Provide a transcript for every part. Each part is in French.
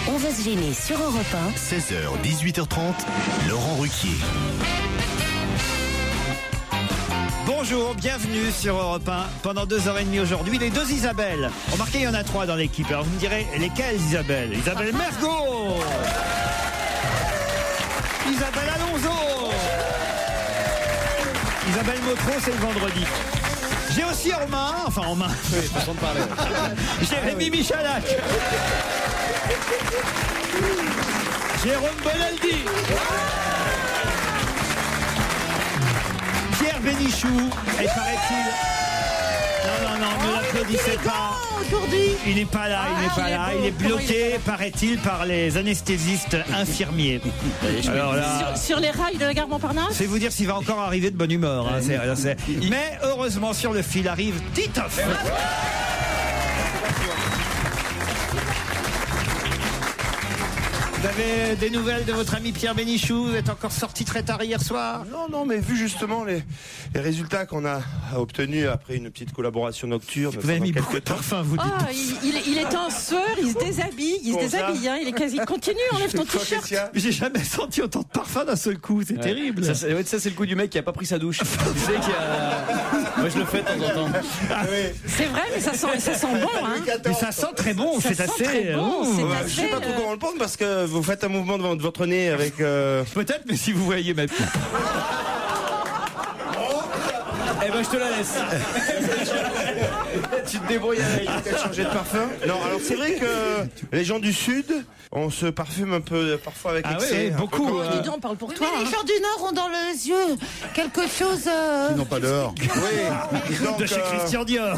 On va se gêner sur Europe 1. 16h, 18h30, Laurent Ruquier. Bonjour, bienvenue sur Europe 1. Pendant 2h30 aujourd'hui, les deux Isabelle. Remarquez, il y en a 3 dans l'équipe. Alors vous me direz, lesquelles Isabelle? Isabelle Mergo, Isabelle Alonso, Isabelle Motro, c'est le vendredi. J'ai aussi en main, Oui, façon de parler. Jérémy Michalak, Jérôme Bonaldi, Pierre Bénichou, et paraît-il... Non, ne l'applaudissez pas. Aujourd'hui. Il n'est pas là, il est bloqué, paraît-il, par les anesthésistes infirmiers. Alors là, Sur les rails de la gare Montparnasse. c'est vous dire s'il va encore arriver de bonne humeur. Hein, Mais heureusement, sur le fil arrive Titoff. Vous avez des nouvelles de votre ami Pierre Bénichou? Vous êtes encore sorti très tard hier soir? Non, mais vu justement les résultats qu'on a obtenus après une petite collaboration nocturne. Vous avez mis pendant beaucoup de quelques temps. parfum, vous dites. Ah, il est en sueur, il se déshabille, hein, il est quasi continu, enlève ton Toi, t-shirt. Christian, J'ai jamais senti autant de parfum d'un seul coup, c'est terrible. Ça, c'est le coup du mec qui a pas pris sa douche. Tu sais qu'il y a... Moi je le fais de temps en temps. C'est vrai, mais ça sent bon, hein. Mais ça sent très bon, Ça c'est sent assez... très bon, c'est Ouais, assez, je sais pas trop comment le prendre parce que vous faites un mouvement devant votre nez avec. Peut-être, mais si vous voyez ma... Eh ben je te la laisse. Tu te débrouilles avec. Peut-être changer de parfum. Non, alors c'est vrai que les gens du Sud, on se parfume un peu parfois avec Ah excès. oui, un peu beaucoup. comme- Dis donc, parle pour toi. Mais les gens du Nord ont dans les yeux quelque chose. Ils n'ont pas d'or. Oui. Donc, de chez Christian Dior.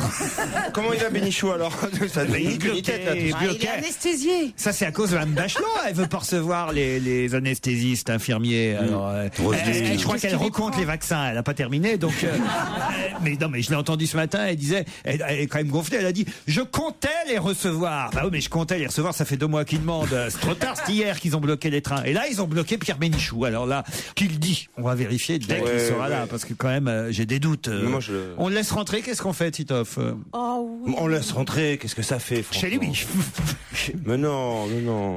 comment il a Bénichou alors? Ça Mais il est une tête, là, bloqué, tout Ah, il est bloqué. anesthésié. Ça, c'est à cause de Mme Bachelot. Elle veut pas recevoir les anesthésistes infirmiers. Alors, je crois qu'elle recompte les vaccins. Elle a pas terminé. Donc, mais non, mais je l'ai entendu ce matin. Elle disait, elle est quand même gonflée. Elle a dit, je comptais les recevoir. Bah oui, mais je comptais les recevoir. Ça fait 2 mois qu'ils demandent. C'est trop tard. C'est hier qu'ils ont bloqué les trains. Et là, ils ont bloqué Pierre Bénichou. Alors là, qu'il dit? On va vérifier dès qu'il sera là, parce que quand même, j'ai des doutes. Moi, On le laisse rentrer. Qu'est-ce qu'on fait, Titoff? Oh, oui. On laisse rentrer. Qu'est-ce que ça fait? Chez lui. Mais non.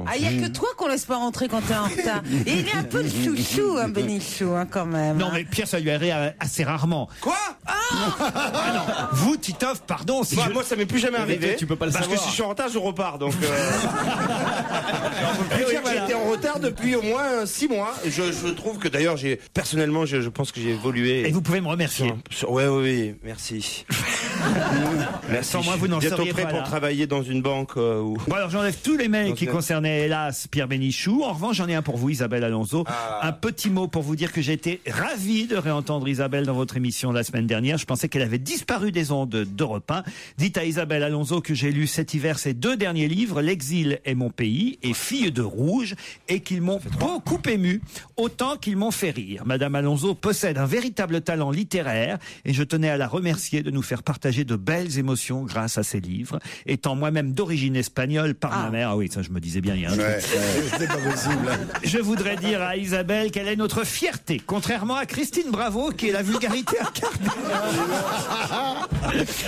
Ah, il n'y a que toi qu'on laisse pas rentrer quand t'es en retard. Et il est un peu le chouchou, hein, Bénichou, hein, quand même. Non, hein. mais Pierre, ça lui arrive assez rarement. Quoi? Ah non, vous, Titoff, pardon. Si Bah, je... moi, ça m'est plus jamais arrivé. tu peux pas le parce savoir. que si je suis en retard, je repars. Donc, Eh oui, j'ai voilà. été en retard depuis au moins 6 mois. Je trouve que d'ailleurs, personnellement, je pense que j'ai évolué. Et vous pouvez me remercier. Oui, merci. Merci. Sans moi, vous n'en Bientôt seriez prêt pas pour là. travailler dans une banque où. Bon, alors j'enlève tous les mails Donc, qui concernaient, hélas, Pierre Bénichou. En revanche, j'en ai un pour vous, Isabelle Alonso. Un petit mot pour vous dire que j'ai été ravi de réentendre Isabelle dans votre émission la semaine dernière. Je pensais qu'elle avait disparu des ondes d'Europe 1. Dites à Isabelle Alonso que j'ai lu cet hiver ses 2 derniers livres, L'exil est mon pays et Fille de rouge, et qu'ils m'ont beaucoup ému, autant qu'ils m'ont fait rire. Madame Alonso possède un véritable talent littéraire et je tenais à la remercier de nous faire partager de belles émotions grâce à ses livres. Étant moi-même d'origine espagnole par ma mère, ah oui, ça je me disais bien, il y a un truc. C'est pas possible. Je voudrais dire à Isabelle qu'elle est notre fierté, contrairement à Christine Bravo, qui est la vulgarité incarnée.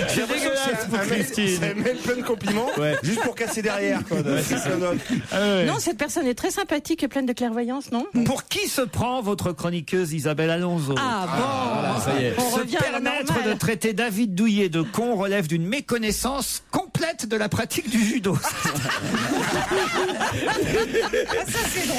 C'est dégueulasse pour Christine. C'est un mail plein de compliments. Juste pour casser derrière, quoi. C'est ça, notre- Non, cette personne est très sympathique et pleine de clairvoyance, non? Pour qui se prend votre chroniqueuse Isabelle Alonso? Ah bon, Voilà, ça y est. on Se revient à la permettre de normale. traiter David Douillet de con relève d'une méconnaissance complète de la pratique du judo.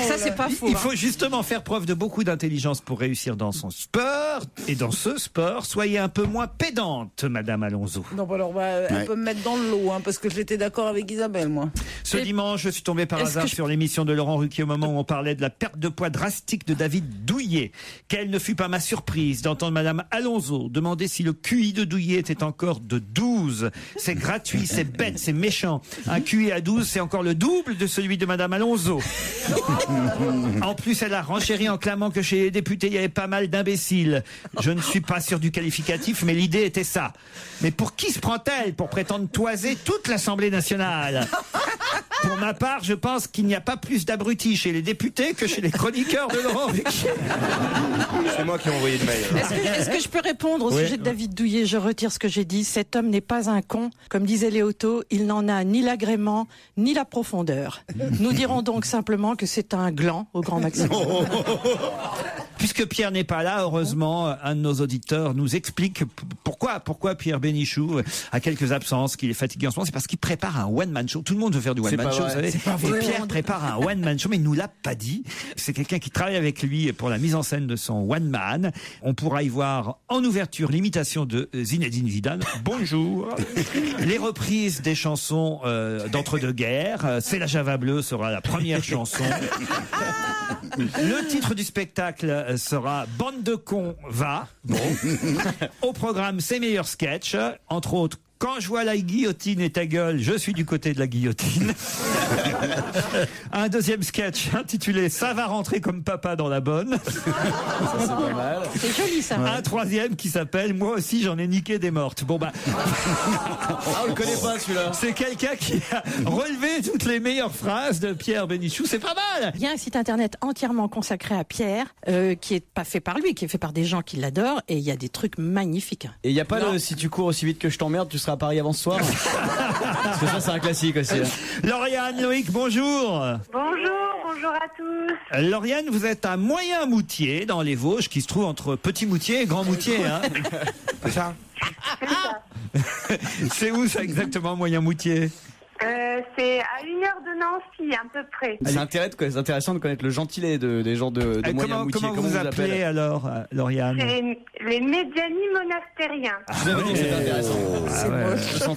Ça, c'est pas faux. Il hein. faut justement faire preuve de beaucoup d'intelligence pour réussir dans son sport. Et dans ce sport, soyez un peu moins pédante, Madame Alonso. Non, bah alors, elle peut me mettre dans le lot, hein, parce que j'étais d'accord avec Isabelle, moi. Ce dimanche, je suis tombé par Est-ce hasard que je- sur l'émission de Laurent Ruquier au moment où on parlait de la perte de poids drastique de David Douillet. Quelle ne fut pas ma surprise d'entendre Madame Alonso demander si le QI de Douillet était encore de 12. C'est gratuit, c'est bête, c'est méchant. Un QI à 12, c'est encore le double de celui de Madame Alonso. En plus, elle a renchéri en clamant que chez les députés, il y avait pas mal d'imbéciles. Je ne suis pas sûr du qualificatif, mais l'idée était ça. Mais pour qui se prend-elle pour prétendre toiser toute l'Assemblée nationale? Pour ma part, je pense qu'il n'y a pas plus d'abrutis chez les députés que chez les chroniqueurs de Laurent Ruquier. C'est moi qui ai envoyé le mail. Est-ce que je peux répondre au sujet de David Douillet? Je retire ce que j'ai dit. Cet homme n'est pas un con. Comme disait Léoto, il n'en a ni l'agrément, ni la profondeur. Nous dirons donc simplement que c'est un gland au grand maximum. Puisque Pierre n'est pas là, heureusement, un de nos auditeurs nous explique pourquoi Pierre Bénichou a quelques absences, qu'il est fatigué en ce moment. C'est parce qu'il prépare un one-man show. Tout le monde veut faire du one-man show, vous savez. Et Pierre prépare un one-man show, mais il nous l'a pas dit. C'est quelqu'un qui travaille avec lui pour la mise en scène de son one-man. On pourra y voir en ouverture l'imitation de Zinedine Zidane. Bonjour. Les reprises des chansons d'entre-deux-guerres. C'est la Java bleue sera la première chanson. Le titre du spectacle sera Bande de cons va. Bon. Au programme, ses meilleurs sketchs, entre autres. Quand je vois la guillotine et ta gueule, je suis du côté de la guillotine. Un deuxième sketch intitulé Ça va rentrer comme papa dans la bonne. Ça, c'est pas mal. C'est joli ça. Un troisième qui s'appelle Moi aussi j'en ai niqué des mortes. Bon bah. On le connaît pas celui-là. C'est quelqu'un qui a relevé toutes les meilleures phrases de Pierre Bénichou. C'est pas mal. Il y a un site internet entièrement consacré à Pierre, qui est pas fait par lui, qui est fait par des gens qui l'adorent, et il y a des trucs magnifiques. Et il y a pas le si tu cours aussi vite que je t'emmerde, tu seras à Paris avant ce soir. Parce que ça c'est un classique aussi. Lauriane, Loïc, bonjour. Bonjour à tous. Lauriane, vous êtes à Moyen-Moutier, dans les Vosges, qui se trouve entre Petit-Moutier et Grand-Moutier. Hein. C'est ça. C'est où ça exactement, Moyen-Moutier? C'est à 1 heure de Nancy, à peu près. C'est intéressant de connaître le gentilé des gens de Moyen-Moutier. Comment vous appelez alors, Lauriane? C'est les Médianis monastériens. Je vous avais dit que c'était intéressant.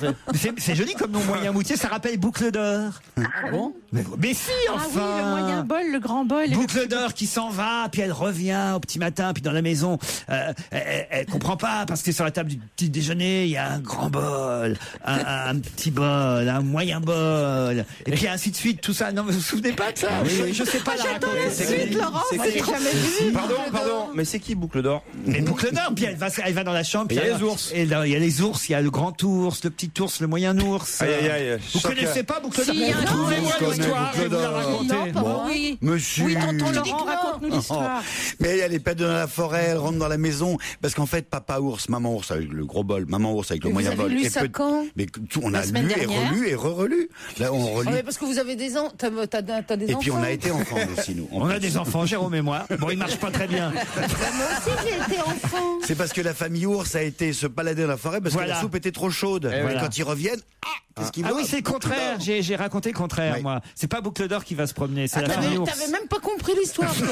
C'est joli comme nom, Moyen-Moutier, ça rappelle Boucle d'Or. Ah bon? Mais si, enfin. Ah oui, le moyen bol, le grand bol. Boucle d'Or qui s'en va, puis elle revient au petit matin, puis dans la maison, elle comprend pas parce que sur la table du petit déjeuner, il y a un grand bol, un petit bol, un moyen bol, et puis ainsi de suite, tout ça. Non, vous vous souvenez pas de ça? Oui. Je sais pas la J'attends raconter. la suite, Laurent. Moi, j'ai jamais vu. Pardon, mais c'est qui Boucle d'Or? Et Boucle d'Or, puis elle va dans la chambre, puis il y a les ours. Et là, il y a les ours, il y a le grand ours, le petit ours, le moyen ours. Aïe. Vous connaissez pas Boucle d'Or? Si, il y a un Trouvez-moi grand l'histoire, je vais vous la raconter. Non, pas oui. Monsieur. Oui, tonton Laurent, raconte-nous l'histoire. Mais elle est pas dans la forêt, elle rentre dans la maison. Parce qu'en fait, papa ours, maman ours avec le gros bol, maman ours avec le moyen bol. Vous avez lu ça quand? Mais tout, on La a semaine lu et dernière. relu et re-relu. Là, on relit. Mais parce que vous avez des enfants. T'as des Et enfants. puis on a été enfants aussi, nous. On a des enfants, Jérôme et moi. Bon, ils marchent pas très bien. Moi aussi, j'ai été enfant. C'est parce que la famille ours a été se balader dans la forêt parce Voilà. que la soupe était trop chaude. Et voilà. quand ils reviennent, qu'est-ce qu'ils Ah voient? oui, c'est le contraire. J'ai raconté le contraire, Oui. moi. C'est pas Boucle d'Or qui va se promener, c'est la famille ours. T'avais même pas compris l'histoire, toi.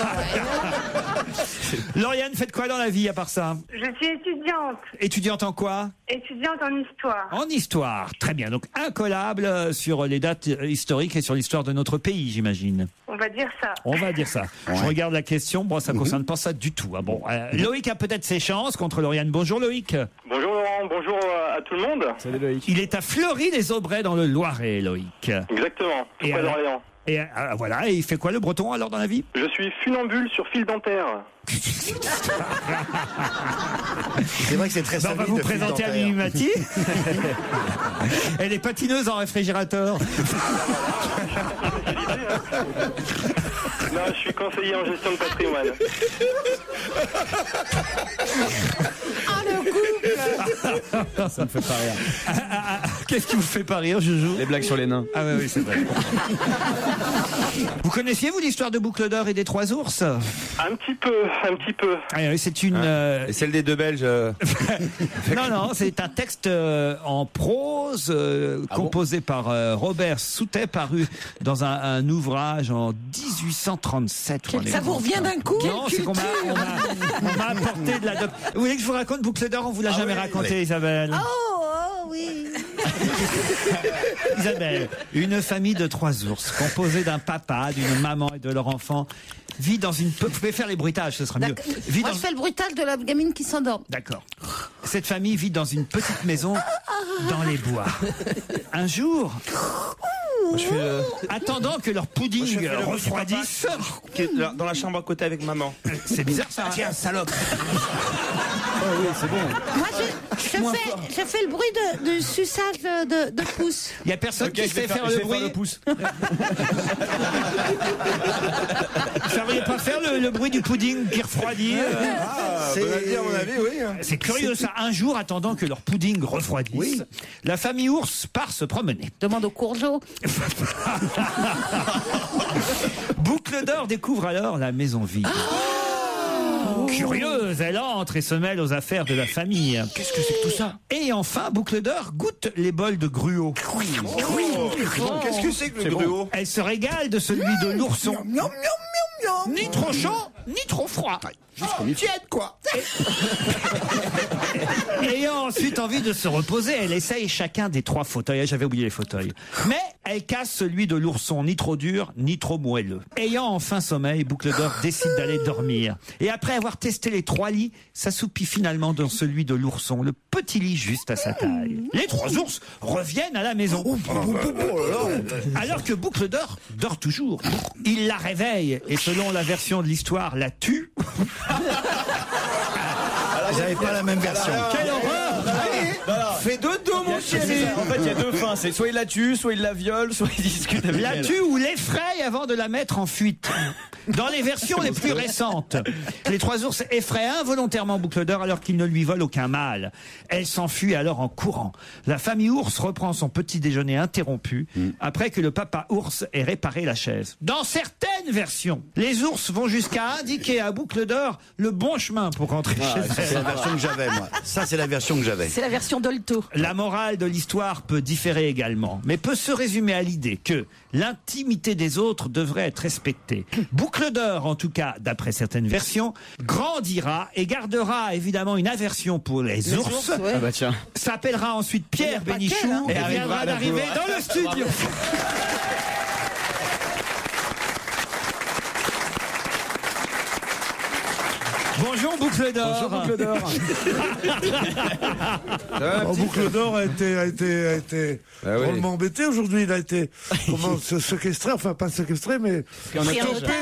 Lauriane, faites quoi dans la vie à part ça? Je suis étudiante. Étudiante en quoi? Étudiante en histoire. En histoire. Très bien. Donc incollable sur les dates historiques et sur l'histoire de notre pays, j'imagine. On va dire ça. On va dire ça. Je regarde la question. Bon, ça ne concerne pas ça du tout. Ah bon, Loïc a peut-être ses chances contre Lauriane. Bonjour Loïc. Bonjour Laurent, bonjour à tout le monde. Salut Loïc. Il est à Fleury-les-Aubrais dans le Loiret, Loïc. Exactement, Et près alors d'Orléans. Et voilà, et il fait quoi le breton alors dans la vie? Je suis funambule sur fil dentaire. C'est vrai que c'est très On va solide, vous le fil présenter dentaire. Amélie Mati. Elle est patineuse en réfrigérateur. Non, je suis conseiller en gestion de patrimoine. Ça me fait pas rire. Qu'est-ce qui vous fait pas rire, Joujou? Les blagues sur les nains. Ah oui, c'est vrai. Vous connaissiez, vous, l'histoire de Boucle d'Or et des trois ours? Un petit peu. Ah oui, c'est une... Et celle des deux Belges. Non, c'est un texte en prose composé par Robert Soutet, paru dans un ouvrage en 1837. Ça vous revient d'un coup? Non, c'est qu'on m'a apporté de la doc. Vous voulez que je vous raconte Boucle d'Or? On vous l'a jamais raconté, Isabelle. Oh, oui. Isabelle, une famille de trois ours composée d'un papa, d'une maman et de leur enfant vit dans une... Vous pouvez faire les bruitages, ce sera mieux. Moi, je fais le bruitage de la gamine qui s'endort. D'accord. Cette famille vit dans une petite maison dans les bois. Un jour, attendant que leur pudding refroidisse... Qui est dans la chambre à côté avec maman. C'est bizarre ça. Tiens, salope. oui, c'est bon. Moi, je fais le bruit de suçage de pouce. Il y a personne qui sait faire le bruit. pouce. Vous savez pas faire le bruit du pudding qui refroidit. C'est à dire, à mon avis, oui. C'est curieux ça. Un jour, attendant que leur pudding refroidisse, la famille ours part se promener. Demande au Courgeot. Boucle d'Or découvre alors la maison vide. Curieuse, elle entre et se mêle aux affaires de la famille. Qu'est-ce que c'est que tout ça? Et enfin, Boucle d'Or goûte les bols de gruau. Qu'est-ce que c'est que le gruau? Elle se régale de celui de l'ourson. Ni trop chaud, ni trop froid. Tiède, quoi. Ayant ensuite envie de se reposer, elle essaye chacun des 3 fauteuils. J'avais oublié les fauteuils. Mais elle casse celui de l'ourson, ni trop dur, ni trop moelleux. Ayant enfin sommeil, Boucle d'Or décide d'aller dormir. Et après avoir testé les 3 lits, s'assoupit finalement dans celui de l'ourson, le petit lit juste à sa taille. Les 3 ours reviennent à la maison. Alors que Boucle d'Or dort toujours. Il la réveille et selon la version de l'histoire, la tue. Vous n'avez pas la même version. Quelle horreur! Fais dodo, mon chéri. En fait, il y a 2 fins. C'est soit il la tue, soit il la viole, soit il discute avec La elle. tue ou l'effraie avant de la mettre en fuite. Dans les versions les plus récentes, les 3 ours effraient involontairement Boucle d'Or alors qu'ils ne lui volent aucun mal. Elle s'enfuit alors en courant. La famille ours reprend son petit déjeuner interrompu après que le papa ours ait réparé la chaise. Dans certaines versions, les ours vont jusqu'à indiquer à Boucle d'Or le bon chemin pour rentrer chez C'est elle. la version que j'avais, moi. Ça, c'est la version que j'avais. C'est la version Dolto. La morale de l'histoire peut différer également, mais peut se résumer à l'idée que l'intimité des autres devrait être respectée. Boucle d'Or, en tout cas, d'après certaines versions, grandira et gardera évidemment une aversion pour les ours. Ah bah tiens. S'appellera ensuite Pierre Il y a pas Bénichou qu'elle, hein. et Et arrivera viendra à la d'arriver vouloir. dans le studio. Bonjour Boucle d'Or. Bonjour Boucle d'Or. Boucle d'Or a été drôlement embêté aujourd'hui. Il a été séquestré, enfin pas séquestré, mais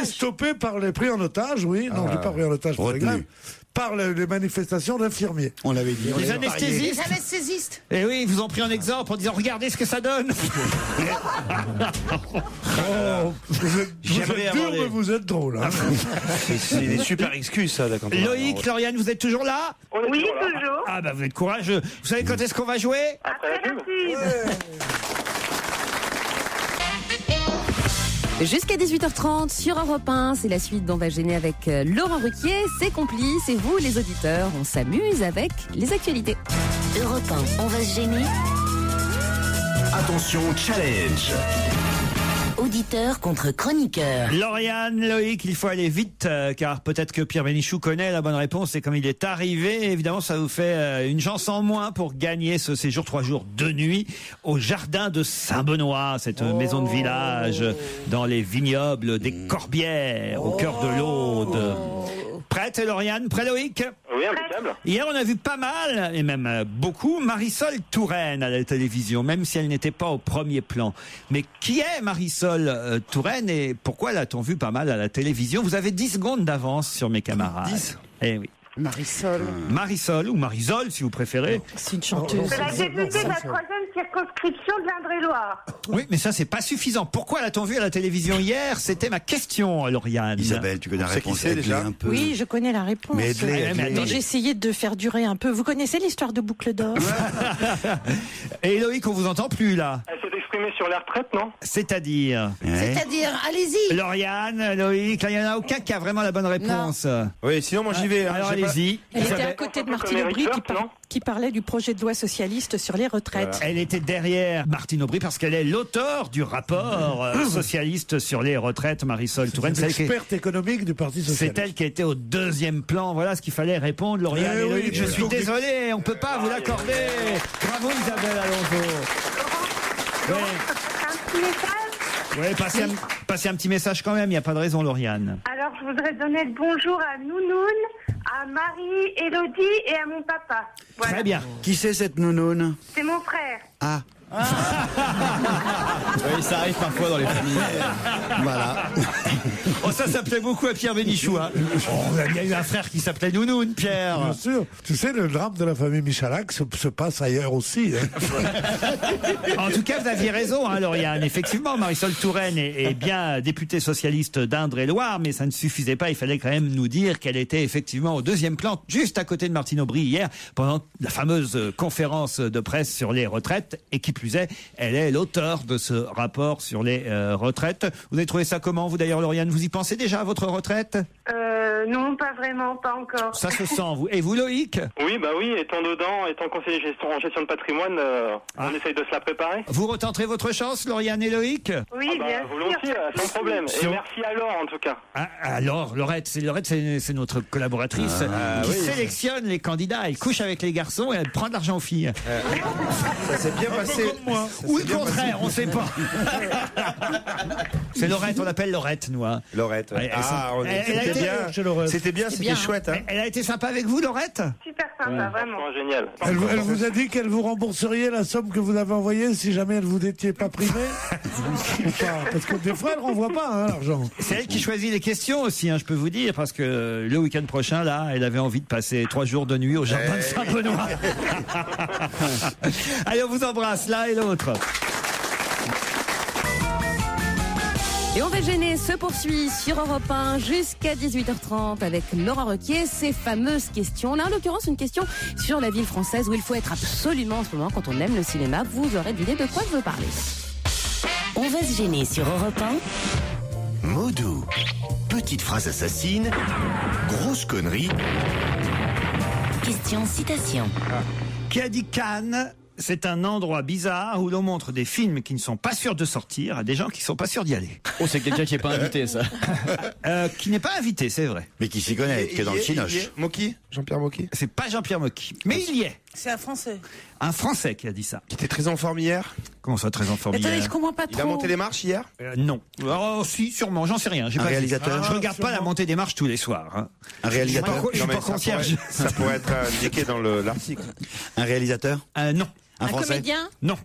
stoppé par les pris en otage, oui. Non, je l'ai pas pris en otage pour les Retenu. grèves. Par les manifestations d'infirmiers. On l'avait dit. Les anesthésistes. Les anesthésistes. Et oui, ils vous ont pris en exemple en disant regardez ce que ça donne. Vous êtes dur, mais vous êtes drôle. Hein. C'est des super excuses, ça, d'accord. Loïc, Lauriane, vous êtes toujours là? Oui, toujours. Ah bah vous êtes courageux. Vous savez quand est-ce qu'on va jouer? Après la pub. Jusqu'à 18h30 sur Europe 1, c'est la suite d'On va gêner avec Laurent Ruquier, ses complices et vous les auditeurs. On s'amuse avec les actualités. Europe 1, on va se gêner. Attention, challenge. Auditeur contre chroniqueur. Lauriane, Loïc, il faut aller vite car peut-être que Pierre Bénichou connaît la bonne réponse et comme il est arrivé, évidemment ça vous fait une chance en moins pour gagner ce séjour 3 jours 2 nuits au jardin de Saint-Benoît, cette maison de village dans les vignobles des Corbières au cœur de l'Aude. Prête Lauriane, prêt Loïc? Oui, impeccable. Hier, on a vu pas mal, et même beaucoup, Marisol Touraine à la télévision, même si elle n'était pas au premier plan. Mais qui est Marisol Touraine et pourquoi l'a-t-on vu pas mal à la télévision? Vous avez 10 secondes d'avance sur mes camarades. 10 Eh oui. Marisol. Marisol ou Marisol, si vous préférez. C'est une chanteuse. C'est la députée de la 3e circonscription de l'Indre-et-Loire. Oui, mais ça, c'est pas suffisant. Pourquoi l'a-t-on vu à la télévision hier? C'était ma question, Lauriane. Isabelle, tu connais la réponse. qui c'est, déjà un peu. Oui, je connais la réponse. Mais aide-les. Mais j'ai essayé de faire durer un peu. Vous connaissez l'histoire de Boucle d'Or? Et Loïc, on vous entend plus, là. Elle s'est exprimée sur les retraites, non? C'est-à-dire C'est-à-dire, allez-y. Lauriane, Loïc, là, il n'y en a aucun qui a vraiment la bonne réponse. Oui, sinon, moi, j'y vais. hein, Alors, j'ai pas- allez-y. Elle était à Isabelle. côté de Comme Martine Eric Aubry Woerth, non qui parlait du projet de loi socialiste sur les retraites. Elle était derrière Martine Aubry parce qu'elle est l'auteur du rapport socialiste sur les retraites, Marisol Touraine. C'est C'est elle, l'experte économique du Parti c'est socialiste. elle qui était au 2e plan. Voilà ce qu'il fallait répondre, Lauriane Eh et oui, Loïc. Je mais suis donc- désolé, on peut pas vous l'accorder. Bravo Isabelle Alonso. Un petit message. Oui, passez un petit message quand même, il n'y a pas de raison, Lauriane. Alors, je voudrais donner le bonjour à Nounoun, à Marie, Élodie et à mon papa. Voilà. Très bien. Qui c'est cette nounoune? C'est mon frère. Ah, Oui, ça arrive parfois dans les familles. voilà. Oh, ça s'appelait beaucoup à Pierre Bénichou. Hein. Oh, il y a eu un frère qui s'appelait Nounoun, Pierre. Bien sûr. Tu sais, le drame de la famille Michalak se passe ailleurs aussi. Hein. En tout cas, vous aviez raison, hein, Lauriane. Effectivement, Marisol Touraine est bien députée socialiste d'Indre-et-Loire, mais ça ne suffisait pas. Il fallait quand même nous dire qu'elle était effectivement au deuxième plan, juste à côté de Martine Aubry hier, pendant la fameuse conférence de presse sur les retraites. Et qui plus est, elle est l'auteur de ce rapport sur les retraites. Vous avez trouvé ça comment, vous d'ailleurs, Lauriane? Vous y pensez déjà à votre retraite? Non, pas vraiment, pas encore. Ça se sent, vous. Et vous, Loïc? Oui, étant dedans, étant conseiller en gestion de patrimoine, on essaye de se la préparer. Vous retenterez votre chance, Lauriane et Loïc? Oui, bien volontiers, sûr. sans problème. Et merci à Laure, en tout cas. Ah, alors, Laurette, c'est notre collaboratrice qui sélectionne les candidats. Elle couche avec les garçons et elle prend de l'argent aux filles. Ça s'est bien passé. Moi. Ou le contraire, on ne sait pas. C'est Laurette, on l'appelle Laurette, nous. Hein. Laurette. Ouais. C'était bien, c'était chouette. Hein. Elle a été sympa avec vous, Laurette? Super sympa, vraiment. Génial. Elle vous a dit qu'elle vous rembourseriez la somme que vous avez envoyée si jamais elle vous n'était pas primée? Parce que des fois, elle ne renvoie pas l'argent. C'est elle qui choisit les questions aussi, hein, je peux vous dire, parce que le week-end prochain, là, elle avait envie de passer 3 jours de nuit au jardin de Saint-Benoît. Allez, on vous embrasse l'un et l'autre. Et On va gêner se poursuit sur Europe 1 jusqu'à 18h30 avec Laurent Ruquier. Ces fameuses questions. Là, en l'occurrence, une question sur la ville française où il faut être absolument en ce moment quand on aime le cinéma. Vous aurez deviné de quoi je veux parler. On va se gêner sur Europe 1. Modou. Petite phrase assassine. Grosse connerie. Question citation. Qui a dit Cannes? C'est un endroit bizarre où l'on montre des films qui ne sont pas sûrs de sortir à des gens qui ne sont pas sûrs d'y aller. Oh, c'est quelqu'un qui n'est pas invité, ça. Qui n'est pas invité, c'est vrai. Mais qui s'y connaît, qui est dans le cinoche. Mocky, Jean-Pierre Mocky. C'est pas Jean-Pierre Mocky, mais il y est. C'est un Français. Un Français qui a dit ça. Qui était très en forme hier. Comment ça, très en forme hier? Attendez, je comprends pas trop. Il a monté les marches hier Non. Alors, si, sûrement, j'en sais rien. Un réalisateur. Je regarde pas la montée des marches tous les soirs. Hein. Un réalisateur. Je suis pas concierge. Ça pourrait être indiqué dans l'article. Un réalisateur. Non. Un Français. Comédien? Non.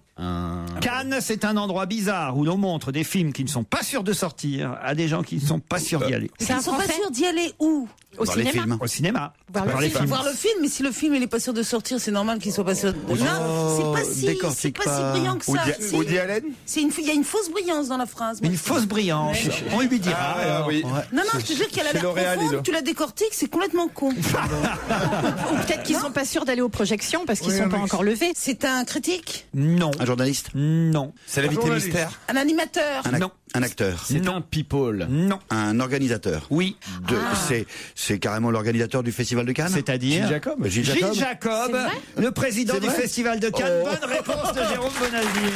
Cannes, c'est un endroit bizarre où l'on montre des films qui ne sont pas sûrs de sortir à des gens qui ne sont pas sûrs d'y aller. Ils ne sont pas sûrs d'y aller où? Au Dans cinéma. les films. Au cinéma. Voir le film. Voir le film, mais si le film il est pas sûr de sortir, c'est normal qu'il soit pas sûr. Non, c'est pas si brillant que ça. Woody Allen. Il y a une fausse brillance dans la phrase. Une fausse brillance. On lui dira. Oui. Non, je te jure qu'elle a C'est l'air L'Oréal, profonde, dis-le. tu la décortiques, c'est complètement con. Ou peut-être qu'ils sont pas sûrs d'aller aux projections parce qu'ils Oui, sont pas avec- encore levés. C'est un critique, Non. Un journaliste. Non. C'est l'invité journaliste. mystère. un animateur. Non. Un acteur. C'est Non. un people. Non. Un organisateur. Oui. C'est carrément l'organisateur du Festival de Cannes. C'est-à-dire Gilles Jacob. Gilles Gilles Jacob. Jacob, vrai le président C'est du vrai Festival de Cannes. Oh. Bonne réponse de Jérôme Bonaldi.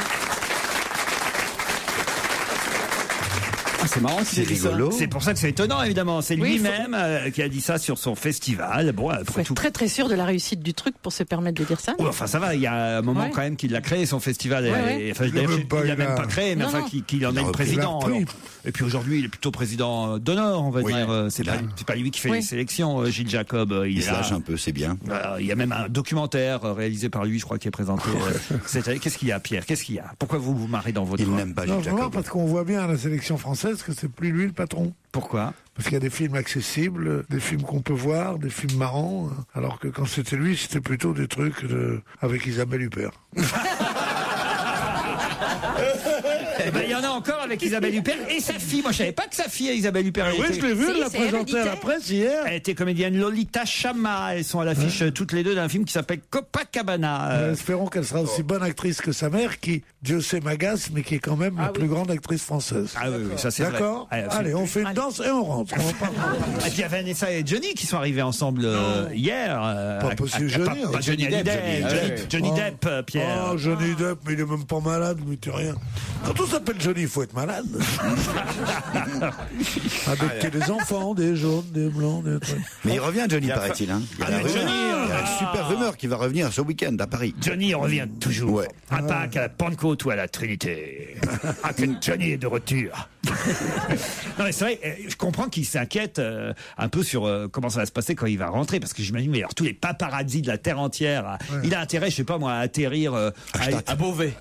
Ah, c'est marrant qu'il C'est ait dit ça. rigolo. C'est pour ça que c'est étonnant, évidemment. C'est Oui, lui-même qui a dit ça sur son festival. Bon, Faut après être tout. très très sûr de la réussite du truc pour se permettre de dire ça. Oh, enfin, ça va. Il y a un moment Ouais. quand même qu'il a créé son festival. Ouais. Enfin, Il l'a même pas- il l'a il même a- pas créé, mais Non, enfin, non. qu'il en est Il a le repris. président. Il a repris. alors. Et puis aujourd'hui, il est plutôt président d'honneur, on va Oui. dire. C'est Il pas, a- c'est pas lui qui fait Oui. les sélections, Gilles Jacob. Il Il est se là. lâche un peu, c'est bien. Il y a même un documentaire réalisé par lui, je crois, qui est présenté. Qu'est-ce qu'il y a, Pierre? Qu'est-ce qu'il y a? Pourquoi vous vous marrez dans votre Il coin? n'aime pas Non, Gilles vraiment, Jacob. parce qu'on voit bien à la sélection française que c'est plus lui le patron. Pourquoi? Parce qu'il y a des films accessibles, des films qu'on peut voir, des films marrants, alors que quand c'était lui, c'était plutôt des trucs avec Isabelle Huppert. Eh ben, il y en a encore avec Isabelle Huppert et sa fille. Moi, je savais pas que sa fille, Isabelle Huppert, Oui, je l'ai vu, elle l'a c'est elle, présenté à la dit-elle. presse hier. elle était comédienne Lolita Chama. Elles sont à l'affiche toutes les deux d'un film qui s'appelle Copacabana. Espérons qu'elle sera aussi bonne actrice que sa mère, qui, Dieu sait, m'agace, mais qui est quand même la plus grande actrice française. Ah oui, ça c'est vrai. D'accord. Ah, absolument. Allez, on fait une danse et on rentre. On va pas- Et puis il y a Vanessa et Johnny qui sont arrivés ensemble hier. Pas possible, Johnny, Pas hein. Johnny Hallyday, Johnny Oh. Depp, Pierre. Oh, Johnny Depp, mais il est même pas malade, mais tu rien. Quand on s'appelle Johnny, il faut être malade. Adopter des enfants, des jaunes, des blancs, des trucs. Mais il revient, Johnny, paraît-il. Hein. Il y a la mais rumeur. Johnny, Il y a une super rumeur qui va revenir ce week-end à Paris. Johnny revient toujours. Ouais. À Pâques, à la Pentecôte ou à la Trinité. Ah, que Johnny est de retour. Non, mais c'est vrai, je comprends qu'il s'inquiète un peu sur comment ça va se passer quand il va rentrer, parce que j'imagine, mais alors tous les paparazzis de la terre entière, il a intérêt, je sais pas moi, à atterrir à Beauvais.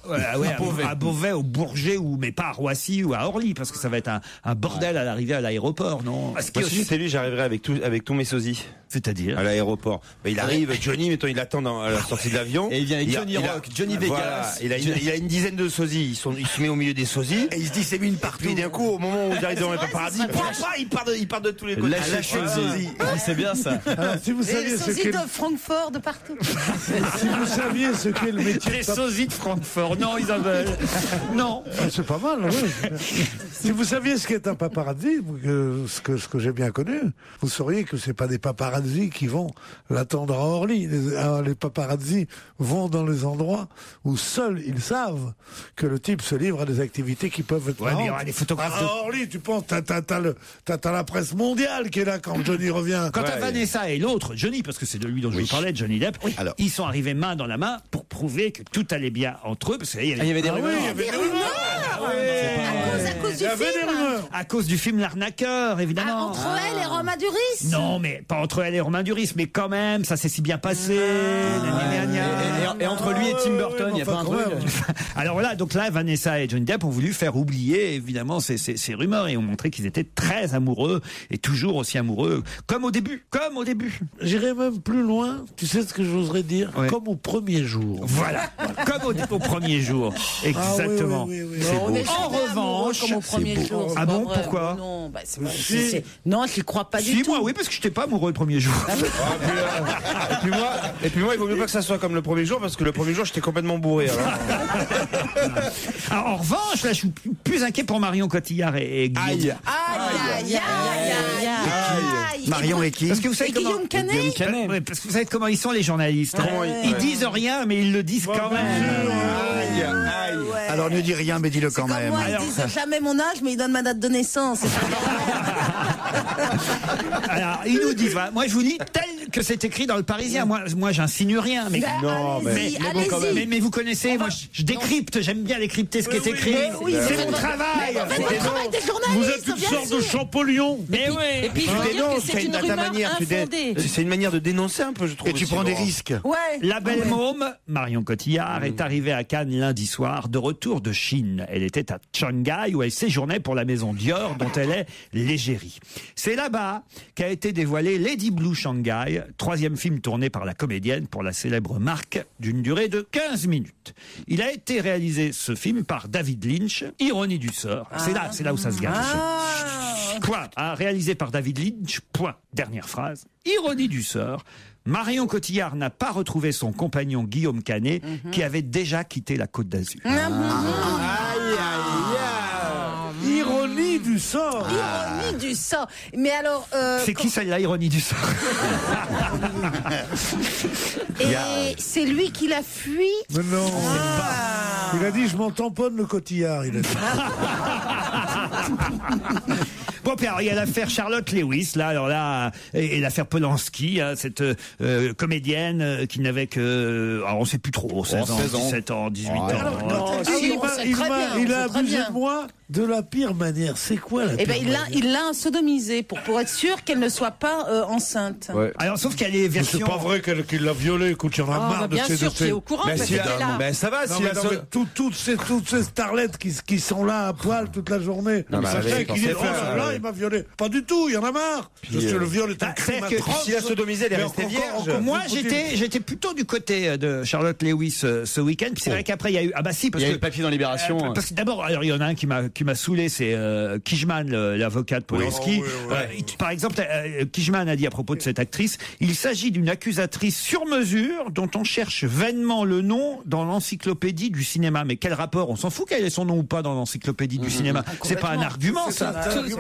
À Beauvais, au Bourget, mais pas à Roissy ou à Orly, parce que ça va être un bordel à l'arrivée à l'aéroport, non? Moi, si j'étais lui, j'arriverais avec tous mes sosies. C'est-à-dire à l'aéroport. Il arrive, Johnny, mettons, il attend à la sortie de l'avion. Et il vient avec Johnny Rock, Johnny Vegas. Voilà, il a une dizaine de sosies. Il se met au milieu des sosies. Et il se dit c'est mine partout. Puis d'un coup, au moment où il arrive dans le paparazzi, il part de tous les côtés. Lâcher le sosie. C'est bien ça. Alors, si vous saviez Les sosies de Francfort, de partout. Si vous saviez ce qu'est le métier Les sosies de Francfort. Non, Isabelle. Non. C'est pas mal, oui. Si vous saviez ce qu'est un paparazzi, ce que j'ai bien connu, vous sauriez que c'est pas des paparazzis qui vont l'attendre à Orly. Les paparazzis vont dans les endroits où seuls ils savent que le type se livre à des activités qui peuvent être mais il y aura des photographes à Orly, tu penses, t'as la presse mondiale qui est là quand Johnny revient. Quant à Vanessa et l'autre, Johnny, parce que c'est de lui dont je vous parlais, Johnny Depp, ils sont arrivés main dans la main pour prouver que tout allait bien entre eux, parce qu'il y avait des rumeurs. Il y avait des rumeurs. À cause du film. À cause du film L'Arnaqueur, évidemment. Entre elle et Romain Duris. Non, mais pas entre elle et Romain Duris, mais quand même, ça s'est si bien passé. Et entre lui et Tim Burton, il n'y a pas un truc. Alors voilà, donc là, Vanessa et Johnny Depp ont voulu faire oublier, évidemment, ces rumeurs et ont montré qu'ils étaient très amoureux et toujours aussi amoureux, comme au début. J'irais même plus loin, tu sais ce que j'oserais dire, comme au premier jour. Voilà, comme au premier jour. Exactement. En revanche, comme au premier jour. Ah bon, pourquoi? Non, non, je ne crois pas du tout. Moi, oui, parce que je n'étais pas amoureux le premier jour. Et puis moi, il vaut mieux pas que ça soit comme le premier jour, parce que le premier jour, j'étais complètement bourré. Alors, en revanche, là, je suis plus inquiet pour Marion Cotillard et Guillaume. Marion et qui? Parce que vous savez Guillaume Canet. Parce que vous savez comment ils sont, les journalistes. Ils disent rien, mais ils le disent quand même. Alors ne dis rien, mais dis-le quand même. Moi, ils disent jamais mon âge, mais ils donnent ma date de naissance. Alors, ils nous disent, voilà, moi je vous dis, tel que c'est écrit dans le Parisien, moi j'insinue rien. Mais, mais vous connaissez, moi je décrypte, j'aime bien décrypter ce qui est écrit. C'est mon travail. C'est le travail des journalistes. Vous êtes une sorte de Champollion. Mais oui. Et puis je veux dire que c'est une rumeur infondée. C'est une manière de dénoncer un peu, je trouve. Et tu prends des risques. La belle môme, Marion Cotillard, est arrivée à Cannes lundi soir, de retour de Chine. Elle était à Shanghai où elle séjournait pour la maison Dior dont elle est l'égérie. C'est là-bas qu'a été dévoilé Lady Blue Shanghai, 3e film tourné par la comédienne pour la célèbre marque d'une durée de 15 minutes. Il a été réalisé, ce film, par David Lynch, ironie du sort. C'est là où ça se gâche. Quoi? Réalisé par David Lynch, point. Dernière phrase. Ironie du sort. Marion Cotillard n'a pas retrouvé son compagnon Guillaume Canet, qui avait déjà quitté la Côte d'Azur. Ironie du sort. Ironie du sort. Mais alors. C'est qui celle-là, ironie du sort? Et c'est lui qui l'a fui. Mais non. Il a dit je m'en tamponne le Cotillard. Il a dit. Bon, puis alors, il y a l'affaire Charlotte Lewis, là, alors là, et l'affaire Polanski, cette comédienne qui n'avait que, alors on sait plus trop, 16 ans, 17 ans, 18 ans. Il a abusé de moi de la pire manière. C'est quoi la pire manière? Il l'a sodomisée pour être sûr qu'elle ne soit pas enceinte. Alors, sauf qu'il y a les versions. C'est pas vrai qu'il l'a violée. Écoute, il y en a marre de bien sûr, tu es au courant. Ben ça va, toutes ces starlettes qui sont là à poil toute la journée. Sachez qu'il est là, il m'a violé. Pas du tout, il y en a marre. Parce que le viol est un crime atroce. Si la sodomisée, elle est restée vierge. Moi, j'étais plutôt du côté de Charlotte Lewis ce week-end. Puis c'est vrai qu'après, il y a eu. Ah bah si, parce il y a que eu le papier dans Libération. Parce que d'abord, alors il y en a un qui m'a saoulé, c'est Kijman, l'avocat de Polanski. Par exemple, Kijman a dit à propos de cette actrice, il s'agit d'une accusatrice sur mesure dont on cherche vainement le nom dans l'encyclopédie du cinéma. Mais quel rapport? On s'en fout qu'elle ait son nom ou pas dans l'encyclopédie du cinéma. C'est pas un argument, ça.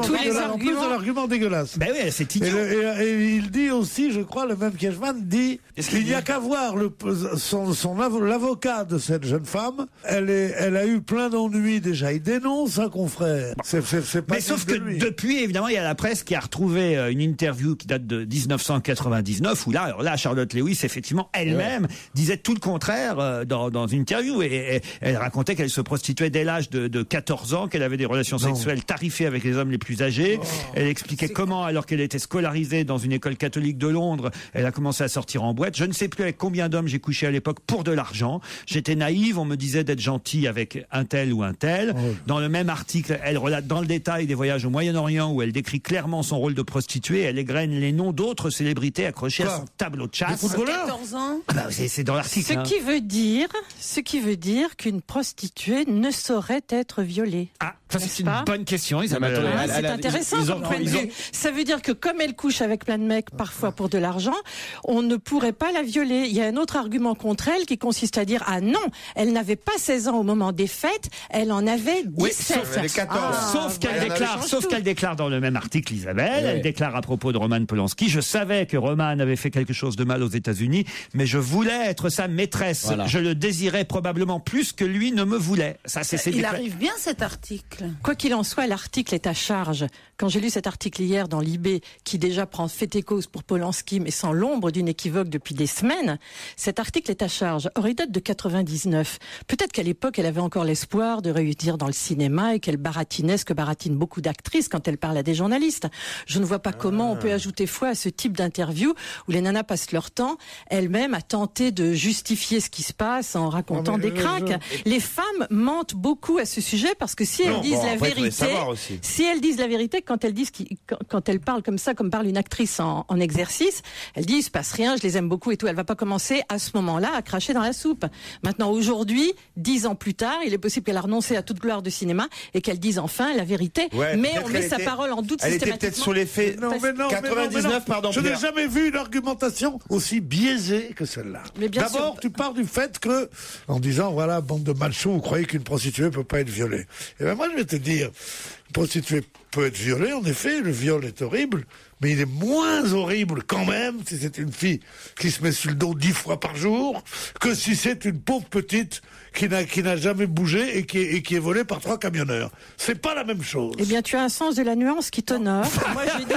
Tous En plus de l'argument dégueulasse. Ben oui, c'est idiot. Et il dit aussi, je crois, le même Keshman dit qu'il n'y a qu'à voir l'avocat de cette jeune femme. Elle a eu plein d'ennuis déjà. Il dénonce un confrère. C'est pas. Mais sauf que depuis, évidemment, il y a la presse qui a retrouvé une interview qui date de 1999 où là, Charlotte Lewis, effectivement, elle-même disait tout le contraire dans une interview et elle racontait qu'elle se prostituait dès l'âge de 14 ans, qu'elle avait des relations sexuelles tarifées avec les hommes les plus âgés. Elle expliquait comment, alors qu'elle était scolarisée dans une école catholique de Londres, elle a commencé à sortir en boîte. Je ne sais plus avec combien d'hommes j'ai couché à l'époque pour de l'argent. J'étais naïve, on me disait d'être gentil avec un tel ou un tel. Dans le même article, elle relate dans le détail des voyages au Moyen-Orient où elle décrit clairement son rôle de prostituée. Elle égrène les noms d'autres célébrités accrochées à son tableau de chasse. 14 ans. C'est dans l'article. Ce qui veut dire qu'une prostituée ne saurait être violée. Ah, ça c'est une bonne question, Isabelle. C'est intéressant comme point de vue. Ça veut dire que comme elle couche avec plein de mecs, parfois pour de l'argent, on ne pourrait pas la violer. Il y a un autre argument contre elle qui consiste à dire, ah non, elle n'avait pas 16 ans au moment des fêtes, elle en avait 17. Oui, sauf qu'elle déclare dans le même article, Isabelle, elle déclare à propos de Roman Polanski, je savais que Roman avait fait quelque chose de mal aux États-Unis, mais je voulais être sa maîtresse. Voilà. Je le désirais probablement plus que lui ne me voulait. Ça, il arrive bien cet article. Quoi qu'il en soit, l'article est à charge. Quand j'ai lu cet article hier dans Libé, qui déjà prend fait et cause pour Polanski, mais sans l'ombre d'une équivoque depuis des semaines, cet article est à charge. Or, il date de 99. Peut-être qu'à l'époque, elle avait encore l'espoir de réussir dans le cinéma et qu'elle baratinait ce que baratinent beaucoup d'actrices quand elle parle à des journalistes. Je ne vois pas comment on peut ajouter foi à ce type d'interview où les nanas passent leur temps elles-mêmes à tenter de justifier ce qui se passe en racontant des cracks. Les femmes mentent beaucoup à ce sujet parce que si elles disent la vérité, quand elles parlent comme ça, comme parle une actrice en exercice, elles disent, il se passe rien, je les aime beaucoup et tout. Elle va pas commencer à ce moment-là à cracher dans la soupe. Maintenant, aujourd'hui, 10 ans plus tard, il est possible qu'elle a renoncé à toute gloire de cinéma et qu'elle dise enfin la vérité. Mais on met sa parole en doute systématiquement. Elle était peut-être sous l'effet 99, pardon. Je n'ai jamais vu une argumentation aussi biaisée que celle-là. D'abord, tu pars du fait que, en disant, voilà, bande de machos, vous croyez qu'une prostituée peut pas être violée. Et ben moi, je vais te dire, une prostituée peut être violée, en effet, le viol est horrible, mais il est moins horrible quand même si c'est une fille qui se met sur le dos 10 fois par jour que si c'est une pauvre petite qui n'a jamais bougé et qui est volée par 3 camionneurs. C'est pas la même chose. Eh bien, tu as un sens de la nuance qui t'honore. Moi, je dis...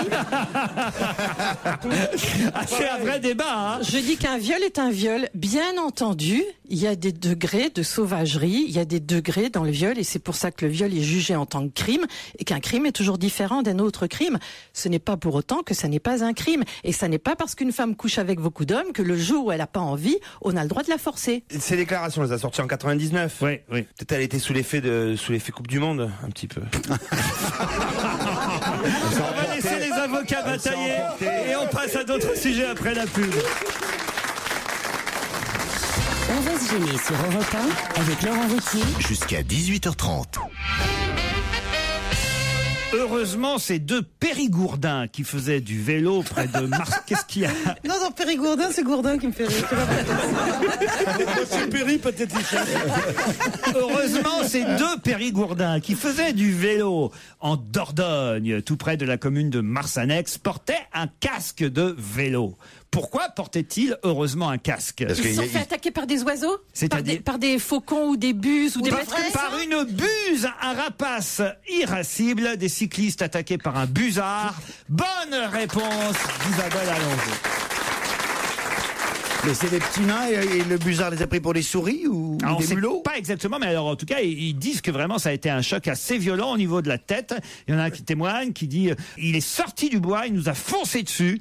c'est un vrai débat, hein. Je dis qu'un viol est un viol. Bien entendu, il y a des degrés de sauvagerie, il y a des degrés dans le viol, et c'est pour ça que le viol est jugé en tant que crime, et qu'un crime est toujours différent d'un autre crime. Ce n'est pas pour autant que ça n'est pas un crime. Et ça n'est pas parce qu'une femme couche avec beaucoup d'hommes que le jour où elle n'a pas envie, on a le droit de la forcer. Ces déclarations, on les a sorties en 99. Oui. Peut-être elle était sous l'effet Coupe du Monde, un petit peu. On va laisser les avocats batailler et on passe à d'autres sujets après la pub. On va se gêner sur Europe 1 avec Laurent Ruquier. Jusqu'à 18h30. Heureusement, c'est 2 Périgourdins qui faisaient du vélo près de Mars. Qu'est-ce qu'il y a? Non, Périgourdin, c'est Gourdin qui me fait rire. C'est Péri, peut-être. Heureusement, c'est 2 Périgourdins qui faisaient du vélo en Dordogne, tout près de la commune de Marsanex, portaient un casque de vélo. Pourquoi portait-il heureusement un casque? Ils se sont fait attaquer par des oiseaux? C'est-à-dire par des faucons ou des buses ou des bêtes comme ça? Par une buse, un rapace irascible, des cyclistes attaqués par un busard. Bonne réponse d'Isabelle Alonso. Mais c'est des petits nains et le busard les a pris pour des souris ou des mulots? Pas exactement, mais alors en tout cas, ils disent que vraiment ça a été un choc assez violent au niveau de la tête. Il y en a un qui témoigne, qui dit il est sorti du bois, il nous a foncé dessus,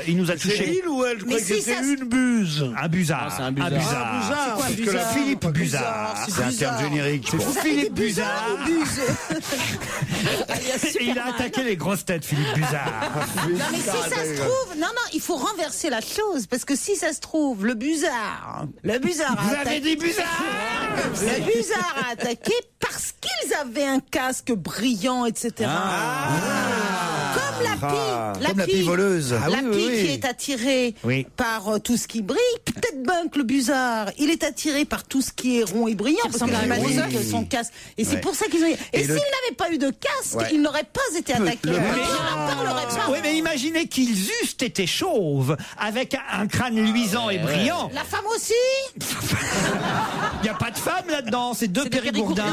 il nous a touché. C'est il ou elle? Je crois que c'était une buse. Un busard. C'est un busard. C'est quoi un busard? Philippe Busard. C'est un terme générique. Philippe Busard. Il a attaqué les grosses têtes, Philippe Busard. Non, mais si ça se trouve, il faut renverser la chose, parce que si ça se trouve, le busard Vous avez dit Busard? Le busard a attaqué parce qu'ils avaient un casque brillant, etc. Comme la pie voleuse. Qui est attirée par tout ce qui brille. Peut-être ben que le busard, il est attiré par tout ce qui est rond et brillant. Parce que j'imagine que son casque. Et c'est pour ça qu'ils ont. Et s'il n'avait pas eu de casque, il n'aurait pas été attaqué. Il n'en parlerait pas. Oui, mais imaginez qu'ils eussent été chauves, avec un crâne luisant et brillant. La femme aussi. Il n'y a pas de femme là-dedans, c'est deux périgourdins.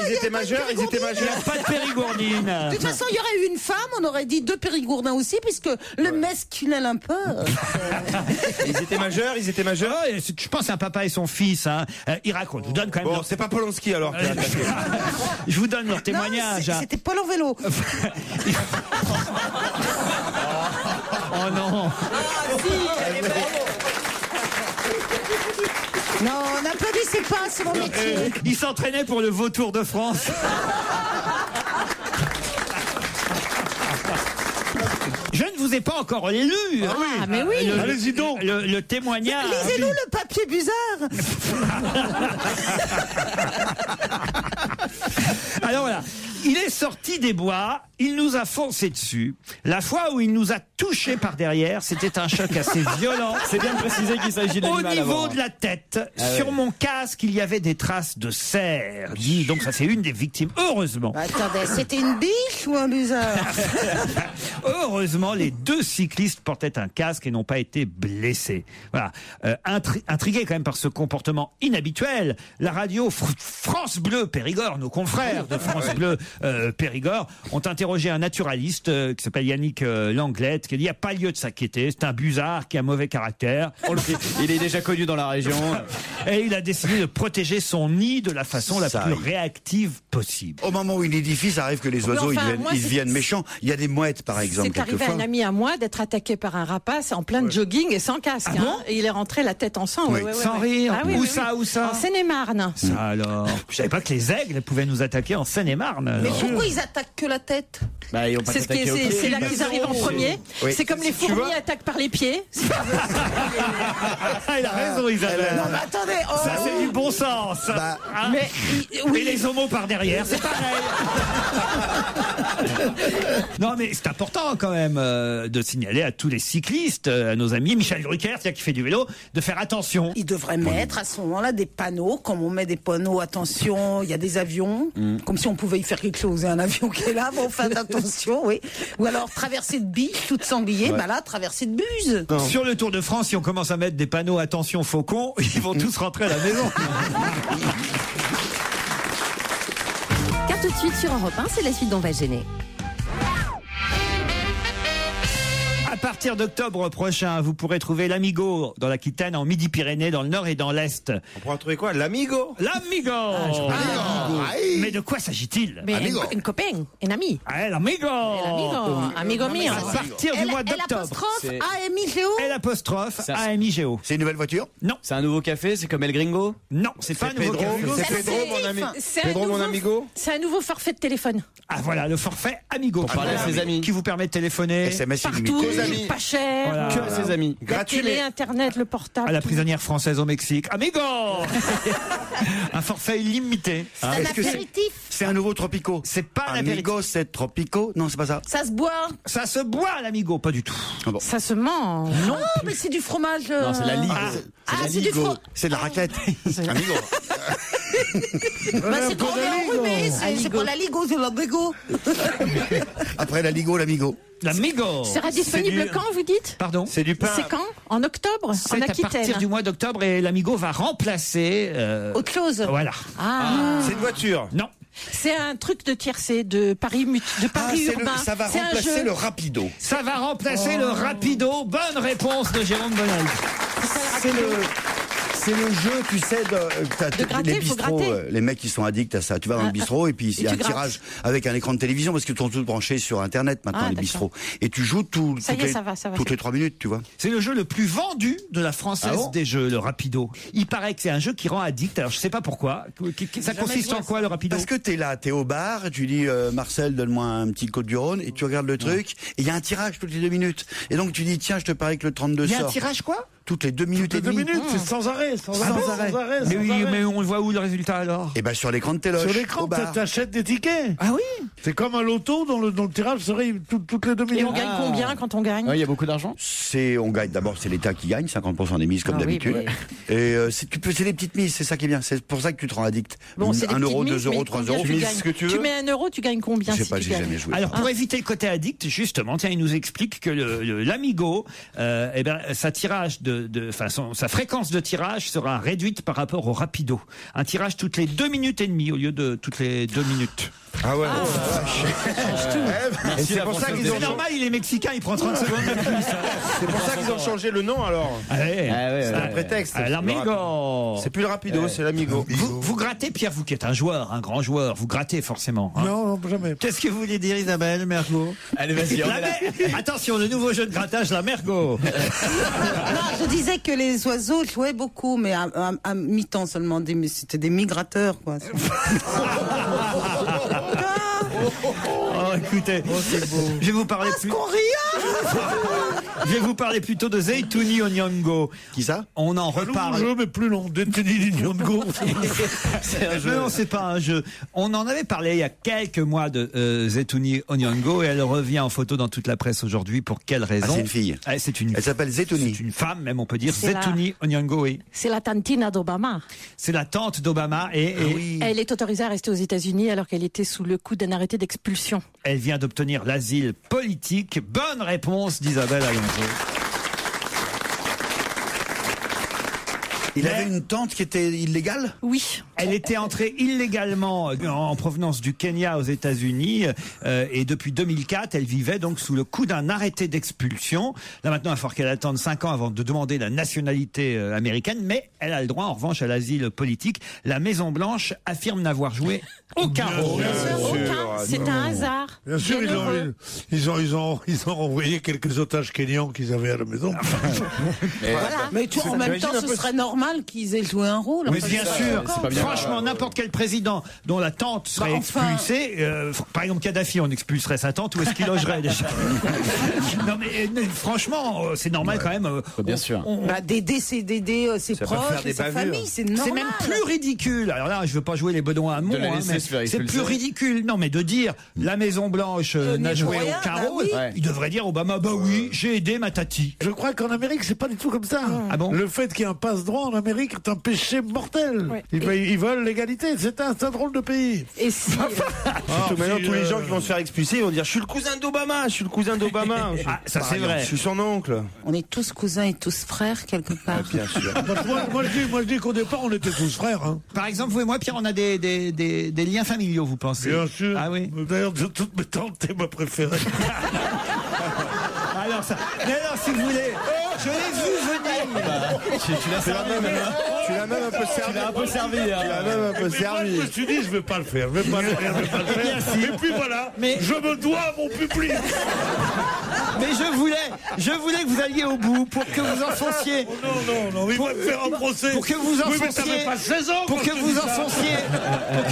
Ils étaient majeurs, ils étaient majeurs. Il n'y a pas de périgourdine. De toute façon, il y aurait eu une femme, on aurait dit 2 périgourdins aussi, puisque le masculin un peu. Ils étaient majeurs. Ah, je pense à un papa et son fils. Hein. Il raconte. Je vous donne quand même. Bon, c'est pas Polanski alors. Je vous donne leur témoignage. C'était Paul en vélo. Oh non. Non, n'applaudissez pas, c'est mon métier. Il s'entraînait pour le Vautour de France. Je ne vous ai pas encore lu. Ah, mais oui. Allez-y donc. Le témoignage. Lisez-nous le papier Busard. Alors voilà. Il est sorti des bois, il nous a foncé dessus. La fois où il nous a touchés par derrière, c'était un choc assez violent. C'est bien de préciser qu'il s'agit d'un Au animal niveau avant. de la tête, Ah sur ouais. mon casque, il y avait des traces de serre. Donc ça, c'est une des victimes. Heureusement. Attendez, c'était une biche ou un Busard? Heureusement, les 2 cyclistes portaient un casque et n'ont pas été blessés. Voilà. Intrigué quand même par ce comportement inhabituel, la radio France Bleu Périgord, nos confrères de France Bleu Périgord, ont interrogé un naturaliste qui s'appelle Yannick Langlette, qui a dit il n'y a pas lieu de s'inquiéter, c'est un busard qui a mauvais caractère. Il est déjà connu dans la région. Et il a décidé de protéger son nid de la façon la plus réactive possible. Au moment où il édifie, ça arrive que les oiseaux ils deviennent méchants. Il y a des mouettes, par exemple, C'est arrivé à quelquefois. un ami à moi d'être attaqué par un rapace en plein jogging et sans casque. Ah bon Et il est rentré la tête en sang. Oui. Sans rire. Ah oui, Où oui, ça, oui. où ça En Seine-et-Marne. Ça alors. Je savais pas que les aigles pouvaient nous attaquer en Seine-et-Marne. Mais alors. pourquoi ils attaquent que la tête? Bah, ils ont pas C'est ce qui est- attaqué au pied. c'est là qu'ils arrivent en premier. Oui. C'est comme les Tu fourmis vois attaquent par les pieds. Elle a raison, Isabelle. Non, mais attendez. Oh, Ça, c'est du bon sens. Bah, Hein Mais Et les homos par derrière, c'est pareil. Non, mais c'est important quand même de signaler à tous les cyclistes, à nos amis, Michel Drucker, c'est-à-dire qui fait du vélo, de faire attention. Ils devraient mettre à ce moment-là des panneaux, comme on met des panneaux, attention, il y a des avions, comme si on pouvait y faire quelque chose. Il y a un avion qui est là, bon, faites attention, oui. Ou alors traversée de biche, toute sanglier, bah là, traversée de buse. Sur le Tour de France, si on commence à mettre des panneaux attention faucon, ils vont tous rentrer à la maison. Car tout de suite sur Europe 1, c'est la suite d'On va se gêner. À partir d'octobre prochain, vous pourrez trouver l'Amigo dans l'Aquitaine, en Midi-Pyrénées, dans le Nord et dans l'Est. On pourra trouver quoi? L'Amigo? L'Amigo. Mais de quoi s'agit-il? Mais un copain, un ami. Ah, l'Amigo. Amigo mio. À partir du mois d'octobre. L'apostrophe C'est- A-M-I-G-O. Et l'apostrophe Ça, AMIGO. c'est une nouvelle voiture? Non, C'est un nouveau café, c'est comme El Gringo. non, c'est pas un nouveau café. C'est Pedro, mon ami. C'est Pedro, un mon nouveau- amigo. C'est un nouveau forfait de téléphone. Ah voilà, le forfait Amigo. Pour parler à ses amis. Qui vous permet de téléphoner SMS Partout, illimité. amis. pas cher. Voilà. Que à ses amis. La Gratuit, télé, mais- Internet, le portable. à la tout. prisonnière française au Mexique. Amigo. Un forfait illimité. Un Est-ce que c'est- apéritif. C'est un nouveau Tropico. C'est pas un apéritif. Amigo, c'est Tropico. Non, c'est pas ça. Ça se boit. Ça se boit l'Amigo, pas du tout. Ça se mange. Non. Oh, mais c'est du fromage. Non, c'est la Ligue. C'est du fromage. C'est de la raclette. Amigo. Bah, c'est trop bien enrhumé. C'est pas la Ligo, c'est la Bego. Après la Ligo, l'Amigo. L'Amigo. Sera disponible C'est du- quand, vous dites? Pardon. C'est du pain. C'est quand? En octobre? C'est En à partir Aquitaine? du mois d'octobre et l'Amigo va remplacer. Autre chose? Voilà. Ah. C'est une voiture. Non. C'est un truc de tiercé, de Paris, de Paris urbain. Ça va C'est un remplacer jeu. le Rapido. Ça va remplacer le Rapido. Bonne réponse de Jérôme Bonal. C'est le jeu, tu sais, De gratter, les faut bistrots, gratter. les mecs qui sont addicts à ça. Tu vas dans le bistrot et puis il y a tu un grattes. tirage avec un écran de télévision parce qu'ils sont tous branchés sur Internet maintenant, Ah, les d'accord. bistrots. Et tu joues Ça y est, ça va, toutes les 3 minutes, tu vois. C'est le jeu le plus vendu de la française Ah bon des jeux, le Rapido. Il paraît que c'est un jeu qui rend addict. Alors je sais pas pourquoi. Ça consiste en quoi le Rapido? Parce que t'es là, t'es au bar, tu dis Marcel, donne-moi un petit Côte-du-Rhône et tu regardes le truc et il y a un tirage toutes les 2 minutes. Et donc tu dis tiens, je te parie que le 32 Il y a un sort. tirage quoi? Toutes les 2 minutes et demie. 2 minutes, c'est sans arrêt, sans arrêt. Mais oui, mais on le voit où le résultat alors? Et ben sur l'écran de Téloche. Sur l'écran, t'achètes des tickets. Ah oui. C'est comme un loto dont le tirage serait toutes les 2 minutes. Et on gagne combien quand on gagne? Il y a beaucoup d'argent. On gagne d'abord, c'est l'État qui gagne 50% des mises comme d'habitude. Oui, Et c'est des petites mises, c'est ça qui est bien. C'est pour ça que tu te rends addict. Bon, c'est 1 euro, 2 euros, 3 euros. Tu mises ce que tu veux. Tu mets 1 euro, tu gagnes combien? Je sais si pas, tu j'ai gagnes jamais joué. Alors pour éviter le côté addict, justement, tiens, il nous explique que l'Amigo, sa tirage sa fréquence de tirage sera réduite par rapport au Rapido. Un tirage toutes les 2 minutes et demie au lieu de toutes les 2 minutes. Ah ouais. C'est pour ça qu'ils ont. C'est normal, il est mexicain, il prend 30 secondes de plus. C'est pour ça qu'ils ont changé le nom alors. C'est un prétexte. L'Amigo. C'est plus le Rapido, c'est l'Amigo. Vous grattez, Pierre, vous qui êtes un joueur, un grand joueur, vous grattez forcément. Hein. Non, jamais. Qu'est-ce que vous voulez dire, Isabelle Mergo? Allez, vas-y. Attention, le nouveau jeu de grattage, la Mergo. Non, je disais que les oiseaux jouaient beaucoup, mais à mi-temps seulement. Mais c'était des migrateurs, quoi. Oh, écoutez, je vais vous parler Je vais vous parler plutôt de Zeytouni Onyango. Qui ça? On en reparle. reparle. Un jeu, mais plus long. Zeytouni Onyango. C'est un jeu. Non, c'est pas un jeu. On en avait parlé il y a quelques mois de Zeytouni Onyango et elle revient en photo dans toute la presse aujourd'hui. Pour quelle raison? C'est une fille. Elle s'appelle Zeytouni. C'est une femme, même on peut dire. C'est Zeytouni Onyango, oui. C'est la tantina d'Obama. C'est la tante d'Obama et Elle est autorisée à rester aux États-Unis alors qu'elle était sous le coup d'un arrêté d'expulsion. elle vient d'obtenir l'asile politique. Bonne réponse d'Isabelle Alonso. Il avait une tante qui était illégale? Oui. Elle était entrée illégalement en provenance du Kenya aux États-Unis et depuis 2004, elle vivait donc sous le coup d'un arrêté d'expulsion. Là maintenant, il va falloir qu'elle attende 5 ans avant de demander la nationalité américaine, mais elle a le droit en revanche à l'asile politique. La Maison-Blanche affirme n'avoir joué aucun rôle. C'est un hasard. Bien sûr, ils ont envoyé quelques otages kenyans qu'ils avaient à la maison. Voilà. Mais en même temps, ce serait normal qu'ils aient joué un rôle. Mais bien sûr, franchement, n'importe quel président dont la tante serait expulsée, par exemple Kadhafi, on expulserait sa tante, où est-ce qu'il logerait déjà? Non mais franchement, c'est normal quand même. Bien sûr. Dédé, c'est Dédé, ses proches, et sa famille, c'est normal. C'est même plus ridicule. Alors là, je veux pas jouer les Bedouins à Mont, mais c'est plus ridicule. Non, mais de dire la Maison Blanche n'a joué aucun rôle, il devrait dire Obama, bah oui, j'ai aidé ma tati. Je crois qu'en Amérique, c'est pas du tout comme ça. Ah bon? Le fait qu'il y ait un passe-droit en Amérique est un péché mortel. Ouais. Ils veulent l'égalité. C'est un drôle de pays. Et si... Maintenant, tous les gens qui vont se faire expulser vont dire je suis le cousin d'Obama, je suis le cousin d'Obama. Ah, ça c'est vrai. Je suis son oncle. On est tous cousins et tous frères quelque part. Bien sûr. Moi, je dis qu'au départ, on était tous frères. Hein. Par exemple, vous et moi, Pierre, on a des liens familiaux, vous pensez? Bien sûr. Ah oui. D'ailleurs, de toutes mes tantes, t'es ma préférée. Alors, si vous voulez, je l'ai vu venir. Tu l'as même un peu servi. Tu l'as un peu servi. Je me suis dit, je vais pas le faire. Et puis voilà, je me dois à mon public. Mais je voulais que vous alliez au bout pour que vous enfonciez. Non, il va me faire un procès. Pour que vous enfonciez. Oui, mais t'avais pas 16 ans. Pour que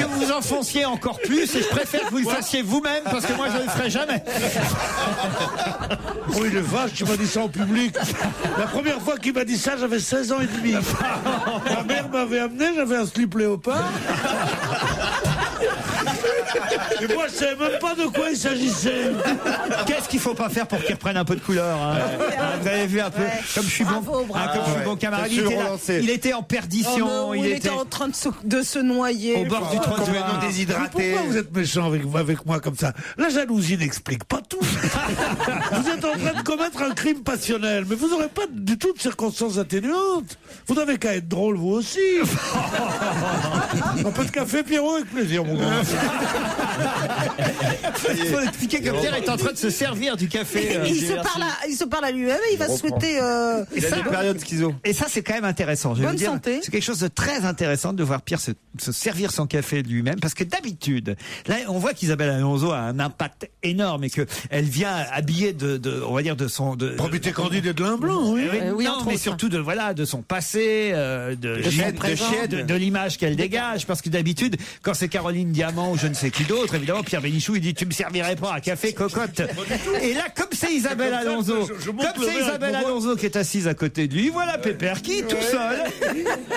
vous enfonciez encore plus. Et je préfère que vous le fassiez vous-même parce que moi je le ferai jamais. Oh, il est vache, tu m'as dit ça en public. La première fois qu'il m'a dit ça, j'avais 16 ans et demi. Ma mère m'avait amené, j'avais un slip léopard. Et moi, je savais même pas de quoi il s'agissait. Qu'est-ce qu'il faut pas faire pour qu'il reprenne un peu de couleur, hein? Vous avez vu un peu, comme je suis bon camarade. Il était en perdition. Il était en train de se noyer. Au bord du trottoir. Déshydraté. Pourquoi vous êtes méchant avec moi comme ça? La jalousie n'explique pas tout. Vous êtes en train de commettre un crime passionnel, mais vous n'aurez pas du tout de circonstances atténuantes. Vous n'avez qu'à être drôle, vous aussi. Un peu de café, Pierrot, avec plaisir, mon gars. Il faut expliquer que Pierre est en train de se servir du café. Il se parle à lui-même et il va souhaiter... Il a des périodes schizo. Et ça, c'est quand même intéressant. Je vais vous dire, santé. c'est quelque chose de très intéressant de voir Pierre se servir son café de lui-même, parce que d'habitude, là, on voit qu'Isabelle Alonso a un impact énorme et que elle vient habillée on va dire de son probité candide et de lin blanc, oui. Non, mais surtout de son passé, de l'image qu'elle dégage, parce que d'habitude, quand c'est Caroline Diamant ou je ne sais qui d'autre. Évidemment, Pierre Bénichou, il dit, tu me servirais pas un café, cocotte. Et là, comme c'est Isabelle Alonso, qui est assise à côté de lui, voilà Pépère qui, tout seul,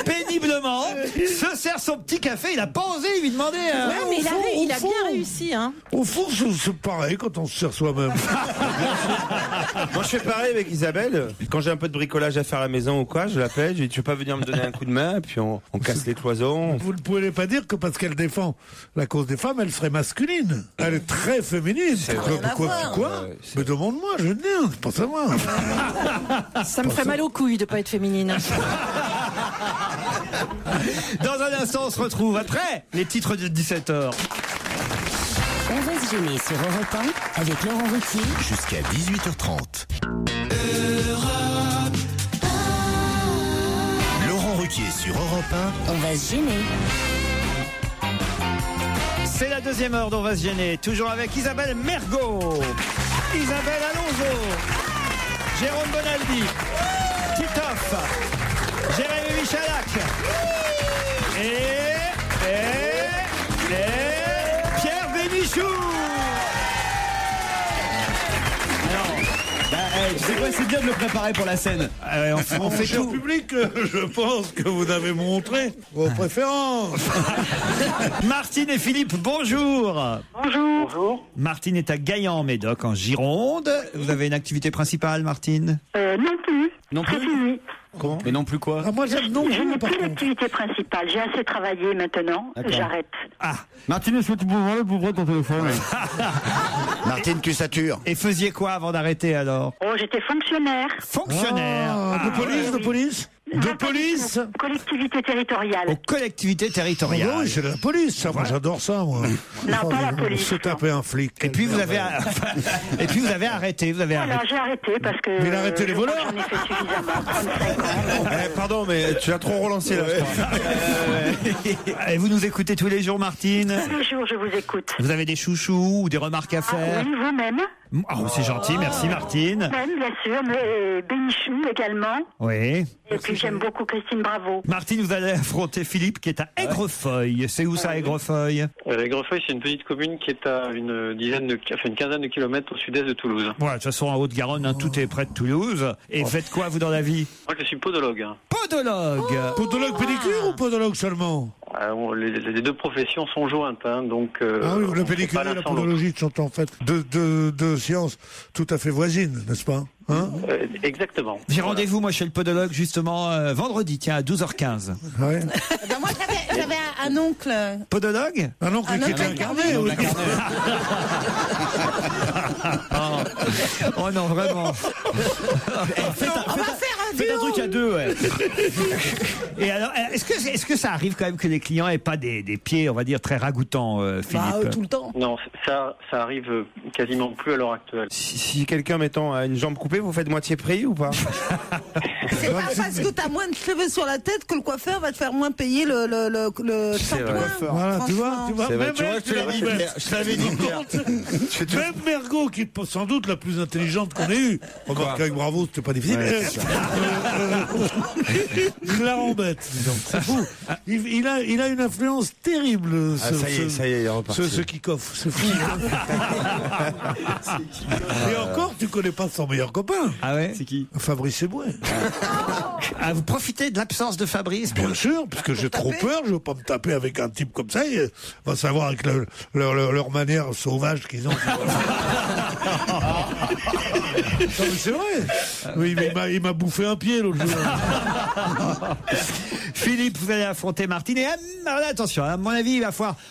péniblement, se sert son petit café. Il a pas osé lui demander. Ouais, mais il a bien réussi, hein. Au fond, c'est pareil quand on se sert soi-même. Moi, je fais pareil avec Isabelle. Quand j'ai un peu de bricolage à faire à la maison ou quoi, je l'appelle, je lui dis, tu veux pas venir me donner un coup de main, puis on casse les cloisons. Vous ne pouvez pas dire que parce qu'elle défend la cause des femmes, elle serait masculine. Elle est très féminine. Quoi Mais demande-moi, je veux dire, c'est pas savoir. Ça me ferait mal aux couilles de pas être féminine. Dans un instant, on se retrouve après les titres de 17h. On va se gêner sur Europe 1 avec Laurent Ruquier. Jusqu'à 18h30. Laurent Ruquier sur Europe 1. On va se gêner. C'est la deuxième heure dont on va se gêner. Toujours avec Isabelle Mergo, Isabelle Alonso, Jérôme Bonaldi, Titoff, Jérémy Michalak et Pierre Bénichou. Tu sais quoi, c'est bien de le préparer pour la scène. On fait tout. Public, je pense que vous avez montré vos préférences. Martine et Philippe, bonjour. Bonjour. Martine est à Gaillan-en-Médoc, en Gironde. Vous avez une activité principale, Martine? Non plus. Non plus. C'est fini. Comment? Mais non plus quoi? Moi j'aime non Je n'ai par plus contre. d'activité principale. J'ai assez travaillé maintenant. D'accord. J'arrête. Martine, est-ce que tu peux voir pour prendre ton téléphone? Martine Cussature. Et faisiez quoi avant d'arrêter alors? Oh, j'étais fonctionnaire. Fonctionnaire. De police Collectivité territoriale. Aux collectivités territoriales. Oui, c'est la police, ça. Moi, j'adore ça, moi. Non, pas la police. Se taper un flic. Et puis vous avez arrêté. Voilà, j'ai arrêté parce que. Mais il a arrêté les voleurs. J'en ai fait suffisamment. 35 ans. Pardon, mais tu l'as trop relancé là, je crois. Et vous nous écoutez tous les jours, Martine? Tous les jours, je vous écoute. Vous avez des chouchous ou des remarques à faire? Oui, vous-même. C'est gentil, merci Martine. Vous-même, bien sûr, mais Bénichou également. Oui. Et puis j'aime beaucoup Christine Bravo. Martine, vous allez affronter Philippe qui est à Aigrefeuille. C'est où ça, Aigrefeuille? Aigrefeuille, c'est une petite commune qui est à une quinzaine de kilomètres au sud-est de Toulouse. Voilà, de toute façon, en Haute-Garonne, tout est près de Toulouse. Et faites quoi, vous, dans la vie? Moi, je suis podologue. Podologue. Podologue pédicure ou podologue seulement? Les deux professions sont jointes, hein, donc. Oui, la pédicure et la podologie sont en fait deux sciences tout à fait voisines, n'est-ce pas? Exactement. J'ai rendez-vous, moi, chez le podologue, justement, vendredi, tiens, à 12h15. Ouais. Moi, j'avais un oncle. Podologue? Un oncle qui était incarné. Oui. Oh non, vraiment. Faites un truc à deux, ouais. Et alors, est-ce que ça arrive quand même que les clients aient pas des pieds, on va dire, très ragoûtants, Philippe? Tout le temps. Non, ça arrive quasiment plus à l'heure actuelle. Si quelqu'un, mettons, a une jambe coupée, vous faites moitié prix ou pas? C'est pas parce que t'as moins de cheveux sur la tête que le coiffeur va te faire moins payer le shampoing. Voilà, tu vois, même je t'avais dit. Même Mergo, qui est sans doute la plus intelligente qu'on ait eue. Encore qu'avec Bravo, c'était pas difficile. Il la embête, disons. C'est fou. Il a une influence terrible, Ça y est, il est reparti. ce qui coffre. C'est fou. Et encore, tu connais pas son meilleur copain. Ah ouais? C'est qui? Fabrice Eboué. Vous profitez de l'absence de Fabrice? Bien sûr, parce que j'ai trop peur, je veux pas me taper avec un type comme ça, il va savoir avec leur manière sauvage qu'ils ont. Non, mais c'est vrai. Oui, mais il m'a bouffé un pied l'autre jour. Philippe, vous allez affronter Martine. Et attention, à mon avis,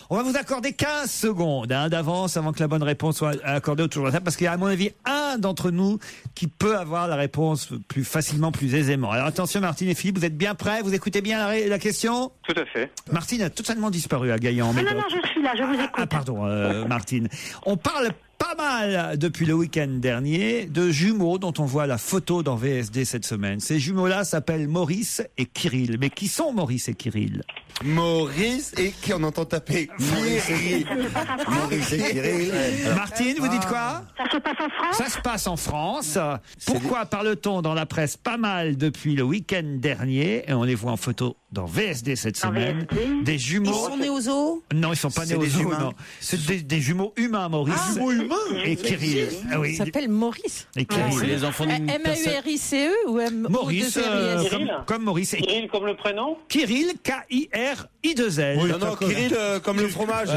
on va vous accorder 15 secondes d'avance avant que la bonne réponse soit accordée autour de la table, parce qu'il y a, à mon avis, un d'entre nous qui peut avoir la réponse plus facilement, plus aisément. Alors attention, Martine et Philippe, vous êtes bien prêts? Vous écoutez bien la question? Tout à fait. Martine a totalement disparu à Gaillan. Non, je suis là, je vous écoute. Pardon, Martine. On parle pas mal depuis le week-end dernier de jumeaux dont on voit la photo dans VSD cette semaine. Ces jumeaux-là s'appellent Maurice et Kirill. Mais qui sont Maurice et Kirill? Maurice et qui on entend taper Maurice et Kirill. Martine, vous dites quoi? Ça se passe en France? Ça se passe en France. Pourquoi parle-t-on dans la presse pas mal depuis le week-end dernier? Et on les voit en photo dans VSD cette semaine. Des jumeaux. Ils sont nés au zoo? Non, ils sont pas nés au zoo, non. C'est des jumeaux humains, Maurice. Jumeaux humains et Kirill. Ah oui. Il s'appelle Maurice. Et Kirill. C'est les enfants d'une M-A-U-R-I-C-E ou Maurice, M-O-2-R-I-S? comme Maurice. Et Kirill comme le prénom? Kirill, K-I-R-I-2-L. Oui, Non, Kirill comme le fromage.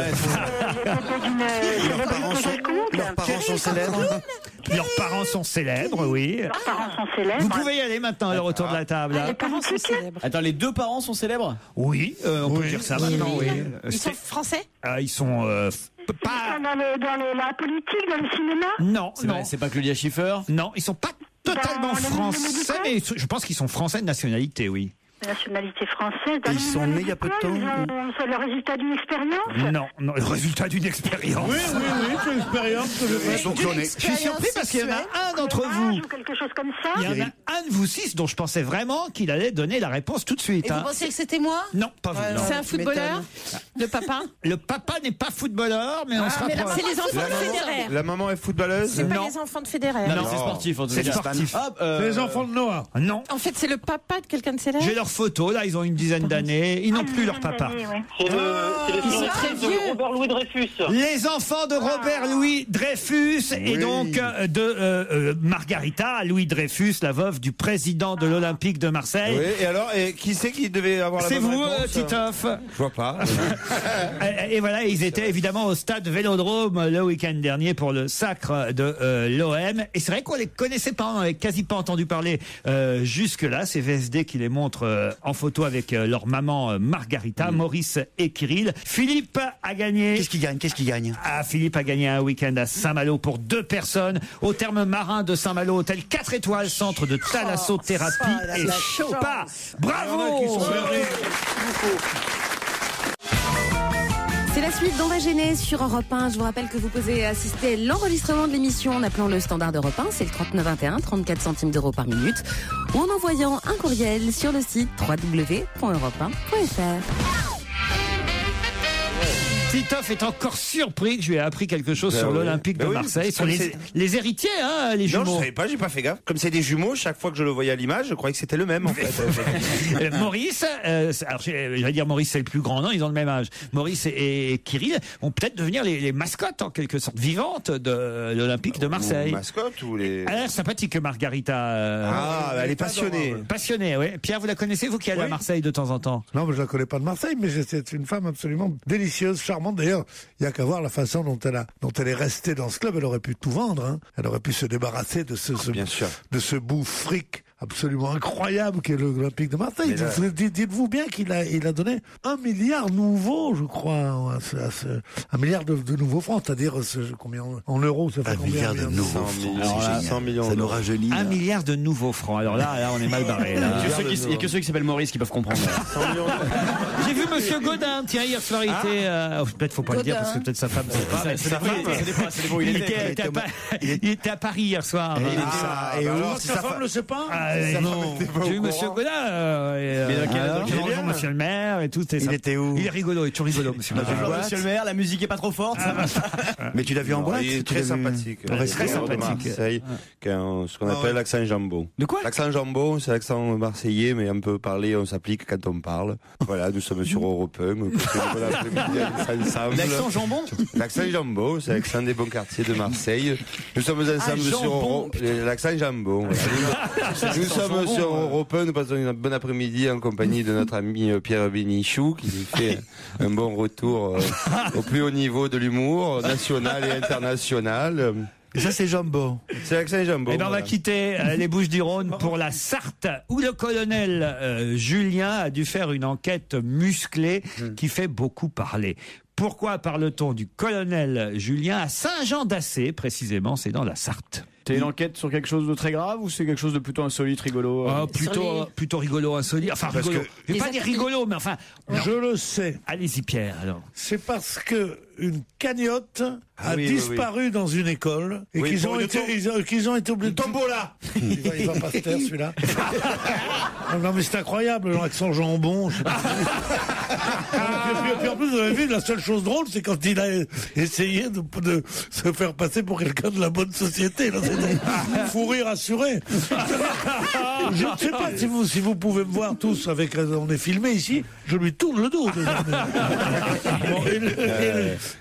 Leurs parents sont célèbres. Leurs parents sont célèbres, oui. Leurs parents sont célèbres. Vous pouvez y aller maintenant, le retour de la table. Les parents sont célèbres. Attends, les deux parents sont célèbres? Oui, on peut dire ça maintenant, oui. Ils sont français? Ils sont pas... Dans la politique, dans le cinéma? Non, non. C'est pas Claudia Schiffer? Non, ils sont pas totalement français, mais je pense qu'ils sont français de nationalité, oui. Nationalité française. Et ils sont nés il y a peu de temps. C'est le résultat d'une expérience? Non, non, le résultat d'une expérience. Oui, c'est l'expérience que je fais. Ils sont clonés. Je suis surpris parce qu'il y en a un d'entre vous. Ou quelque chose comme ça? Il y en a un de vous six dont je pensais vraiment qu'il allait donner la réponse tout de suite. Et vous pensiez que c'était moi? Non, pas vous. non. C'est un footballeur? Le papa? Le papa n'est pas footballeur, mais on se Mais rapproche. c'est les enfants de Federer. La maman est footballeuse? C'est pas Non. les enfants de Federer. Non, c'est sportif en tout C'est cas. sportif. Ah, C'est les enfants de Noah. Non. En fait, c'est le papa de quelqu'un de célèbre. J'ai leurs photos, là, ils ont une dizaine d'années. Ils n'ont plus leur papa. C'est les Ils sont très de vieux. Robert Louis Dreyfus. Les enfants de Robert Louis Dreyfus et donc de Margarita Louis Dreyfus, la veuve du président de l'Olympique de Marseille. Oui, et alors, qui c'est qui devait avoir la C'est bonne vous, réponse? Titoff. Je vois pas. Et voilà, ils étaient évidemment au stade Vélodrome le week-end dernier pour le sacre de l'OM. Et c'est vrai qu'on les connaissait pas, on n'avait quasi pas entendu parler jusque-là. C'est VSD qui les montre en photo avec leur maman Margarita, Maurice et Kirill. Philippe a gagné. Qu'est-ce qu'il gagne? Ah, Philippe a gagné un week-end à Saint-Malo pour 2 personnes au terme marin de Saint-Malo, hôtel 4 étoiles, centre de thalassothérapie et spa. Bravo! C'est la suite d'On va gêner sur Europe 1. Je vous rappelle que vous pouvez assister à l'enregistrement de l'émission en appelant le standard d'Europe 1, c'est le 3921, 34 centimes d'euros par minute, ou en envoyant un courriel sur le site www.europe1.fr. Titoff est encore surpris que je lui ai appris quelque chose sur l'Olympique de Marseille. Ils sont les héritiers, hein, les jumeaux. Non, je savais pas, j'ai pas fait gaffe. Comme c'est des jumeaux, chaque fois que je le voyais à l'image, je croyais que c'était le même, en fait. Maurice, alors j'allais dire Maurice c'est le plus grand, non, ils ont le même âge. Maurice et Kirill vont peut-être devenir les mascottes, en quelque sorte, vivantes de l'Olympique de Marseille. Les mascottes ou les... Elle a l'air sympathique, Margarita. Elle est passionnée. Passionnée, oui. Pierre, vous la connaissez, vous qui allez à Marseille de temps en temps? Non, mais je la connais pas de Marseille, mais c'est une femme absolument délicieuse, charmante. D'ailleurs, il y a qu'à voir la façon dont elle est restée dans ce club. Elle aurait pu tout vendre, hein. Elle aurait pu se débarrasser de ce bout fric absolument incroyable qu'est l'Olympique de Marseille. Dites-vous bien qu'il a donné 1 milliard nouveau, je crois, 1 milliard de nouveaux francs, c'est-à-dire combien en euros, ça fait 1 combien? milliard de nouveaux francs. 100 millions. Ça nous rajeunit. 1 milliard de nouveaux francs. Alors là, on est mal barré. Il y a que ceux qui s'appellent Maurice qui peuvent comprendre. J'ai vu Monsieur Gaudin, tiens, hier soir, il était... peut-être faut pas le dire, parce que peut-être sa femme... Il était à Paris hier soir. Et sa femme le sait pas? Non. J'ai vu Monsieur Gaudin. Bonjour Monsieur le maire et tout. Il était où? Il est rigolo, il est toujours rigolo, Monsieur le maire. Bonjour monsieur le maire, la musique est pas trop forte. Mais tu l'as vu en boîte? Il est très sympathique. Très sympathique. Marseille, ce qu'on appelle l'accent jambon. De quoi? L'accent jambon, c'est l'accent marseillais, mais un peu parlé, on s'applique quand on parle. Voilà, nous sommes sur Europe 1. L'accent jambon? L'accent jambon, c'est l'accent des bons quartiers de Marseille. Nous sommes ensemble sur Europe. L'accent jambon. Nous sommes sur Europe 1, nous passons un bon après-midi en compagnie de notre ami Pierre Bénichou, qui nous fait un bon retour au plus haut niveau de l'humour, national et international. Et ça, c'est Jumbo. C'est l'accent jambon. Et ben on va quitter les Bouches-du-Rhône pour la Sarthe, où le colonel Julien a dû faire une enquête musclée qui fait beaucoup parler. Pourquoi parle-t-on du colonel Julien à Saint-Jean-d'Assé, précisément, c'est dans la Sarthe. C'est une enquête sur quelque chose de très grave ou c'est quelque chose de plutôt insolite, rigolo? Plutôt rigolo, insolite. Enfin, Parce rigolo. que- Je vais pas dire rigolo, mais enfin. Je le sais. Allez-y, Pierre, alors. C'est parce que une cagnotte a oui, disparu dans une école et Oui, qu'ils pour ont, une qu'ils ont été obligés de... Tombola. Il va pas se taire, celui-là. Non, mais c'est incroyable, l'accent jambon. Puis en plus, vous avez vu, la seule chose drôle, c'est quand il a essayé de se faire passer pour quelqu'un de la bonne société. Là, fou rire assuré. Je ne sais pas si vous pouvez me voir tous avec... On est filmé ici, je lui tourne le dos. Bon,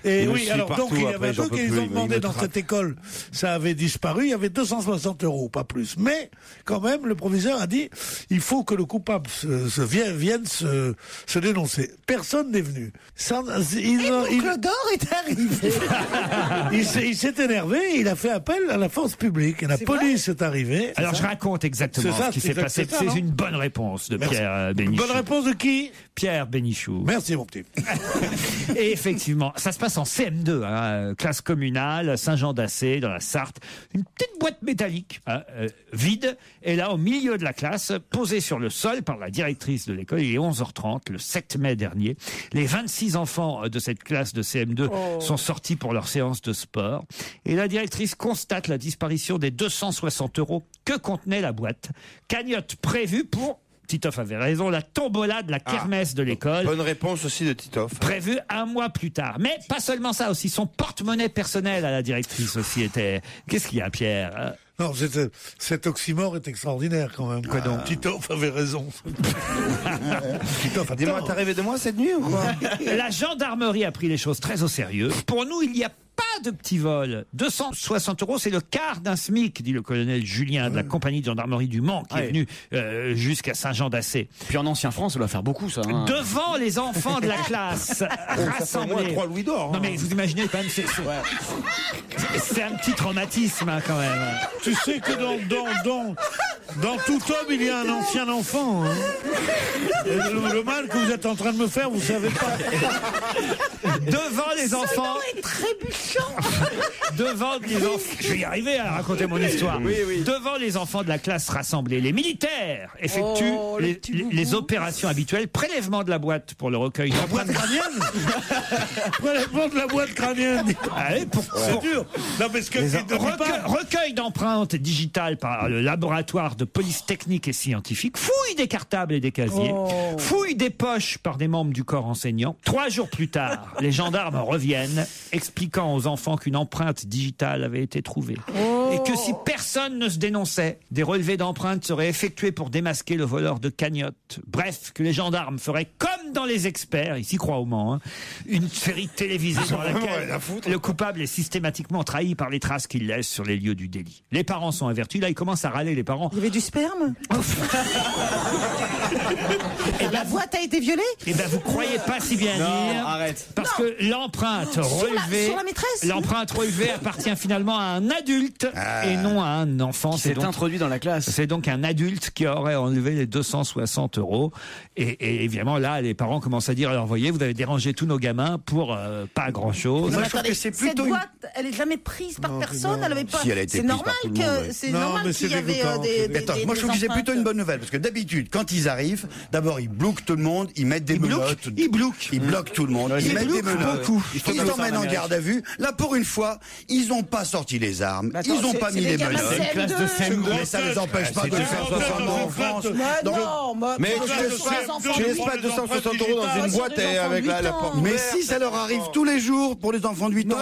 et oui, alors donc il y avait un truc qu'ils ont demandé dans cette école, ça avait disparu, il y avait 260 €, pas plus. Mais quand même, le proviseur a dit, il faut que le coupable vienne se dénoncer. Personne n'est venu. Clodor est arrivé. Il s'est énervé, il a fait appel à la force publique et la police est arrivée. Alors je raconte exactement ce qui s'est passé. C'est une bonne réponse de Pierre Bénichou. Bonne réponse de qui? Pierre Bénichou. Merci mon petit. Et effectivement, ça se passe en CM2, classe communale, Saint-Jean-d'Assé, dans la Sarthe. Une petite boîte métallique, vide, est là au milieu de la classe, posée sur le sol par la directrice de l'école. Il est 11h30, le 7 mai dernier. Les 26 enfants de cette classe de CM2 sont sortis pour leur séance de sport. Et la directrice constate la disparition des 260 € que contenait la boîte. Cagnotte prévue pour... Titoff avait raison, la tombola de la kermesse de l'école. Bonne réponse aussi de Titoff. Prévue un mois plus tard. Mais pas seulement ça, aussi son porte-monnaie personnel à la directrice aussi était... Qu'est-ce qu'il y a, Pierre? Non, cet oxymore est extraordinaire quand même. Quoi donc? Titoff avait raison. Titoff a Dis-moi, tort. t'as rêvé de moi cette nuit ou quoi? La gendarmerie a pris les choses très au sérieux. Pour nous, il n'y a pas de petit vol. 260 €, c'est le quart d'un SMIC, dit le colonel Julien de la compagnie de gendarmerie du Mans, qui est venu jusqu'à Saint-Jean-d'Assé. Puis en ancien franc, ça doit faire beaucoup, ça. Hein. Devant les enfants de la classe, rassemblés. 3 louis d'or. Non mais vous imaginez quand même, c'est un petit traumatisme quand même. Tu sais que dans tout homme, il y a un ancien enfant. Hein. Et le mal que vous êtes en train de me faire, vous savez pas. Devant les enfants. est trébuchant. Devant les enfants. Je vais y arriver à raconter mon histoire. Devant les enfants de la classe rassemblés, les militaires effectuent les opérations habituelles. Prélèvement de la boîte pour le recueil d'empreintes. La boîte crânienne. Prélèvement de la boîte crânienne. C'est dur. Non, mais ce que Recueil d'empreintes digitales par le laboratoire de police technique et scientifique. Fouille des cartables et des casiers. Fouille des poches par des membres du corps enseignant. 3 jours plus tard, les gendarmes reviennent, expliquant aux enfants qu'une empreinte digitale avait été trouvée. Et que si personne ne se dénonçait, des relevés d'empreintes seraient effectués pour démasquer le voleur de cagnotte. Bref, que les gendarmes feraient comme dans Les Experts, ici croit au Mans, une série télévisée dans laquelle le coupable est systématiquement trahi par les traces qu'il laisse sur les lieux du délit. Les parents sont avertis, là ils commencent à râler les parents. Il y avait du sperme. Et la boîte a été violée. Eh ben vous croyez pas si bien dire. Arrête. Parce que l'empreinte relevée, sur la maîtresse. l'empreinte relevée appartient finalement à un adulte et non à un enfant. C'est introduit dans la classe. C'est donc un adulte qui aurait enlevé les 260 €. Et évidemment, là, les parents commencent à dire, alors voyez, vous avez dérangé tous nos gamins pour pas grand-chose. Non, attendez, cette boîte, elle est jamais prise par personne. Elle avait pas. Si, elle a été C'est prise normal par tout le monde, ouais. c'est Non, normal mais qu'il y c'est avait dégoûtant, des. Attends, moi je trouve que c'est plutôt une bonne nouvelle parce que d'habitude quand ils arrivent, d'abord ils bloquent tout le monde, ils mettent des menottes, ils bloquent tout le monde, ils mettent des menottes, ils emmènent en garde à vue. Là pour une fois, ils n'ont pas sorti les armes, ils n'ont pas mis les menottes. Classe de CM2. Mais ça les empêche pas de faire 60 ans en France. Mais tu laisses pas 260 € dans une boîte et avec la porte. Mais si ça leur arrive tous les jours pour les enfants de 8 ans,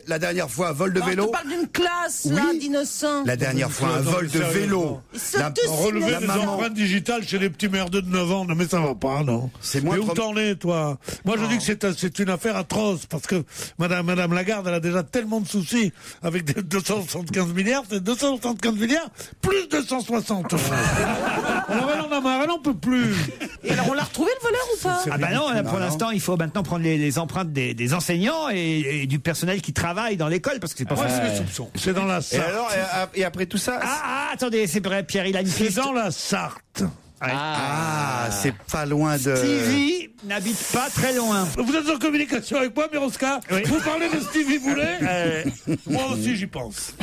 la dernière fois vol de vélo. Tu parles d'une classe là d'innocents. La dernière fois un vol de vélo. Relever La des maman. empreintes digitales chez les petits merdeux de 9 ans, non mais ça va pas, non. C'est Mais moins où t'en es, toi? Moi, je dis que c'est une affaire atroce, parce que Madame Lagarde, elle a déjà tellement de soucis avec des 275 milliards, c'est 275 milliards, plus 260. Alors elle en a marre, elle n'en peut plus. Et alors on l'a retrouvé le voleur ou pas? Ah bah non, là, pour l'instant, il faut maintenant prendre les empreintes des enseignants et du personnel qui travaille dans l'école, parce que c'est pas facile. C'est dans la Et Sarthe. alors, et après tout ça, Attendez, c'est vrai, Pierre, il a une C'est piste. dans la Sarthe. C'est pas loin de. Stevie N'habite pas très loin. Vous êtes en communication avec moi, Miroska? Oui. Vous parlez de Stevie Boulet? Moi aussi, j'y pense.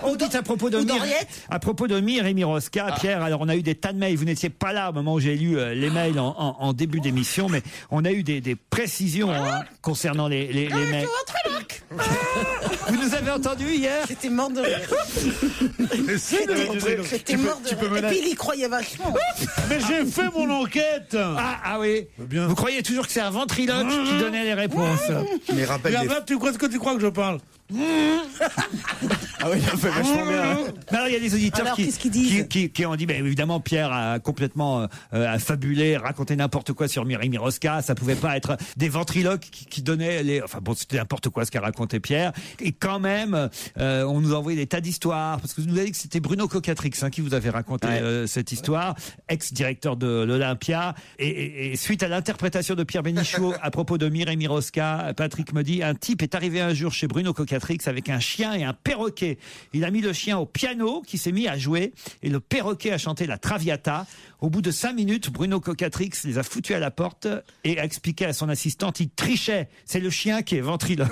On dit à propos de Mir et Miroska, Pierre, alors on a eu des tas de mails, vous n'étiez pas là au moment où j'ai lu les mails en début d'émission, mais on a eu des précisions concernant les mails. Vous nous avez entendu hier? J'étais mort de rire. J'étais mort de rire. Et puis il y croyait vachement. Mais j'ai fait mon enquête. Ah oui. Bien. Vous croyez toujours que c'est un ventriloque qui donnait les réponses? Mais rappelle. Tu crois que tu crois que je parle? Ah oui, il a fait vachement bien. Alors, il y a des auditeurs Alors, qu'est-ce qu'ils disent qui ont dit, ben, évidemment, Pierre a complètement fabulé, raconté n'importe quoi sur Mireille Miroska. Ça pouvait pas être des ventriloques qui donnaient enfin bon, c'était n'importe quoi ce qu'a raconté Pierre. Et quand même, on nous a envoyé des tas d'histoires, parce que vous nous avez dit que c'était Bruno Cocatrix qui vous avait raconté cette histoire, ex-directeur de l'Olympia. Et suite à l'interprétation de Pierre Bénichou à propos de Mireille Miroska, Patrick me dit, un type est arrivé un jour chez Bruno Cocatrix avec un chien et un perroquet. Il a mis le chien au piano qui s'est mis à jouer et le perroquet a chanté la Traviata. Au bout de 5 minutes, Bruno Cocatrix les a foutus à la porte et a expliqué à son assistante, il trichait. C'est le chien qui est ventriloque.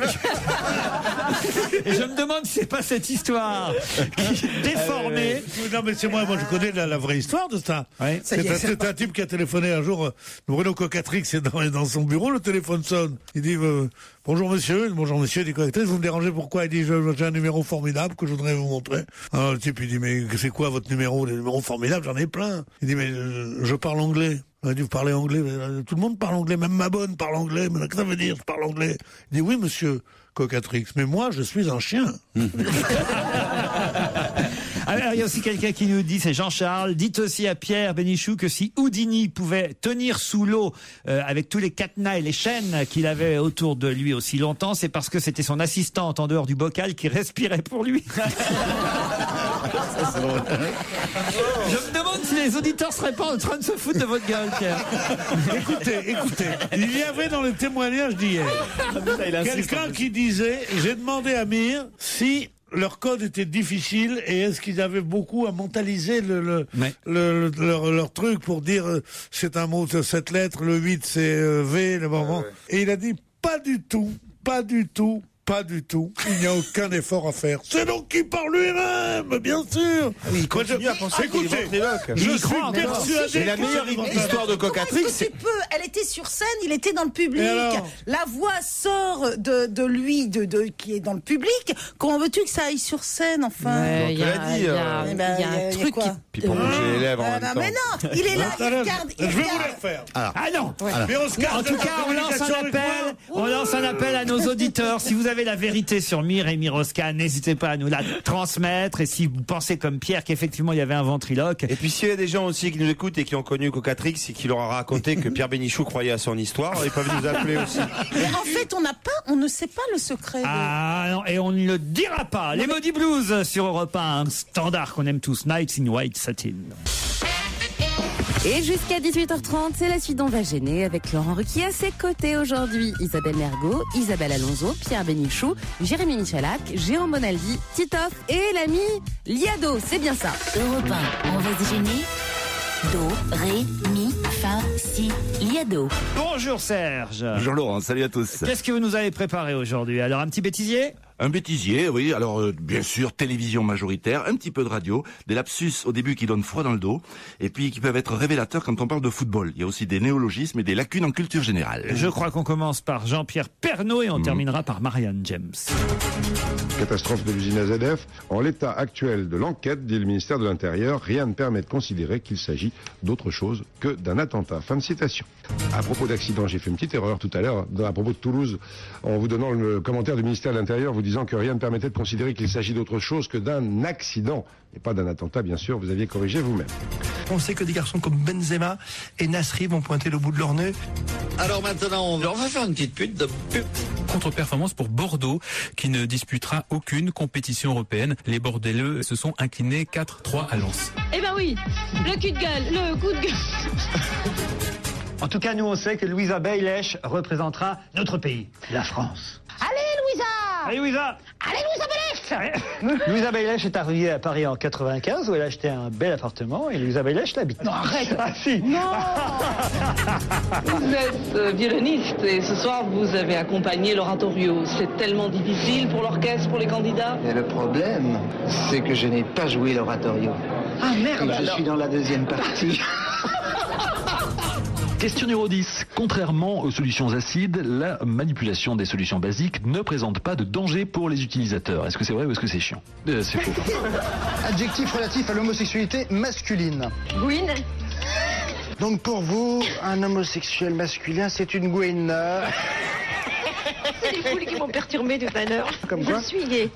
Et je me demande si c'est pas cette histoire déformée. Non mais c'est moi je connais la vraie histoire de ça. Ouais. C'est un type qui a téléphoné un jour, Bruno Cocatrix est dans son bureau, le téléphone sonne. Il dit bonjour monsieur, dit Cocatrix, vous me dérangez pourquoi? Il dit j'ai un numéro formidable que je voudrais vous montrer. Alors le type il dit mais c'est quoi votre numéro? Les numéros formidables, j'en ai plein. Il dit mais je parle anglais. Il dit vous parlez anglais? Tout le monde parle anglais, même ma bonne parle anglais. Mais qu'est-ce que ça veut dire je parle anglais? Il dit oui monsieur Cocatrix, mais moi je suis un chien. Alors, il y a aussi quelqu'un qui nous dit, c'est Jean-Charles, dites aussi à Pierre Bénichou que si Houdini pouvait tenir sous l'eau avec tous les cadenas et les chaînes qu'il avait autour de lui aussi longtemps, c'est parce que c'était son assistante en dehors du bocal qui respirait pour lui. Je me demande si les auditeurs seraient pas en train de se foutre de votre gueule, Pierre. Écoutez, il y avait dans le témoignage d'hier quelqu'un qui disait, j'ai demandé à Mir si leur code était difficile et est-ce qu'ils avaient beaucoup à mentaliser leur truc pour dire c'est un mot de 7 lettres, le 8 c'est V, le moment. Et il a dit pas du tout. Il n'y a aucun effort à faire. C'est donc qu'il parle lui-même, bien sûr. Oui, il continue à penser qu'il est ventriloque. Je suis persuadé. C'est la meilleure histoire de Cocatrix. Elle était sur scène, il était dans le public. La voix sort de lui, qui est dans le public. Comment veux-tu que ça aille sur scène, enfin? Il y a un truc qui... Puis pour bouger les lèvres en même temps. Mais non, il est là, il regarde. Je vais vous la refaire. Ah non. Mais Oscar, en tout cas, on lance un appel à nos auditeurs. Si vous avez la vérité sur Mir et Miroska, n'hésitez pas à nous la transmettre. Et si vous pensez comme Pierre qu'effectivement il y avait un ventriloque. Et puis s'il y a des gens aussi qui nous écoutent et qui ont connu Cocatrix et qui leur a raconté que Pierre Bénichou croyait à son histoire, ils peuvent nous appeler aussi. Mais en fait, on ne sait pas le secret. Ah non, et on ne le dira pas. Les Maudits Blues sur Europe 1, un standard qu'on aime tous, Nights in White Satin. Et jusqu'à 18h30, c'est la suite d'On va gêner avec Laurent Ruquier à ses côtés aujourd'hui. Isabelle Mergo, Isabelle Alonso, Pierre Bénichou, Jérémy Michalak, Jérôme Bonaldi, Titoff et l'ami Liado. C'est bien ça. Europe 1, on va se gêner. Do, ré, mi, fa, si, liado. Bonjour Serge. Bonjour Laurent, salut à tous. Qu'est-ce que vous nous avez préparé aujourd'hui? Alors un petit bêtisier? Un bêtisier, oui. Alors, bien sûr, télévision majoritaire, un petit peu de radio, des lapsus au début qui donnent froid dans le dos, et puis qui peuvent être révélateurs quand on parle de football. Il y a aussi des néologismes et des lacunes en culture générale. Je crois qu'on commence par Jean-Pierre Pernaut et on terminera par Marianne James. Catastrophe de l'usine AZF. En l'état actuel de l'enquête, dit le ministère de l'Intérieur, rien ne permet de considérer qu'il s'agit d'autre chose que d'un attentat. Fin de citation. À propos d'accident, j'ai fait une petite erreur tout à l'heure à propos de Toulouse, en vous donnant le commentaire du ministère de l'Intérieur, vous disant que rien ne permettait de considérer qu'il s'agit d'autre chose que d'un accident, et pas d'un attentat, bien sûr, vous aviez corrigé vous-même. On sait que des garçons comme Benzema et Nasri vont pointer le bout de leur nez. Alors maintenant, on va faire une petite pute de pub. Contre-performance pour Bordeaux, qui ne disputera aucune compétition européenne. Les Bordelais se sont inclinés 4-3 à Lens. Eh ben oui, le cul de gueule, le coup de gueule. En tout cas, nous, on sait que Louisa Bailèche représentera notre pays, la France. Allez, Louisa! Allez, Louisa! Allez, Louisa Bailèche! Louisa Bailèche est arrivée à Paris en 95 où elle a acheté un bel appartement et Louisa Bailèche l'habite. Non, arrête. Ah si. Non. Vous êtes violoniste et ce soir vous avez accompagné l'oratorio. C'est tellement difficile pour l'orchestre, pour les candidats. Et le problème, c'est que je n'ai pas joué l'oratorio. Ah merde. Et je suis dans la deuxième partie. Question numéro 10. Contrairement aux solutions acides, la manipulation des solutions basiques ne présente pas de danger pour les utilisateurs. Est-ce que c'est vrai ou est-ce que c'est chiant? C'est faux. Adjectif relatif à l'homosexualité masculine. Gwyn. Donc pour vous, un homosexuel masculin, c'est une Gwyn. C'est les foules qui m'ont perturbé tout à l'heure. Comme quoi? Je suis gay.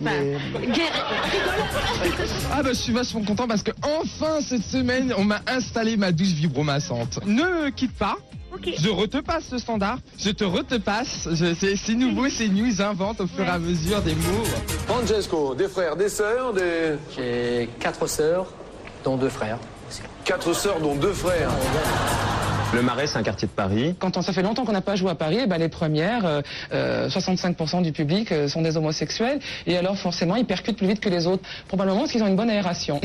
Ah bah je suis vachement content parce que enfin cette semaine on m'a installé ma douche vibromassante. Ne quitte pas. Okay. Je repasse le standard, je te repasse, c'est nouveau, c'est new, ils inventent au fur et à mesure des mots. Francesco, des frères, des sœurs, des... J'ai 4 sœurs, dont 2 frères. 4 sœurs, dont 2 frères. Le Marais, c'est un quartier de Paris. Quand ça fait longtemps qu'on n'a pas joué à Paris, les premières, 65% du public sont des homosexuels. Et alors forcément, ils percutent plus vite que les autres. Probablement parce qu'ils ont une bonne aération.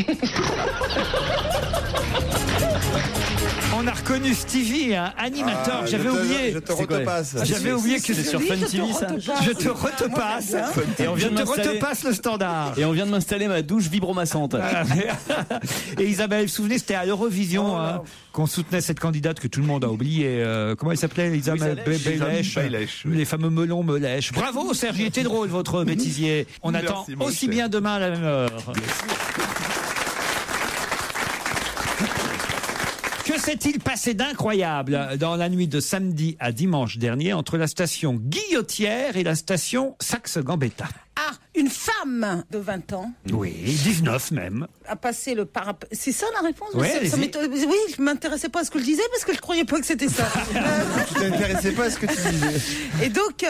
On a reconnu Stevie, un animateur. J'avais oublié. Je te repasse. J'avais oublié que c'est sur Fun TV, ça. Je te repasse. Et on vient de repasse le standard. Et on vient de m'installer ma douche vibromassante. Et Isabelle, vous vous souvenez, c'était à l'Eurovision qu'on soutenait cette candidate que tout le monde a oublié. Comment elle s'appelait? Isabelle Bailèche. Les fameux melons me lèchent. Bravo Serge, il était drôle votre bêtisier. On attend aussi bien demain à la même heure. Que s'est-il passé d'incroyable dans la nuit de samedi à dimanche dernier entre la station Guillotière et la station Saxe-Gambetta? Ah, une femme de 20 ans. Oui, 19 même. A passé le parapet. C'est ça la réponse? Ouais, oui, je m'intéressais pas à ce que je disais parce que je croyais pas que c'était ça. Tu t'intéressais pas à ce que tu disais. Et donc,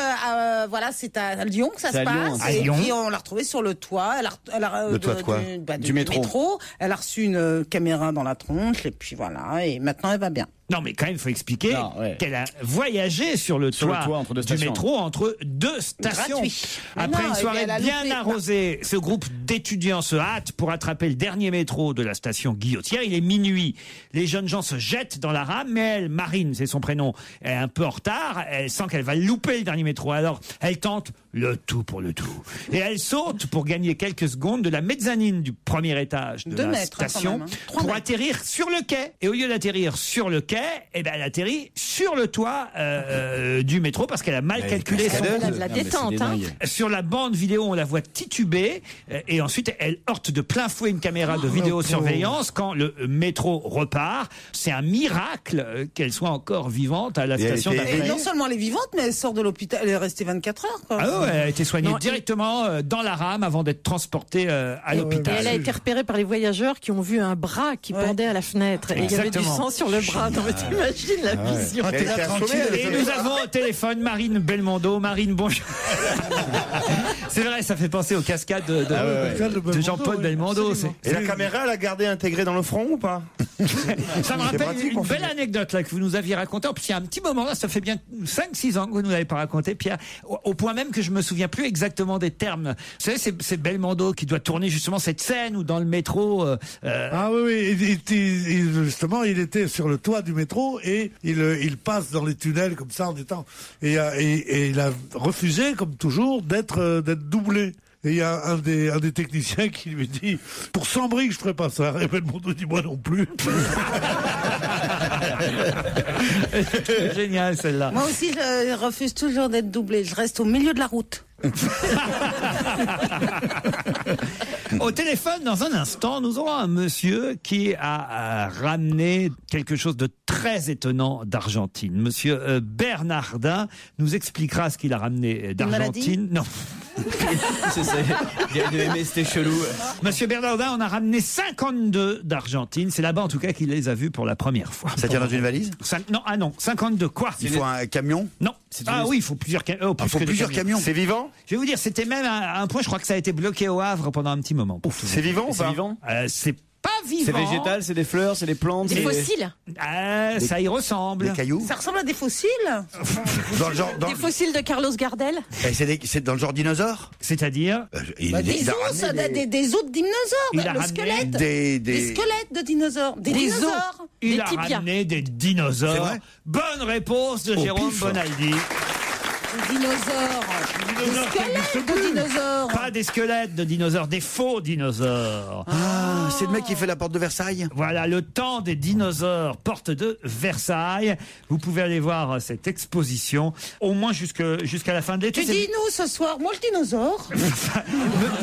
voilà, c'est à Lyon que ça se passe. À et Lyon. puis on l'a retrouvée sur le toit. Le toit de quoi? Du métro. Elle a reçu une caméra dans la tronche et puis voilà. Et maintenant, elle va bien. Non, mais quand même, il faut expliquer qu'elle a voyagé sur le toit du métro entre 2 stations. Gratuit. Après une soirée bien arrosée, ce groupe d'étudiants se hâte pour attraper le dernier métro de la station Guillotière. Il est minuit. Les jeunes gens se jettent dans la rame, mais elle, Marine, c'est son prénom, est un peu en retard. Elle sent qu'elle va louper le dernier métro. Alors, elle tente le tout pour le tout. Et elle saute pour gagner quelques secondes de la mezzanine du premier étage de la station pour atterrir sur le quai. Et au lieu d'atterrir sur le quai, eh ben, elle atterrit sur le toit du métro parce qu'elle a mal calculé son... de la détente. Sur la bande vidéo, on la voit tituber et ensuite elle heurte de plein fouet une caméra de vidéosurveillance quand le métro repart. C'est un miracle qu'elle soit encore vivante à la station d'après. Et non seulement elle est vivante, mais elle sort de l'hôpital, elle est restée 24 heures. Quoi. Ah ouais, elle a été soignée directement dans la rame avant d'être transportée à l'hôpital. Et elle a été repérée par les voyageurs qui ont vu un bras qui pendait à la fenêtre. Et il y avait du sang sur le bras. Non, mais t'imagines la vision. Et nous avons au téléphone Marine Belmondo. Marine, bonjour. C'est vrai, ça fait penser aux cascades de Jean-Paul Belmondo. Et la caméra, elle a gardé intégrée dans le front ou pas? Ça me rappelle une belle anecdote là, que vous nous aviez racontée. En plus, il y a un petit moment, là, ça fait bien 5-6 ans que vous ne nous l'avez pas raconté, Pierre, au point même que je me souviens plus exactement des termes. Vous savez, c'est Belmondo qui doit tourner justement cette scène où dans le métro... Ah oui, justement, il était sur le toit du métro et il passe dans les tunnels comme ça en étant... Et il a refusé, comme toujours, d'être doublé. Et il y a un des techniciens qui lui dit « Pour 100 briques, je ferai pas ça. » Et Belmondo dit « Moi non plus. » Génial, celle-là. Moi aussi, je refuse toujours d'être doublé. Je reste au milieu de la route. Au téléphone, dans un instant, nous aurons un monsieur qui a ramené quelque chose de très étonnant d'Argentine. Monsieur Bernardin nous expliquera ce qu'il a ramené d'Argentine. Non. Il y a une MST chelou. Monsieur Bernardin, on a ramené 52 d'Argentine. C'est là-bas, en tout cas, qu'il les a vus pour la première fois. Ça tient dans une valise? Non, 52 quoi? Il faut un camion? Non. Oui, il faut plusieurs camions. Il faut plusieurs camions. C'est vivant? Je vais vous dire, c'était même à un point, je crois que ça a été bloqué au Havre pendant un petit moment. C'est vivant ou pas? C'est pas vivant. C'est végétal, c'est des fleurs, c'est des plantes. Des fossiles. Ça y ressemble. Des cailloux. Ça ressemble à des fossiles. Dans le genre, Des fossiles de Carlos Gardel. c'est dans le genre dinosaure. C'est-à-dire Des os de dinosaures. Le squelette. Des squelettes de dinosaures. Des dinosaures. Il a ramené des dinosaures. Bonne réponse de Jérôme Bonaldi. Des dinosaures. Des squelettes de dinosaures. Pas des squelettes de dinosaures, des faux dinosaures. Ah, c'est le mec qui fait la porte de Versailles. Voilà, le temps des dinosaures, porte de Versailles. Vous pouvez aller voir cette exposition, au moins jusqu'à la fin de l'été. Tu dis nous ce soir, moi le dinosaure.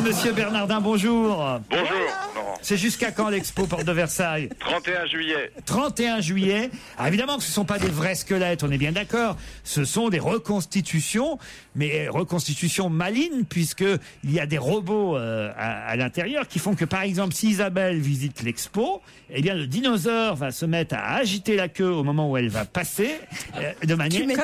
Monsieur Bernardin, bonjour. Bonjour. C'est jusqu'à quand l'expo porte de Versailles? 31 juillet. 31 juillet. Alors évidemment que ce ne sont pas des vrais squelettes, on est bien d'accord. Ce sont des reconstitutions, mais reconstitutions malignes, puisqu'il y a des robots à l'intérieur qui font que, par exemple, si Isabelle visite l'expo, eh bien, le dinosaure va se mettre à agiter la queue au moment où elle va passer, de manière... Il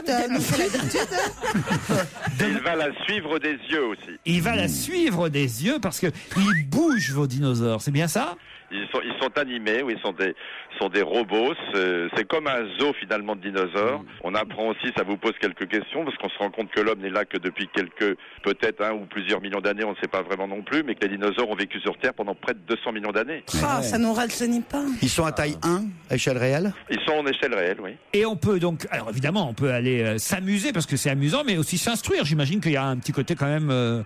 va la suivre des yeux aussi. Il va la suivre des yeux parce que ils bougent, vos dinosaures, c'est bien ça? Ils sont animés, oui, sont des robots. C'est comme un zoo finalement de dinosaures. On apprend aussi, ça vous pose quelques questions, parce qu'on se rend compte que l'homme n'est là que depuis peut-être un ou plusieurs millions d'années, on ne sait pas vraiment non plus, mais que les dinosaures ont vécu sur Terre pendant près de 200 millions d'années. Ça nous rajeunit pas. Ils sont à taille 1, à échelle réelle. Ils sont en échelle réelle, oui. Et on peut donc, alors évidemment, on peut aller s'amuser parce que c'est amusant, mais aussi s'instruire. J'imagine qu'il y a un petit côté quand même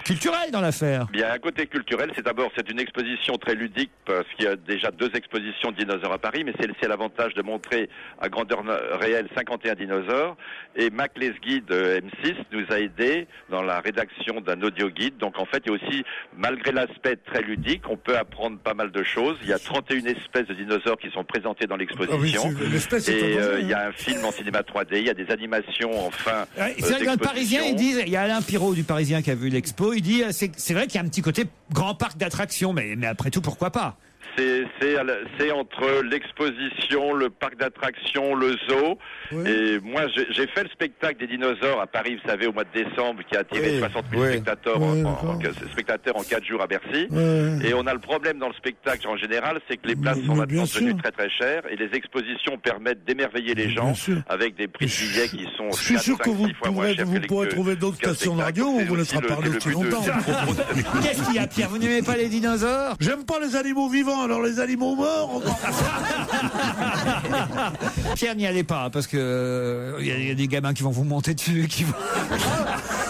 culturel dans l'affaire. Il y a un côté culturel. C'est une exposition très ludique parce qu'il y a déjà 2 expositions de dinosaures à Paris, mais c'est l'avantage de montrer à grandeur réelle 51 dinosaures. Et Mac Lesguy de M6 nous a aidés dans la rédaction d'un audio guide. Donc en fait, il y a aussi, malgré l'aspect très ludique, on peut apprendre pas mal de choses. Il y a 31 espèces de dinosaures qui sont présentées dans l'exposition. Et il y a un film en cinéma 3D, il y a des animations enfin. C'est vrai que dans le Parisien, ils disent, il y a Alain Pirot du Parisien qui a vu l'expo, il dit c'est vrai qu'il y a un petit côté grand parc d'attractions, mais après tout, pourquoi pas? C'est entre l'exposition, le parc d'attractions, le zoo. Oui. Et moi, j'ai fait le spectacle des dinosaures à Paris, vous savez, au mois de décembre, qui a attiré 60 000 spectateurs en 4 jours à Bercy. Et on a le problème dans le spectacle en général, c'est que les places sont maintenant devenues très très chères et les expositions permettent d'émerveiller les gens avec des prix de billets qui sont. Je suis sûr que vous pourrez trouver d'autres stations de radio où vous ne serez pas parlé aussi longtemps. Qu'est-ce qu'il y a, Pierre? Vous n'aimez pas les dinosaures? J'aime pas les animaux vivants. Alors les animaux morts. Pierre, n'y allez pas parce que il y a des gamins qui vont vous monter dessus, qui vont.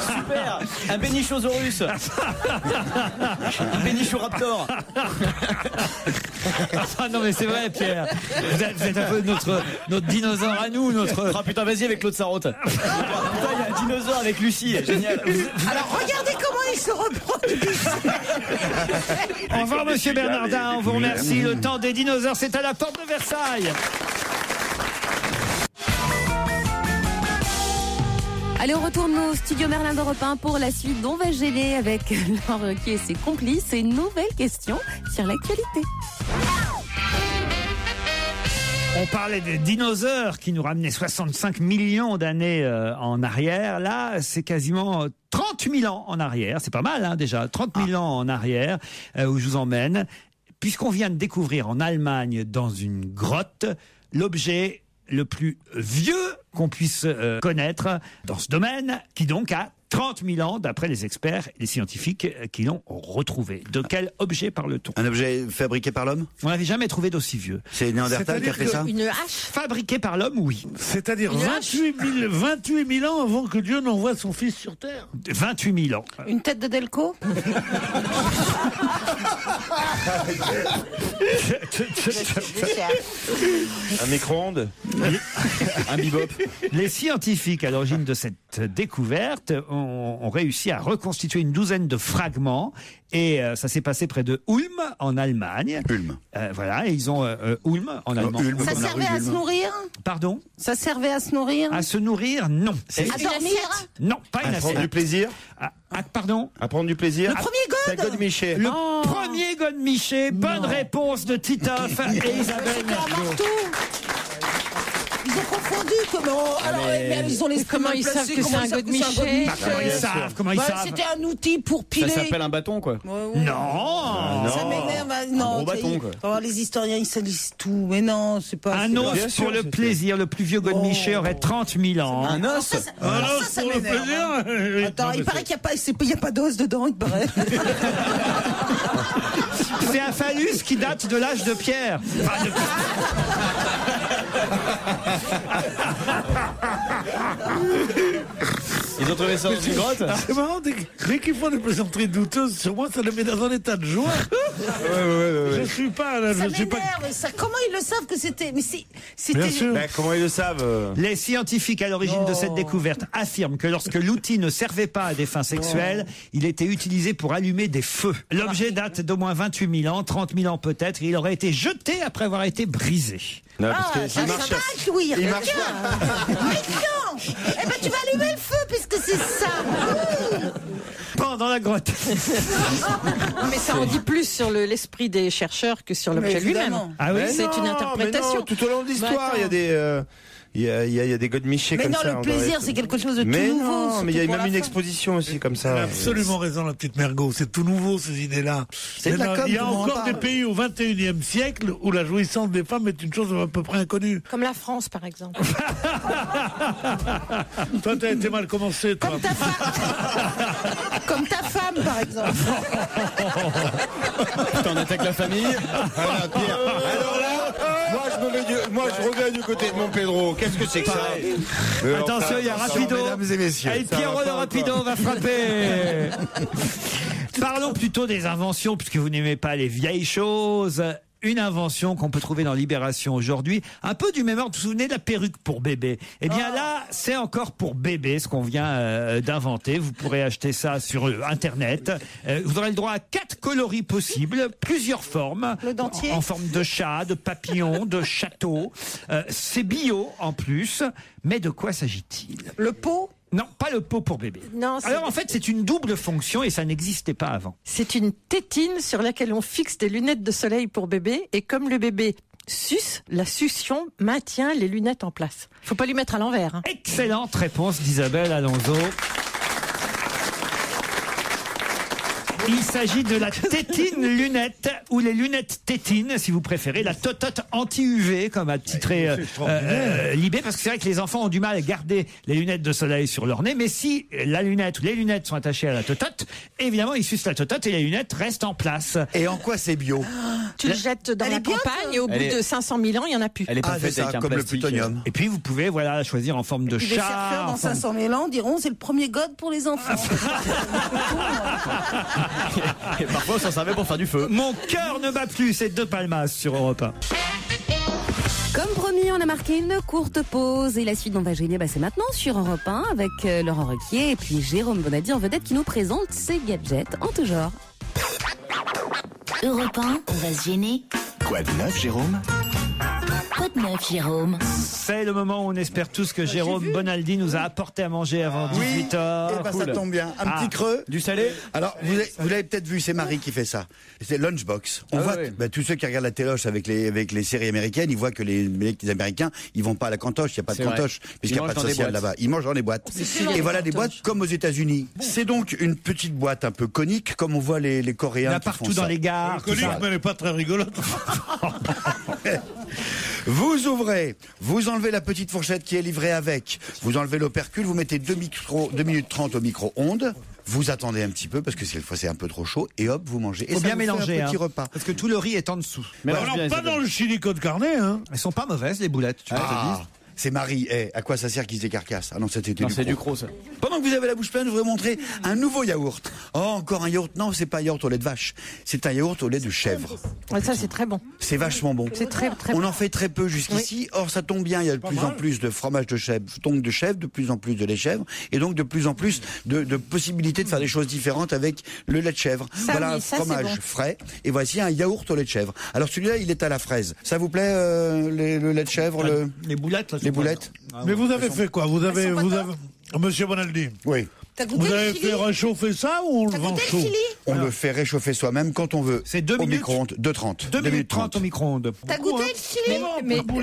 Super, un Bénichosaurus, un Bénichoraptor. Ah non mais c'est vrai, Pierre. Vous êtes un peu notre dinosaure à nous, notre. Ah putain, vas-y avec l'autre Sarotte. Putain, il y a un dinosaure avec Lucie, génial. Alors regardez comment il se reproduit. Au revoir, monsieur Bernardin, on vous remercie. Le temps des dinosaures, c'est à la porte de Versailles. Allez, on retourne au studio Merlin d'Europe 1 pour la suite d'On va gêner avec Laurent Ruquier et ses complices et une nouvelle question sur l'actualité. On parlait des dinosaures qui nous ramenaient 65 millions d'années en arrière. Là, c'est quasiment 30 000 ans en arrière. C'est pas mal, hein, déjà. 30 000 ans en arrière, où je vous emmène. Puisqu'on vient de découvrir en Allemagne, dans une grotte, l'objet le plus vieux qu'on puisse connaître dans ce domaine, qui donc a 30 000 ans, d'après les experts et les scientifiques qui l'ont retrouvé. De quel objet parle-t-on? Un objet fabriqué par l'homme? On n'avait jamais trouvé d'aussi vieux. C'est Néandertal qui a fait ça? Une hache? Fabriqué par l'homme, oui. C'est-à-dire 28 000 ans avant que Dieu n'envoie son fils sur Terre? 28 000 ans. Une tête de Delco? Un micro-ondes? Un bebop? Les scientifiques à l'origine de cette découverte ont réussi à reconstituer une douzaine de fragments et ça s'est passé près de Ulm en Allemagne. Ulm. Voilà, et ils ont Ulm en allemand. Ça servait à se nourrir? Pardon? Ça servait à se nourrir? À se nourrir, non. À dormir? Non, pas une À prendre du plaisir? Pardon? À prendre du plaisir? Le premier God? Godemiché. Le premier Godemiché. Bonne réponse de Titoff et Isabelle Mergo. Ils ont confondu comment. Alors, mais ils ont les comment ils savent que c'est un godemiché? Comment ils savent? Comment ils savent? C'était un outil pour piler. Ça s'appelle un bâton, quoi. Non. Ça m'énerve. Non. Gros bâton, quoi. Oh, les historiens, ils salissent tout. Mais non, c'est pas. Un os pour le plaisir. Le plus vieux godemiché aurait 30 000 ans. Un os? Un os pour le plaisir? Attends, il paraît qu'il n'y a pas d'os dedans, il paraît. C'est un phallus qui date de l'âge de pierre. Enfin, Ils ont trouvé ça dans une grotte? C'est marrant, dès qu'ils font des plaisanteries douteuses sur moi, ça les met dans un état de joie. Je suis pas là, Ça je suis pas. m'énerve, ça. Comment ils le savent que c'était. Mais c'était. Bien sûr. Ben, comment ils le savent Les scientifiques à l'origine de cette découverte affirment que lorsque l'outil ne servait pas à des fins sexuelles, il était utilisé pour allumer des feux. L'objet date d'au moins 28 000 ans, 30 000 ans peut-être, et il aurait été jeté après avoir été brisé. Non, parce que ça marche, Louis. il marche Méfiant. Eh ben, tu vas allumer le feu puisque c'est ça. Dans la grotte. Mais ça en dit plus sur l'esprit des chercheurs que sur l'objet lui-même. Ah oui, c'est une interprétation. Non, tout au long de l'histoire, il y a des. Il y a des godemichés comme ça. Mais non, le plaisir, c'est quelque chose de tout nouveau. Non, mais il y a même une exposition aussi comme ça. Elle a absolument raison, la petite Mergo. C'est tout nouveau, ces idées-là. C'est de la com, il y a tout le monde encore des parle. pays au XXIe siècle où la jouissance des femmes est une chose à peu près inconnue. Comme la France, par exemple. Toi, t'as été mal commencé, toi. Comme ta femme, par exemple. Putain, on attaque la famille. Alors là, moi je reviens du côté de mon Pedro. Qu'est-ce que c'est que ça? Attention, il y a Rapido. Mesdames et messieurs. Et Pierrot le Rapido va frapper. Parlons plutôt des inventions, puisque vous n'aimez pas les vieilles choses. Une invention qu'on peut trouver dans Libération aujourd'hui, un peu du même ordre. Vous vous souvenez de la perruque pour bébé? Eh bien là, c'est encore pour bébé ce qu'on vient d'inventer. Vous pourrez acheter ça sur Internet. Vous aurez le droit à 4 coloris possibles, plusieurs formes. Le dentier. En forme de chat, de papillon, de château. C'est bio en plus. Mais de quoi s'agit-il? Le pot? Non, pas le pot pour bébé. Non, alors en fait, c'est une double fonction et ça n'existait pas avant. C'est une tétine sur laquelle on fixe des lunettes de soleil pour bébé, et comme le bébé suce, la succion maintient les lunettes en place. Faut pas lui mettre à l'envers. Hein. Excellente réponse d'Isabelle Alonso. Il s'agit de la tétine lunette, ou les lunettes tétines, si vous préférez, la totote anti-UV, comme a titré Libé, parce que c'est vrai que les enfants ont du mal à garder les lunettes de soleil sur leur nez, mais si la lunette ou les lunettes sont attachées à la totote, évidemment, ils sucent la totote et les lunettes restent en place. Et en quoi c'est bio? Tu le jettes dans la campagne et au bout de 500 000 ans, il n'y en a plus. Elle est pas faite c'est ça, avec un comme le plastique. plutonium. Et puis, vous pouvez, voilà, choisir en forme de Les chat. chercheurs dans 500 000 ans diront c'est le premier god pour les enfants. Et parfois, on s'en servait pour faire du feu. Mon cœur ne bat plus, c'est De Palmas sur Europe 1. Comme promis, on a marqué une courte pause et la suite d'On va gêner, c'est maintenant sur Europe 1 avec Laurent Ruquier et puis Jérôme Bonaldi en vedette qui nous présente ses gadgets en tout genre. Europe 1, on va se gêner. Quoi de neuf, Jérôme? Quoi de neuf, Jérôme? C'est le moment où on espère tous que Jérôme Bonaldi nous a apporté à manger avant 18h. Eh ben, ça tombe bien. Un petit creux. Du salé? Alors, vous l'avez peut-être vu, c'est Marie qui fait ça. C'est Lunchbox. On voit, tous ceux qui regardent la téloche avec les séries américaines, ils voient que les Américains, ils vont pas à la cantoche, il n'y a pas de cantoche, puisqu'il n'y a pas de social là-bas. Ils mangent dans les boîtes. Et voilà des boîtes comme aux États-Unis. C'est donc une petite boîte un peu conique, comme on voit les Coréens. Il y en a partout dans les gares. Conique, mais elle n'est pas très rigolote. Vous ouvrez, vous enlevez la petite fourchette qui est livrée avec, vous enlevez l'opercule, vous mettez 2 minutes 30 au micro-ondes, vous attendez un petit peu parce que cette fois c'est un peu trop chaud et hop, vous mangez. Et faut ça bien vous fait mélanger, un petit repas. Parce que tout le riz est en dessous. Mais alors, pas dans le chili côte carnet, hein. Elles sont pas mauvaises, les boulettes, tu vois, te dis. C'est Marie. À quoi ça sert qu'ils se décarcassent? Ah non, c'était du croc, ça. Pendant que vous avez la bouche pleine, je voudrais montrer un nouveau yaourt. Oh, encore un yaourt. Non, c'est pas un yaourt au lait de vache. C'est un yaourt au lait de chèvre. Ça, c'est très bon. C'est vachement bon. C'est très, très On bon. en fait très peu jusqu'ici. Or, ça tombe bien. Il y a de plus en plus de fromage de chèvre, donc de chèvre, de plus en plus de lait chèvre, et donc de plus en plus de possibilités de faire des choses différentes avec le lait de chèvre. Ça, voilà oui, un ça, fromage c'est bon. frais. Et voici un yaourt au lait de chèvre. Alors celui-là, il est à la fraise. Ça vous plaît, le lait de chèvre, les boulettes, là, les boulettes? Mais vous avez fait quoi? Vous avez, Monsieur Bonaldi. Oui. T'as goûté Vous le avez chili? fait réchauffer ça ou on le T'as vend goûté chaud? le chili? On le fait réchauffer soi-même quand on veut. C'est 2 au minutes. micro-ondes, 2,30. 2 minutes 30 au micro-ondes. T'as goûté le chili?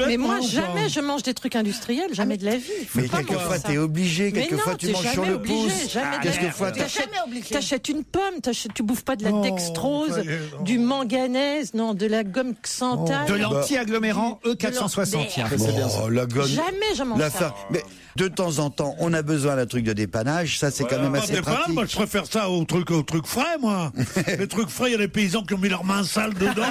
Mais moi, jamais je mange des trucs industriels, jamais de la vie. Faut Mais pas quelquefois, manger ça. t'es obligé, Mais quelquefois, non, tu t'es manges sur jamais le obligé, pouce. jamais. Quelquefois, T'es jamais obligé. T'achètes une pomme, tu bouffes pas de la Non, dextrose, ça y est, non. du manganèse, non, de la gomme xanthane. De l'anti-agglomérant E460. tiens. Oh, la gomme. Jamais je mange La ça. fa- Mais de temps en temps, on a besoin d'un truc de dépannage. Ça, c'est quand même assez pratique. Moi, je préfère ça au truc frais, moi. Les trucs frais, il y a des paysans qui ont mis leurs mains sales dedans.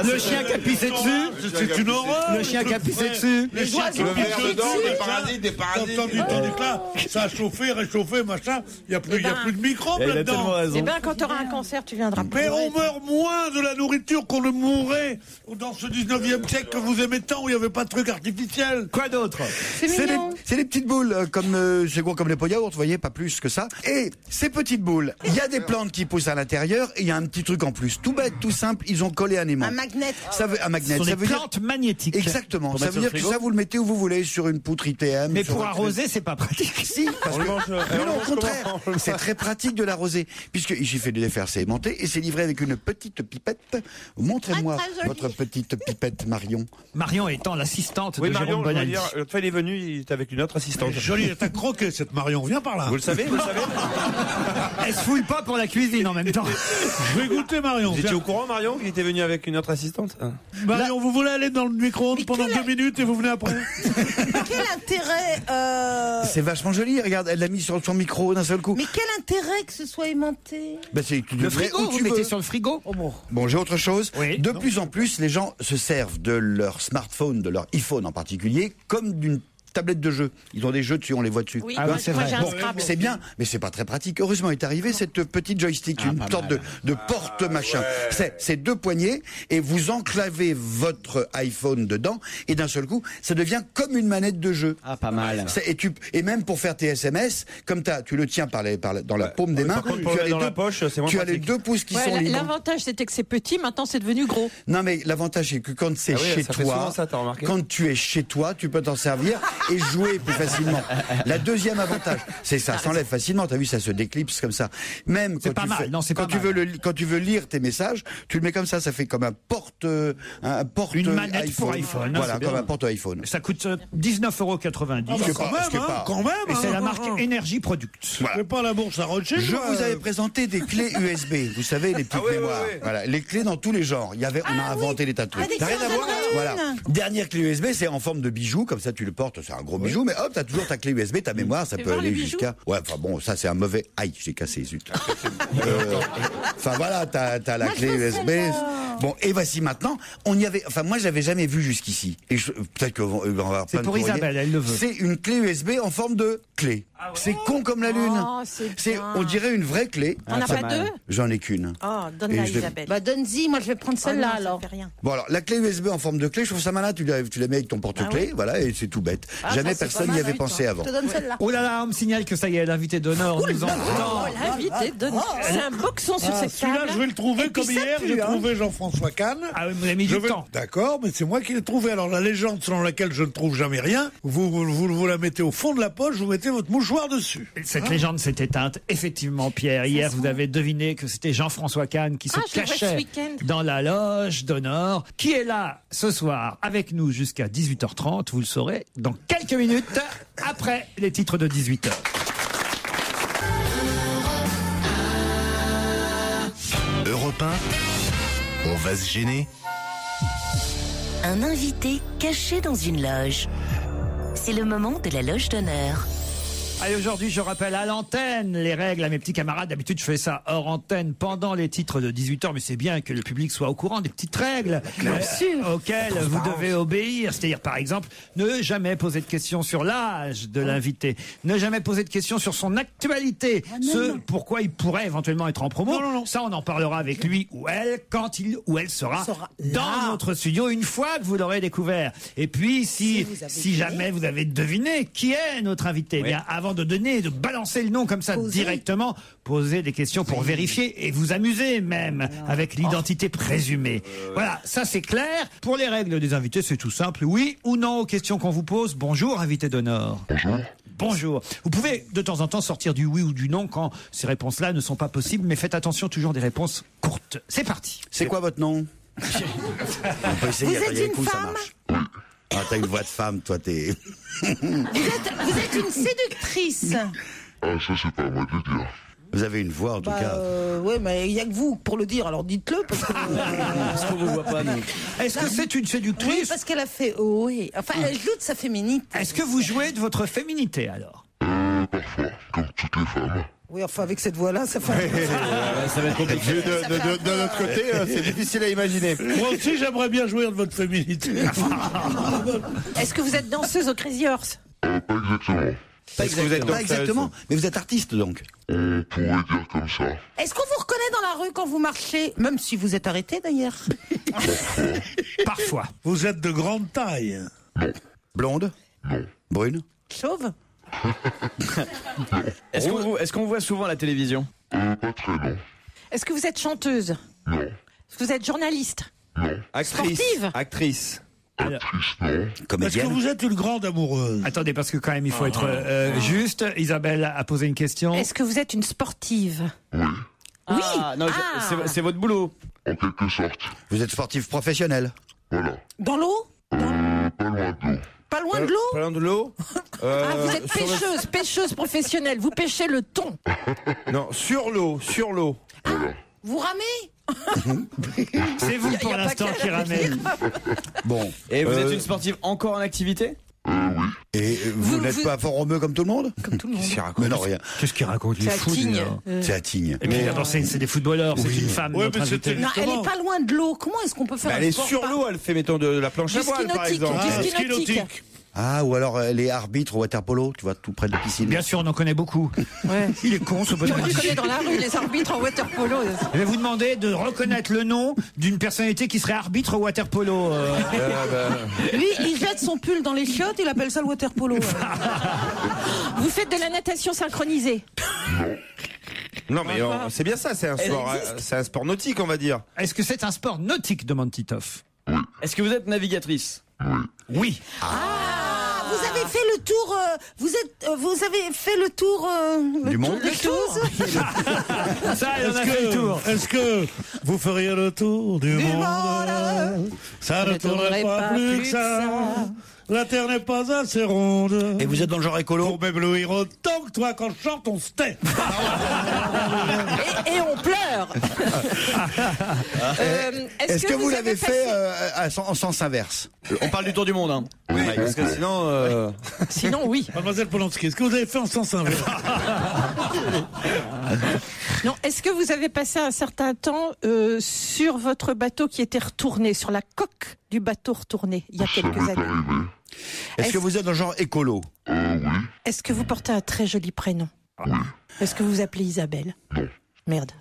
Le chien qui a pissé dessus. C'est une horreur. Le chien qui a pissé dessus. Les chiens qui Le ont verre pissé dedans, dessus. des parasites, des parasites. Tandis que là, ça a chauffé, réchauffé, machin. Il n'y a plus de microbes Il a là-dedans. tellement raison. Eh ben, quand tu auras un cancer, tu viendras. Mais on meurt moins de la nourriture qu'on ne mourrait dans ce 19e siècle que vous aimez tant où il n'y avait pas de trucs artificiels. Quoi d'autre? C'est des petites boules c'est gros comme les pots yaourt, vous voyez, pas plus que ça. Et ces petites boules, il y a des plantes qui poussent à l'intérieur et il y a un petit truc en plus. Tout bête, tout simple, ils ont collé un aimant. Un magnet. Un magnet. Ce sont Ça des veut dire plantes magnétiques. exactement. Pour Ça mettre veut sur dire le que frigo ça vous le mettez où vous voulez, sur une poutre ITM. Mais sur pour un- arroser, c'est pas pratique. Si, parce que non, au contraire, c'est très pratique de l'arroser, puisqu'il suffit de les faire sémenter et c'est livré avec une petite pipette. Montrez-moi Ah, très joli. votre petite pipette, Marion. Marion étant l'assistante Oui, de Marion, Jérôme je veux Bonaldi. dire, l'autre fois, il est venu, il était avec une autre assistante. Jolie, elle t'a croqué cette Marion. Viens par là. Vous le savez, Elle se fouille pas pour la cuisine en même temps. Je vais goûter Marion. Vous étiez Viens. au courant, Marion, qu'il était venu avec une autre assistante? Marion, vous voulez aller dans le micro-ondes pendant 2 minutes et vous venez après? Quel intérêt C'est vachement joli, regarde, elle l'a mis sur son micro d'un seul coup. Mais quel intérêt que ce soit aimanté? Ben, c'est tu Le mets frigo, où vous tu mettez veux. sur le frigo. Bon, j'ai autre chose. Oui. De plus en plus, les gens se servent de leur smartphone, de leur iPhone en particulier, comme d'une tablette de jeu. Ils ont des jeux dessus, on les voit dessus. Oui, Ah moi, oui, c'est moi, vrai. j'ai un Bon, Scrabble. c'est bien, mais c'est pas très pratique. Heureusement est arrivé cette petite joystick, une sorte de porte machin. C'est 2 poignées et vous enclavez votre iPhone dedans et d'un seul coup, ça devient comme une manette de jeu. Ah, pas mal. Et même pour faire tes SMS, comme tu le tiens dans la paume des mains, Par contre, pour le mettre dans la poche, c'est moins tu as les pratique. 2 pouces qui Ouais, sont libres. l'avantage, c'était que c'est petit, maintenant c'est devenu gros. Non, mais l'avantage, c'est que quand c'est Ah oui, chez ça fait toi, souvent ça, t'as remarqué quand tu es chez toi, tu peux t'en servir et jouer plus facilement. La deuxième avantage, c'est ça s'enlève facilement. T'as vu, ça se déclipse comme ça. Même C'est quand pas tu mal. fais, Non, c'est quand pas tu mal. veux quand tu veux lire tes messages, tu le mets comme ça fait comme un porte Une manette pour iPhone. Voilà, C'est comme bien. un porte iPhone. Ça coûte 19,90 €. Ce qui est pas- ce qui est pas- Quand même. Et c'est hein. la marque Energy Product. C'est pas la bourse à Rothschild. Je quoi. vous avais présenté des clés USB. Vous savez, les petites mémoires. Voilà, les clés dans tous les genres. On a inventé des tas de trucs. des T'as rien à clés voir. en Voilà. une. Dernière clé USB, c'est en forme de bijou, comme ça tu le portes, c'est un gros bijou, mais hop, t'as toujours ta clé USB, ta mémoire, ça Tu peut veux voir aller les bijoux jusqu'à. Ouais, enfin bon, ça c'est un mauvais. Aïe, j'ai cassé, zut. Enfin voilà, t'as la clé USB. Bon, et voici maintenant, moi j'avais jamais vu jusqu'ici. Et peut-être qu'on va avoir C'est plein de pour courriers. Isabelle, elle le veut. C'est une clé USB en forme de clé. C'est con comme la lune. Oh, c'est bien. On dirait une vraie clé. On n'a pas deux? J'en ai qu'une. Oh, donne-la, Et je l'ai- Isabelle. Bah donne-y, moi je vais prendre Oh celle-là non, ça alors. fait rien. Bon alors, la clé USB en forme de clé, je trouve ça malin, tu la mets avec ton porte-clés, voilà, et c'est tout bête. Ah, Jamais ça, c'est personne pas n'y mal, avait hein, pensé avant. Je te donne celle-là. Oh là là, on me signale que ça y est, l'invité d'honneur nous entend. Oh, l'invité donne. C'est un boxon sur cette Celui-là, table. je vais le trouver Et puis comme ça hier, pue, j'ai hein. trouvé Jean-François Kahn. Ah oui, vous avez mis du temps. D'accord, mais c'est moi qui l'ai trouvé. Alors la légende selon laquelle je ne trouve jamais rien, vous la mettez au fond de la poche, vous mettez votre mouchoir dessus. Cette légende s'est éteinte, effectivement, Pierre. Hier, vous avez deviné que c'était Jean-François Kahn qui se Ah, je le vois ce cachait week-end. dans la loge d'honneur, qui est là ce soir avec nous jusqu'à 18h30. Vous le saurez dans quelques minutes après les titres de 18h. Europe 1, on va se gêner. Un invité caché dans une loge. C'est le moment de la loge d'honneur. Allez, aujourd'hui, je rappelle à l'antenne les règles à mes petits camarades. D'habitude, je fais ça hors antenne pendant les titres de 18h, mais c'est bien que le public soit au courant des petites règles auxquelles vous devez obéir. C'est-à-dire, par exemple, ne jamais poser de questions sur l'âge de l'invité, ne jamais poser de questions sur son actualité, pourquoi il pourrait éventuellement être en promo. Ça, on en parlera avec lui ou elle quand il ou elle sera dans notre studio une fois que vous l'aurez découvert. Et puis, si jamais vous avez deviné qui est notre invité, eh bien, avant de balancer le nom comme ça directement, posez des questions pour vérifier et vous amuser même avec l'identité présumée. Voilà, ça c'est clair. Pour les règles des invités, c'est tout simple. Oui ou non aux questions qu'on vous pose. Bonjour, invité d'honneur. bonjour. Vous pouvez de temps en temps sortir du oui ou du non quand ces réponses-là ne sont pas possibles, mais faites attention, toujours des réponses courtes. C'est parti. C'est quoi votre nom? On peut essayer, Vous êtes une femme? Ah, t'as une voix de femme, toi, t'es... Vous êtes une séductrice? Ah, ça, c'est pas à moi de le dire. Vous avez une voix, en tout cas. Oui, mais il n'y a que vous pour le dire, alors dites-le. Parce que, Parce qu'on vous voit pas, nous. Est-ce que c'est une séductrice? Oui, parce qu'elle a fait... oui. Enfin, elle joue de sa féminité. Est-ce que vous jouez de votre féminité, alors? Parfois, comme toutes les femmes. Oui, enfin, avec cette voix-là, ça fait... Ça va être compliqué. De notre côté, c'est difficile à imaginer. Moi aussi, j'aimerais bien jouer de votre féminité. Est-ce que vous êtes danseuse au Crazy Horse? Pas exactement. Pas exactement. Mais vous êtes artiste, donc. On pourrait dire comme ça. Est-ce qu'on vous reconnaît dans la rue quand vous marchez? Même si vous êtes arrêté, d'ailleurs. Parfois. Vous êtes de grande taille. Blonde? Non. Brune? Chauve? Est-ce qu'on voit souvent à la télévision? Pas très, non. Est-ce que vous êtes chanteuse? Non. Est-ce que vous êtes journaliste? Non. Actrice. Sportive? Actrice. Actrice, non. Est-ce que Comédienne? vous êtes une grande amoureuse? Attendez, parce que quand même, il faut être juste. Isabelle a posé une question. Est-ce que vous êtes une sportive? Oui. Oui. Non, c'est votre boulot. En quelque sorte. Vous êtes sportif professionnel? Voilà. Dans l'eau? Pas loin de l'eau. Pas loin de l'eau? Pas loin de l'eau? Vous êtes pêcheuse professionnelle. Vous pêchez le thon. Non, sur l'eau. Voilà. Vous ramez? C'est vous pour l'instant qui ramène. Bon. Et vous êtes une sportive encore en activité? Oui. Et vous n'êtes pas fort romeux comme tout le monde? Comme tout le monde. Mais non, rien. Qu'est-ce qu'il raconte? Il est C'est à fou, Tignes. déjà. C'est à Tignes. Et puis d'abord, c'est des footballeurs, c'est une femme. Ouais, notre mais invitée. c'était- Non, elle est pas loin de l'eau. Comment est-ce qu'on peut faire un Elle est sport sur par- l'eau, elle fait, mettons, de la planche à Du voile, ski par nautique, exemple. du Ah, ski nautique. Ah, ou alors elle est arbitre au water-polo, tu vois, tout près de la piscine. Bien sûr, on en connaît beaucoup. Ouais. Il est con, ce On les bonhomme. connaît dans la rue, les arbitres en water polo. Je vais vous demander de reconnaître le nom d'une personnalité qui serait arbitre au water polo. Lui, il jette son pull dans les chiottes, il appelle ça le water polo. Vous faites de la natation synchronisée? Non, mais c'est bien ça, c'est un sport nautique, on va dire. Est-ce que c'est un sport nautique, demande Titoff? Est-ce que vous êtes navigatrice? Oui. Vous avez fait le tour. Vous avez fait le tour. Du monde? Le tour. Ça, il en a fait le tour. Est-ce que vous feriez le tour du monde? Ça ne tournerait pas plus que ça. La terre n'est pas assez ronde. Et vous êtes dans le genre écolo? Pour m'éblouir autant que toi, quand je chante, on se tait. Et on pleure. Est-ce que vous l'avez fait en sens inverse? On parle du tour du monde, hein. Oui, parce que sinon... Sinon, oui. Mademoiselle Polanski, est-ce que vous avez fait en sens inverse? Non, est-ce que vous avez passé un certain temps sur votre bateau qui était retourné, sur la coque du bateau retourné, il y a quelques années? Est-ce que vous êtes dans le genre écolo? Oui. Est-ce que vous portez un très joli prénom? Oui. Est-ce que vous vous appelez Isabelle? Non. Merde.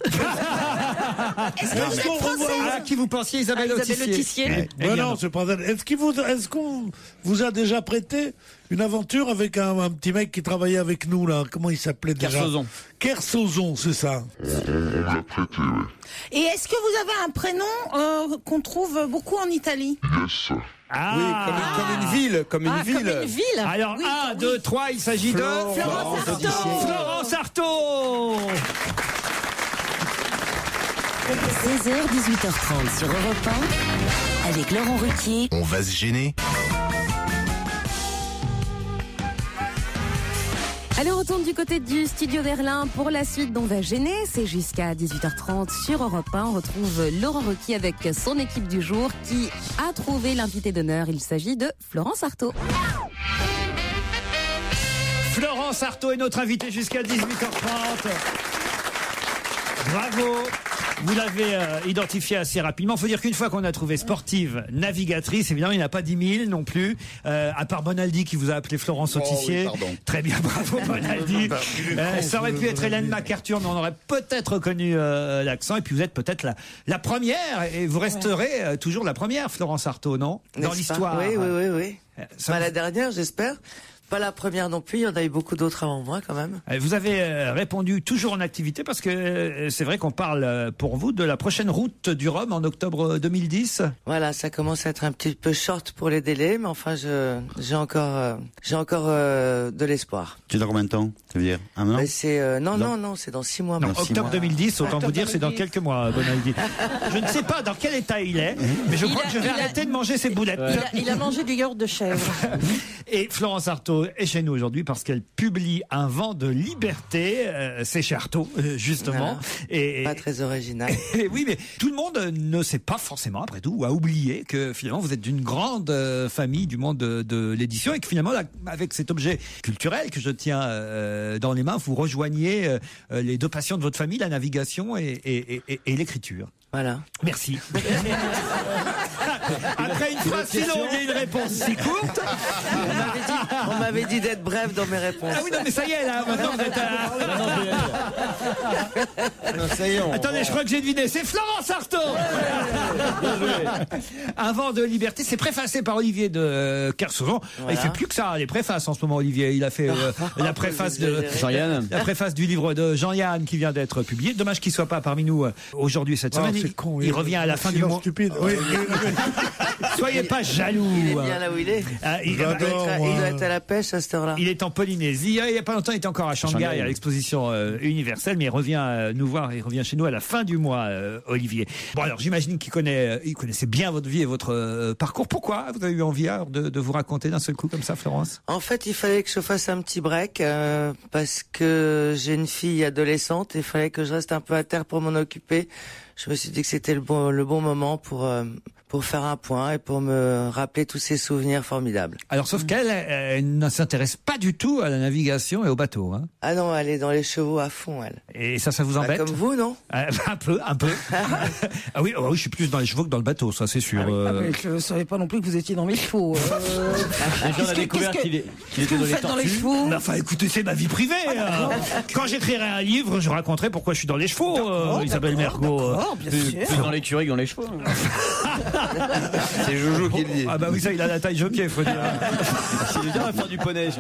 Est-ce que vous êtes française? À qui vous pensiez, Isabelle Isabelle Autissier? Autissier. Non, c'est pas elle. Est-ce qu'on vous a déjà prêté une aventure avec un petit mec qui travaillait avec nous, là? Comment il s'appelait déjà? Kersozon. Kersozon, c'est ça. On l'a prêté, oui. Et est-ce que vous avez un prénom qu'on trouve beaucoup en Italie? Yes. Oui, comme une ville, comme une ville. Comme une ville. Alors, Oui, 1, 2, 3, il s'agit de Florence Artaud. Florence Artaud. 16h, 18h30 sur Europe 1, avec Laurent Ruquier. On va se gêner. Allez, on retourne du côté du studio Berlin pour la suite d'On va gêner. C'est jusqu'à 18h30 sur Europe 1. On retrouve Laurent Ruquier avec son équipe du jour qui a trouvé l'invité d'honneur. Il s'agit de Florence Artaud. Florence Artaud est notre invitée jusqu'à 18h30. Bravo. Vous l'avez identifié assez rapidement. Il faut dire qu'une fois qu'on a trouvé sportive, navigatrice, évidemment, il n'y en a pas 10 000 non plus. À part Bonaldi qui vous a appelé Florence Autissier. Oui, pardon. Très bien, bravo Bonaldi. Ça aurait pu être Hélène MacArthur, mais on aurait peut-être reconnu l'accent. Et puis vous êtes peut-être la première, et vous resterez toujours la première, Florence Artaud, non? Dans N'est-ce l'histoire. pas? Oui. Ça La dernière, j'espère. Pas la première non plus, il y en a eu beaucoup d'autres avant moi quand même. Vous avez répondu toujours en activité parce que c'est vrai qu'on parle pour vous de la prochaine route du Rhum en octobre 2010. Voilà, ça commence à être un petit peu short pour les délais, mais enfin j'ai encore de l'espoir. Tu es dans combien de temps? Ça veut dire un an? Non, c'est dans 6 mois. Non, octobre 2010, autant vous dire, c'est dans quelques mois, Bonaldi. Je ne sais pas dans quel état il est, mais je crois que je vais arrêter de manger ces boulettes. Il a mangé du yaourt de chèvre. Et Florence Artaud est chez nous aujourd'hui parce qu'elle publie Un vent de liberté. C'est chez Artaud, justement. Voilà. Pas très original. Et oui, mais tout le monde ne sait pas forcément, après tout, ou a oublié que finalement vous êtes d'une grande famille du monde de l'édition et que finalement, là, avec cet objet culturel que je tiens dans les mains, vous rejoignez les deux passions de votre famille, la navigation et l'écriture. Voilà. Merci. Après une phrase si longue et une réponse si courte. On m'avait dit d'être bref dans mes réponses. Ah oui, non, mais ça y est, là, maintenant vous êtes Non, ça y est, Attendez, je crois que j'ai deviné. C'est Florence Artaud. Un vent de liberté, c'est préfacé par Olivier de Kersauzon. Voilà. Il fait plus que ça, les préfaces en ce moment, Olivier. Il a fait la préface de Jean-Yann. La préface du livre de Jean-Yann qui vient d'être publié. Dommage qu'il soit pas parmi nous aujourd'hui cette semaine. Il revient à la fin du mois. Stupide. Oui. Soyez pas jaloux. Il est bien là où il est. Il doit être à la pêche à cette heure-là. Il est en Polynésie. Il y a pas longtemps, il était encore à Shanghai à l'exposition universelle, mais il revient nous voir. Il revient chez nous à la fin du mois, Olivier. Bon, alors j'imagine qu'il connaissait bien votre vie et votre parcours. Pourquoi vous avez eu envie de vous raconter d'un seul coup comme ça, Florence? En fait, il fallait que je fasse un petit break parce que j'ai une fille adolescente et il fallait que je reste un peu à terre pour m'en occuper. Je me suis dit que c'était le bon moment pour faire un point et pour me rappeler tous ces souvenirs formidables. Alors, sauf qu'elle ne s'intéresse pas du tout à la navigation et au bateau. Hein. Ah non, elle est dans les chevaux à fond, elle. Et ça vous embête? Comme vous, non? Un peu. Ah oui, je suis plus dans les chevaux que dans le bateau, ça c'est sûr. Mais je ne savais pas non plus que vous étiez dans les chevaux. On a découvert qu'il était dans les chevaux. Mais enfin, écoutez, c'est ma vie privée. Quand j'écrirai un livre, je raconterai pourquoi je suis dans les chevaux, Isabelle Mergo. Bien sûr. Plus dans l'écurie que dans les chevaux. C'est Jojo qui le dit. Ah bah oui, ça, il a la taille jockey, faut dire. C'est bien à faire du poney.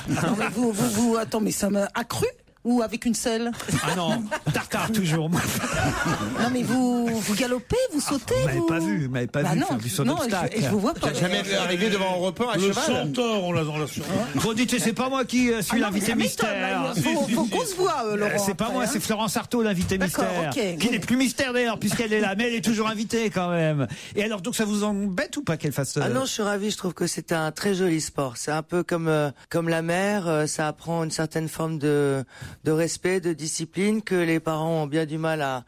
Non, mais vous, attends, mais ça m'a accru? Ou avec une selle? Ah non, tartare toujours. Non mais vous galopez, vous sautez, vous m'avez pas vu faire du saut d'obstacle. Je vous vois pas. Jamais arrivé devant un repas à le cheval. Le centaure, on l'a dans la surface. Bon, dites, c'est pas moi qui suis l'invité mystère. Faut qu'on se voit, Laurent. C'est pas moi, c'est Florence Artaud, l'invité mystère. Qui n'est plus mystère d'ailleurs, puisqu'elle est là, mais elle est toujours invitée quand même. Et alors, donc ça vous embête ou pas qu'elle fasse Ah non, je suis ravi, je trouve que c'est un très joli sport. C'est un peu comme la mer, ça apprend une certaine forme de respect, de discipline que les parents ont bien du mal à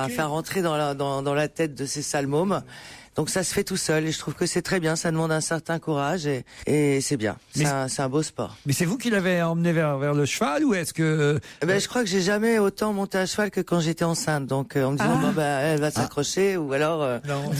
faire rentrer dans la tête de ces sales mômes. Donc ça se fait tout seul et je trouve que c'est très bien, ça demande un certain courage et c'est bien. C'est un beau sport. Mais c'est vous qui l'avez emmené vers le cheval ou est-ce que... je crois que j'ai jamais autant monté à cheval que quand j'étais enceinte. Donc en me disant elle va s'accrocher ou alors... Non.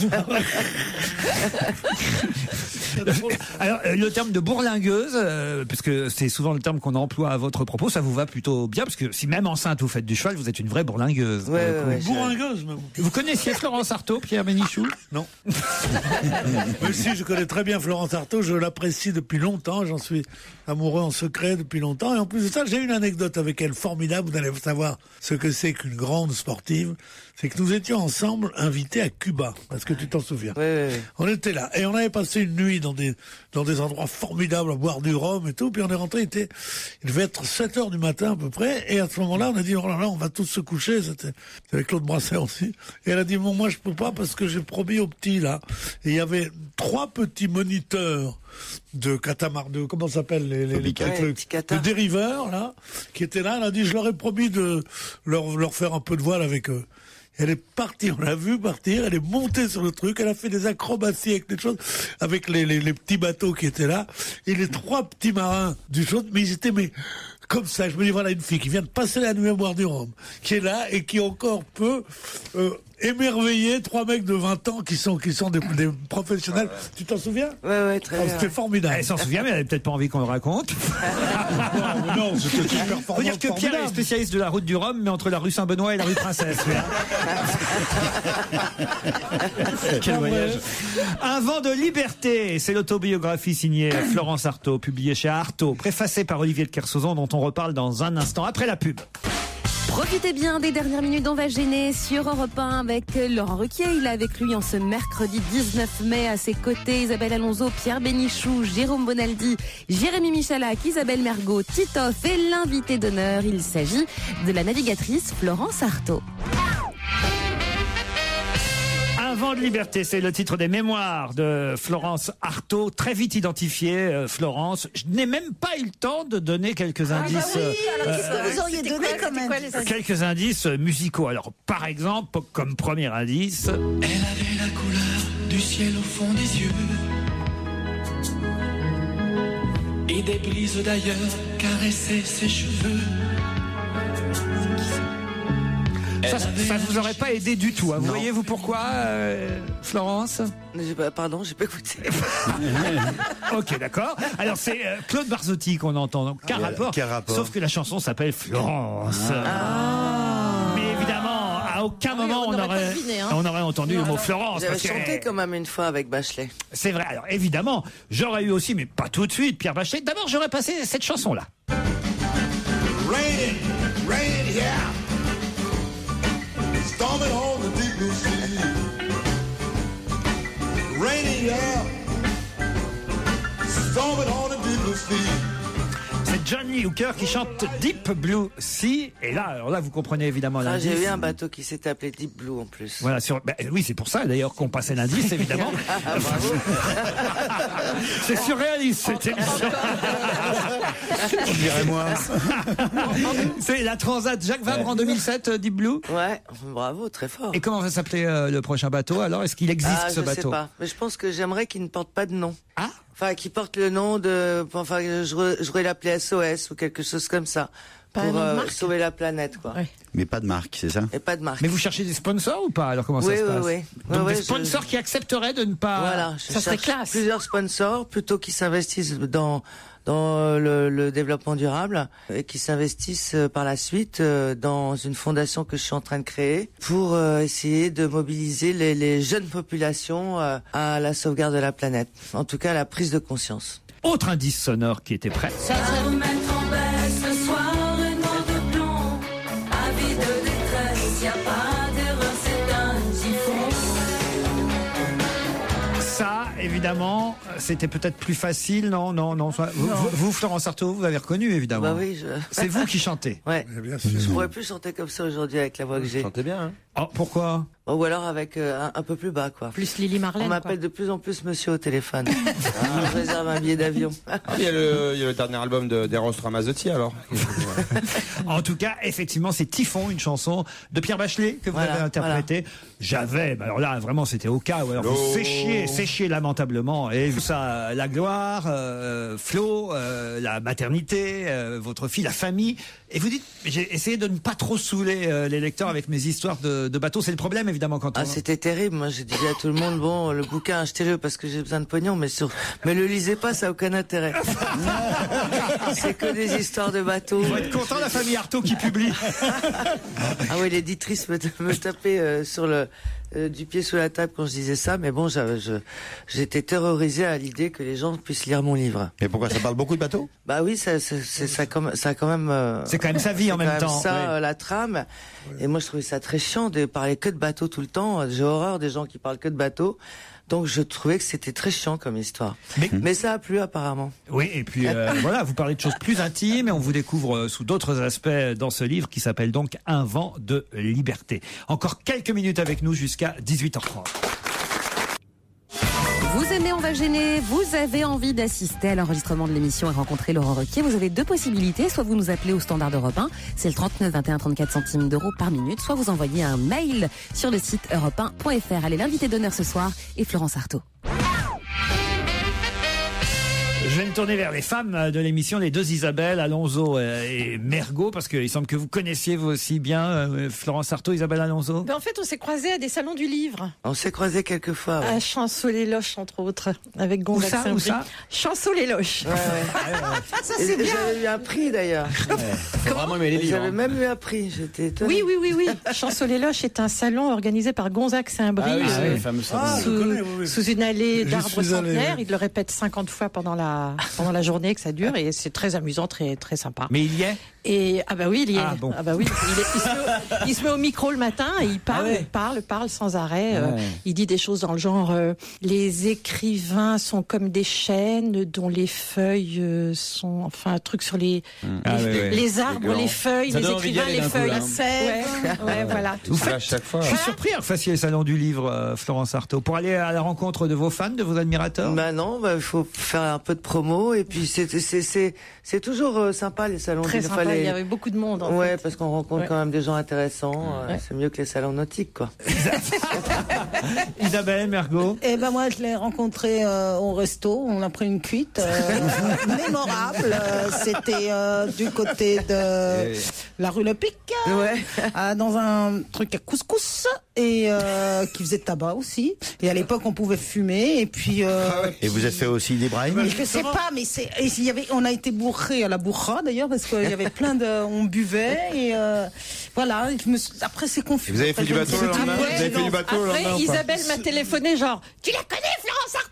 Alors, le terme de bourlingueuse, puisque c'est souvent le terme qu'on emploie à votre propos, ça vous va plutôt bien, parce que si même enceinte vous faites du cheval, vous êtes une vraie bourlingueuse. Bourlingueuse, même. Vous connaissiez Florence Artaud, Pierre Bénichou? Non. Mais si, je connais très bien Florence Artaud, je l'apprécie depuis longtemps, j'en suis amoureux en secret depuis longtemps, et en plus de ça, j'ai une anecdote avec elle formidable, vous allez savoir ce que c'est qu'une grande sportive. C'est que nous étions ensemble invités à Cuba. Est-ce que tu t'en souviens? Oui. On était là. Et on avait passé une nuit dans des endroits formidables à boire du rhum et tout. Puis on est rentré, il devait être 7h du matin à peu près. Et à ce moment-là, on a dit, oh là là, on va tous se coucher. C'était avec Claude Brasset aussi. Et elle a dit, bon, moi je peux pas parce que j'ai promis aux petits là. Et il y avait 3 petits moniteurs de catamaran, comment ça s'appelle le dériveur là, qui étaient là. Elle a dit, je leur ai promis de leur faire un peu de voile avec eux. Elle est partie, on l'a vu partir, elle est montée sur le truc, elle a fait des acrobaties avec des choses, avec les petits bateaux qui étaient là, et les 3 petits marins du chose, mais ils étaient comme ça. Je me dis, voilà une fille qui vient de passer la nuit à boire du rhum, qui est là et qui encore peut émerveillé, 3 mecs de 20 ans qui sont des professionnels. Tu t'en souviens? Ouais, très bien. C'était formidable. Elle s'en souvient, mais elle n'avait peut-être pas envie qu'on le raconte. Non, c'était une performance. Faut dire que Pierre est spécialiste de la route du Rhum, mais entre la rue Saint-Benoît et la rue Princesse. Quel voyage. Un vent de liberté, c'est l'autobiographie signée Florence Artaud, publiée chez Artaud, préfacée par Olivier de Kersauzon, dont on reparle dans un instant après la pub. Profitez bien des dernières minutes d'On va gêner sur Europe 1 avec Laurent Ruquier. Il est avec lui en ce mercredi 19 mai. À ses côtés, Isabelle Alonso, Pierre Bénichou, Jérôme Bonaldi, Jérémy Michalak, Isabelle Mergot, Titoff et l'invité d'honneur. Il s'agit de la navigatrice Florence Artaud. Un vent de liberté, c'est le titre des mémoires de Florence Artaud, très vite identifiée, Florence. Je n'ai même pas eu le temps de donner quelques indices. Alors qu'est-ce que vous auriez donné comme indice? Quelques indices musicaux. Alors, par exemple, comme premier indice. Elle avait la couleur du ciel au fond des yeux. Et des brises d'ailleurs caressaient ses cheveux. Ça vous aurait pas aidé du tout. Hein. Vous voyez, vous, pourquoi, Florence? Pardon, j'ai pas écouté. Ok, d'accord. Alors, c'est Claude Barzotti qu'on entend. Donc, quel rapport? Sauf que la chanson s'appelle Florence. Mais évidemment, à aucun moment on aurait entendu le mot Florence. J'avais chanté quand même une fois avec Bachelet. C'est vrai. Alors, évidemment, j'aurais eu aussi, mais pas tout de suite, Pierre Bachelet. D'abord, j'aurais passé cette chanson-là. Rain, yeah. Storming on the deep blue sea. Raining out. Storming on the deep blue sea. C'est John Lee Hooker qui chante Deep Blue Sea. Et là, alors là, vous comprenez évidemment l'indice. J'ai eu un bateau qui s'est appelé Deep Blue en plus. Voilà, oui, c'est pour ça d'ailleurs qu'on passait l'indice, évidemment. Bravo. C'est surréaliste cette émission. Je dirais moi. C'est la Transat Jacques Vabre en 2007, Deep Blue. Ouais, bravo, très fort. Et comment va s'appeler le prochain bateau alors? Est-ce qu'il existe ce bateau? Je sais pas, mais je pense que j'aimerais qu'il ne porte pas de nom. Ah? Enfin, qu'il porte le nom de... Enfin, je voudrais l'appeler SOS ou quelque chose comme ça. Pour sauver la planète, quoi. Ouais. Mais pas de marque, c'est ça? Et pas de marque. Mais vous cherchez des sponsors ou pas? Alors comment ça se passe? Oui. Donc des sponsors qui accepteraient de ne pas... Voilà, ça serait classe. Plusieurs sponsors, plutôt qui s'investissent dans le développement durable et qui s'investissent par la suite dans une fondation que je suis en train de créer pour essayer de mobiliser les jeunes populations à la sauvegarde de la planète. En tout cas, à la prise de conscience. Autre indice sonore qui était prêt. Ça va vous mettre en baisse ce soir, une mort de plomb. Avis de détresse, y a pas d'erreur, c'est un typhon. Ça, évidemment, c'était peut-être plus facile, non. Vous, Florence Artaud, vous l'avez reconnu, évidemment. Bah oui, C'est vous qui chantez. Ouais. Bien sûr. Je pourrais plus chanter comme ça aujourd'hui avec la voix que j'ai. Chantez bien, hein. Oh, pourquoi? Ou alors avec un peu plus bas, quoi. Plus Lily Marlène. On m'appelle de plus en plus monsieur au téléphone. Je réserve un billet d'avion. Il y a le dernier album d'Eros Ramazzotti, alors. En tout cas, effectivement, c'est Typhon, une chanson de Pierre Bachelet que vous avez interprétée. Alors là, vraiment, c'était au cas où alors vous séchiez lamentablement. Et ça, la gloire, Flo, la maternité, votre fille, la famille. Et vous dites, j'ai essayé de ne pas trop saouler les lecteurs avec mes histoires de bateaux. C'est le problème, évidemment, quand on... C'était terrible. Moi, je disais à tout le monde, bon, le bouquin, achetez-le parce que j'ai besoin de pognon, mais le lisez pas, ça n'a aucun intérêt. C'est que des histoires de bateaux. Il faut être content, la famille Artaud qui publie. Ah oui, l'éditrice me tapait sur du pied sous la table quand je disais ça, mais bon, j'étais terrorisé à l'idée que les gens puissent lire mon livre. Mais pourquoi? Ça parle beaucoup de bateaux? Bah oui, ça quand même. C'est quand même sa vie en même temps. Ça, la trame. Et moi, je trouvais ça très chiant de parler que de bateaux tout le temps. J'ai horreur des gens qui parlent que de bateaux. Donc je trouvais que c'était très chiant comme histoire. Mais ça a plu apparemment. Oui, et puis voilà, vous parlez de choses plus intimes et on vous découvre sous d'autres aspects dans ce livre qui s'appelle donc Un vent de liberté. Encore quelques minutes avec nous jusqu'à 18h30. Vous aimez On va gêner, vous avez envie d'assister à l'enregistrement de l'émission et rencontrer Laurent Ruquier, vous avez deux possibilités, soit vous nous appelez au standard d'Europe 1, c'est le 39 21 34 centimes d'euros par minute, soit vous envoyez un mail sur le site europe1.fr. Allez, l'invité d'honneur ce soir est Florence Artaud. Je vais me tourner vers les femmes de l'émission, les deux Isabelle, Alonso et Mergo, parce qu'il semble que vous connaissiez vous aussi bien Florence Artaud, Isabelle Alonso. En fait, on s'est croisés à des salons du livre. On s'est croisés quelques fois. À Chanceau-les-Loches, entre autres, avec Gonzague Où Saint-Brie. ça Chanceau-les-Loches. Ça, c'est bien. J'avais eu un prix d'ailleurs. Vraiment aimé les livres. J'avais même eu un prix. J'étais étonné. Oui. Chanceau-les-Loches est un salon organisé par Gonzague Saint-Brie. Le fameux salon. Sous une allée d'arbres suis allé, centenaires. oui. Il le répète 50 fois pendant la journée que ça dure et c'est très amusant, très, très sympa. Mais il y est. Et ah bah oui, il y est. Ah bon. Ah bah oui, il se met au micro le matin et il parle sans arrêt. Il dit des choses dans le genre les écrivains sont comme des chênes dont les feuilles sont un truc sur les arbres, les feuilles, les écrivains, les feuilles, la sève. Ouais, voilà. Vous faites, à chaque fois. Je suis surpris que vous fassiez le salon du livre, Florence Artaud, pour aller à la rencontre de vos fans, de vos admirateurs. Bah non, il faut faire un peu de promo et puis c'est toujours sympa les salons. Très sympa. Il y avait beaucoup de monde. En fait. Parce qu'on rencontre quand même des gens intéressants. C'est mieux que les salons nautiques, quoi. Isabelle Mergo. Eh ben moi, je l'ai rencontré au resto. On a pris une cuite mémorable. C'était du côté de la rue Le Pic, dans un truc à couscous et qui faisait tabac aussi. Et à l'époque, on pouvait fumer. Et puis. Et vous êtes fait aussi des braimes? Je sais pas, mais on a été bourré à la bourra d'ailleurs parce qu'il y avait plein de, on buvait et voilà. Après c'est confus. Vous avez fait du bateau le lendemain? Vous avez fait du bateau le lendemain? Après, Isabelle m'a téléphoné genre, tu la connais Florence Artaud?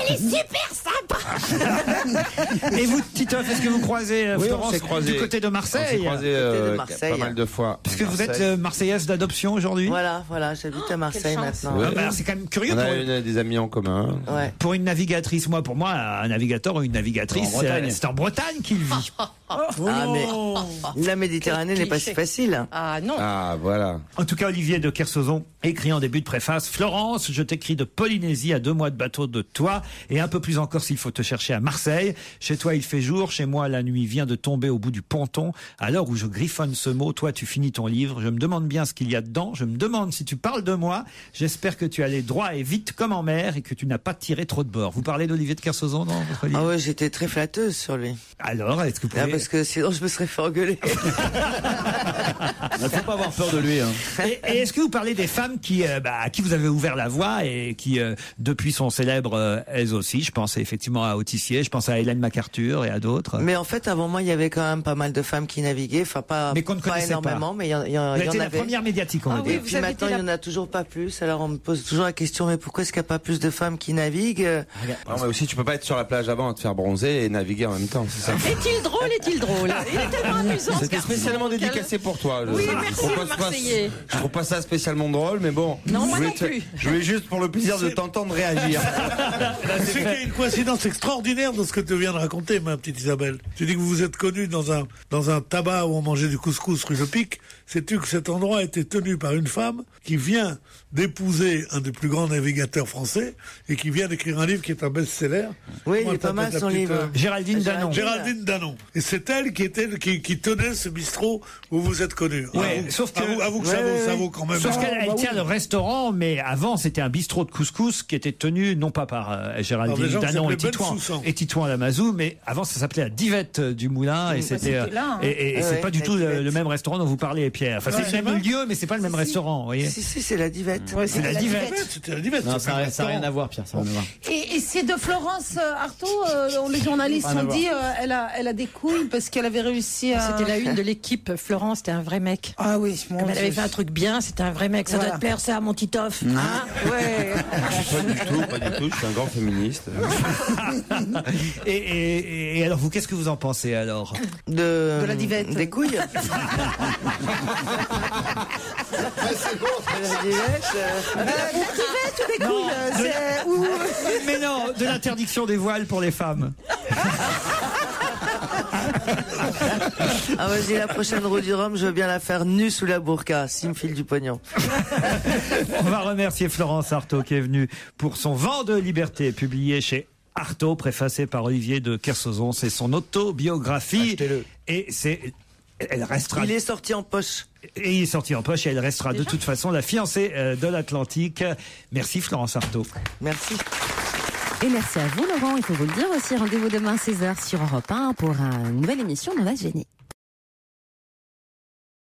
Elle est super sympa. Et vous, Titoff, est-ce que vous croisez Florence du côté de Marseille? On s'est croisés pas mal de fois. Parce que vous êtes marseillaise d'adoption aujourd'hui? Voilà, j'habite à Marseille maintenant. C'est quand même curieux. On a des amis en commun. Pour une navigatrice, pour moi, un navigateur ou une navigatrice, c'est en Bretagne qu'il vit. Mais la Méditerranée n'est pas si facile. Ah non. Ah voilà. En tout cas, Olivier de Kersauzon écrit en début de préface: Florence, je t'écris de Polynésie à 2 mois de bateau de toi et un peu plus encore s'il faut te chercher à Marseille. Chez toi il fait jour, chez moi la nuit vient de tomber au bout du ponton. À l'heure où je griffonne ce mot, toi tu finis ton livre. Je me demande bien ce qu'il y a dedans. Je me demande si tu parles de moi. J'espère que tu allais droit et vite comme en mer et que tu n'as pas tiré trop de bord. Vous parlez d'Olivier de Kersauzon dans votre livre? Ah ouais, j'étais très flatteuse sur lui. Alors, est-ce que vous pouvez... Parce que sinon je me serais fait engueuler. Il ne faut pas avoir peur de lui. Et est-ce que vous parlez des femmes à qui vous avez ouvert la voie et qui, depuis, sont célèbres elles aussi? Je pense effectivement à Autissier, je pense à Hélène MacArthur et à d'autres. Mais en fait, avant moi, il y avait quand même pas mal de femmes qui naviguaient. Enfin, pas énormément, mais il y en avait. Vous êtes la première médiatique, on va dire. Et puis maintenant, il n'y en a toujours pas plus. Alors on me pose toujours la question, mais pourquoi est-ce qu'il n'y a pas plus de femmes qui naviguent? Non, mais aussi, tu peux pas être sur la plage avant, te faire bronzer et naviguer en même temps, c'est ça? Est-il drôle? Il est tellement amusant. C'était spécialement dédicacé pour toi. Oui, merci le Marseillais. Je trouve pas ça spécialement drôle, mais bon. Non, moi non plus. Je voulais juste pour le plaisir de t'entendre réagir. C'est qu'il y a une coïncidence extraordinaire dans ce que tu viens de raconter, ma petite Isabelle. Tu dis que vous vous êtes connus dans un tabac où on mangeait du couscous rue Le Pic. Sais-tu que cet endroit a été tenu par une femme qui vient d'épouser un des plus grands navigateurs français et qui vient d'écrire un livre qui est un best-seller. Oui, il est pas mal son livre. Géraldine Danon. Géraldine Danon. Et c'est elle qui tenait ce bistrot où vous êtes connus. Ouais, sauf que avoue que ça vaut quand même. Sauf qu'elle tient le restaurant, mais avant c'était un bistrot de couscous qui était tenu non pas par Géraldine Danon et Titouan Lamazou, mais avant ça s'appelait la Divette du Moulin et c'était c'est pas du tout le même restaurant dont vous parlez, Pierre. Enfin, c'est le même lieu, mais c'est pas le même restaurant, vous voyez. Si, c'est la Divette. C'est la Divette. C'était la Divette. Non, ça n'a rien à voir, Pierre. Ça n'a rien à voir. Et c'est de Florence Artaud, les journalistes ont dit, elle a des couilles parce qu'elle avait réussi à... C'était la une de l'équipe. Florence, c'était un vrai mec. Ah oui. Elle avait fait un truc bien, c'était un vrai mec. Ça doit te plaire, ça, mon Titoff. Ouais. Pas du tout. Je suis un grand féministe. Et alors, vous, qu'est-ce que vous en pensez alors? De la Divette. Des couilles. C'est bon. La Divette. La Divette ou des couilles? Mais non, de l'interdiction des voiles pour les femmes. Ah vas-y, la prochaine roue du Rhum, je veux bien la faire nue sous la burqa, s'il me file du pognon. On va remercier Florence Artaud qui est venue pour son Vent de liberté, publié chez Artaud, préfacé par Olivier de Kersauzon. C'est son autobiographie. Achetez-le. Et elle restera. Il est sorti en poche. Et il est sorti en poche et elle restera de toute façon la fiancée de l'Atlantique. Merci Florence Artaud. Merci. Et merci à vous Laurent, il faut vous le dire aussi. Rendez-vous demain 16h sur Europe 1 pour une nouvelle émission d'On va se gêner.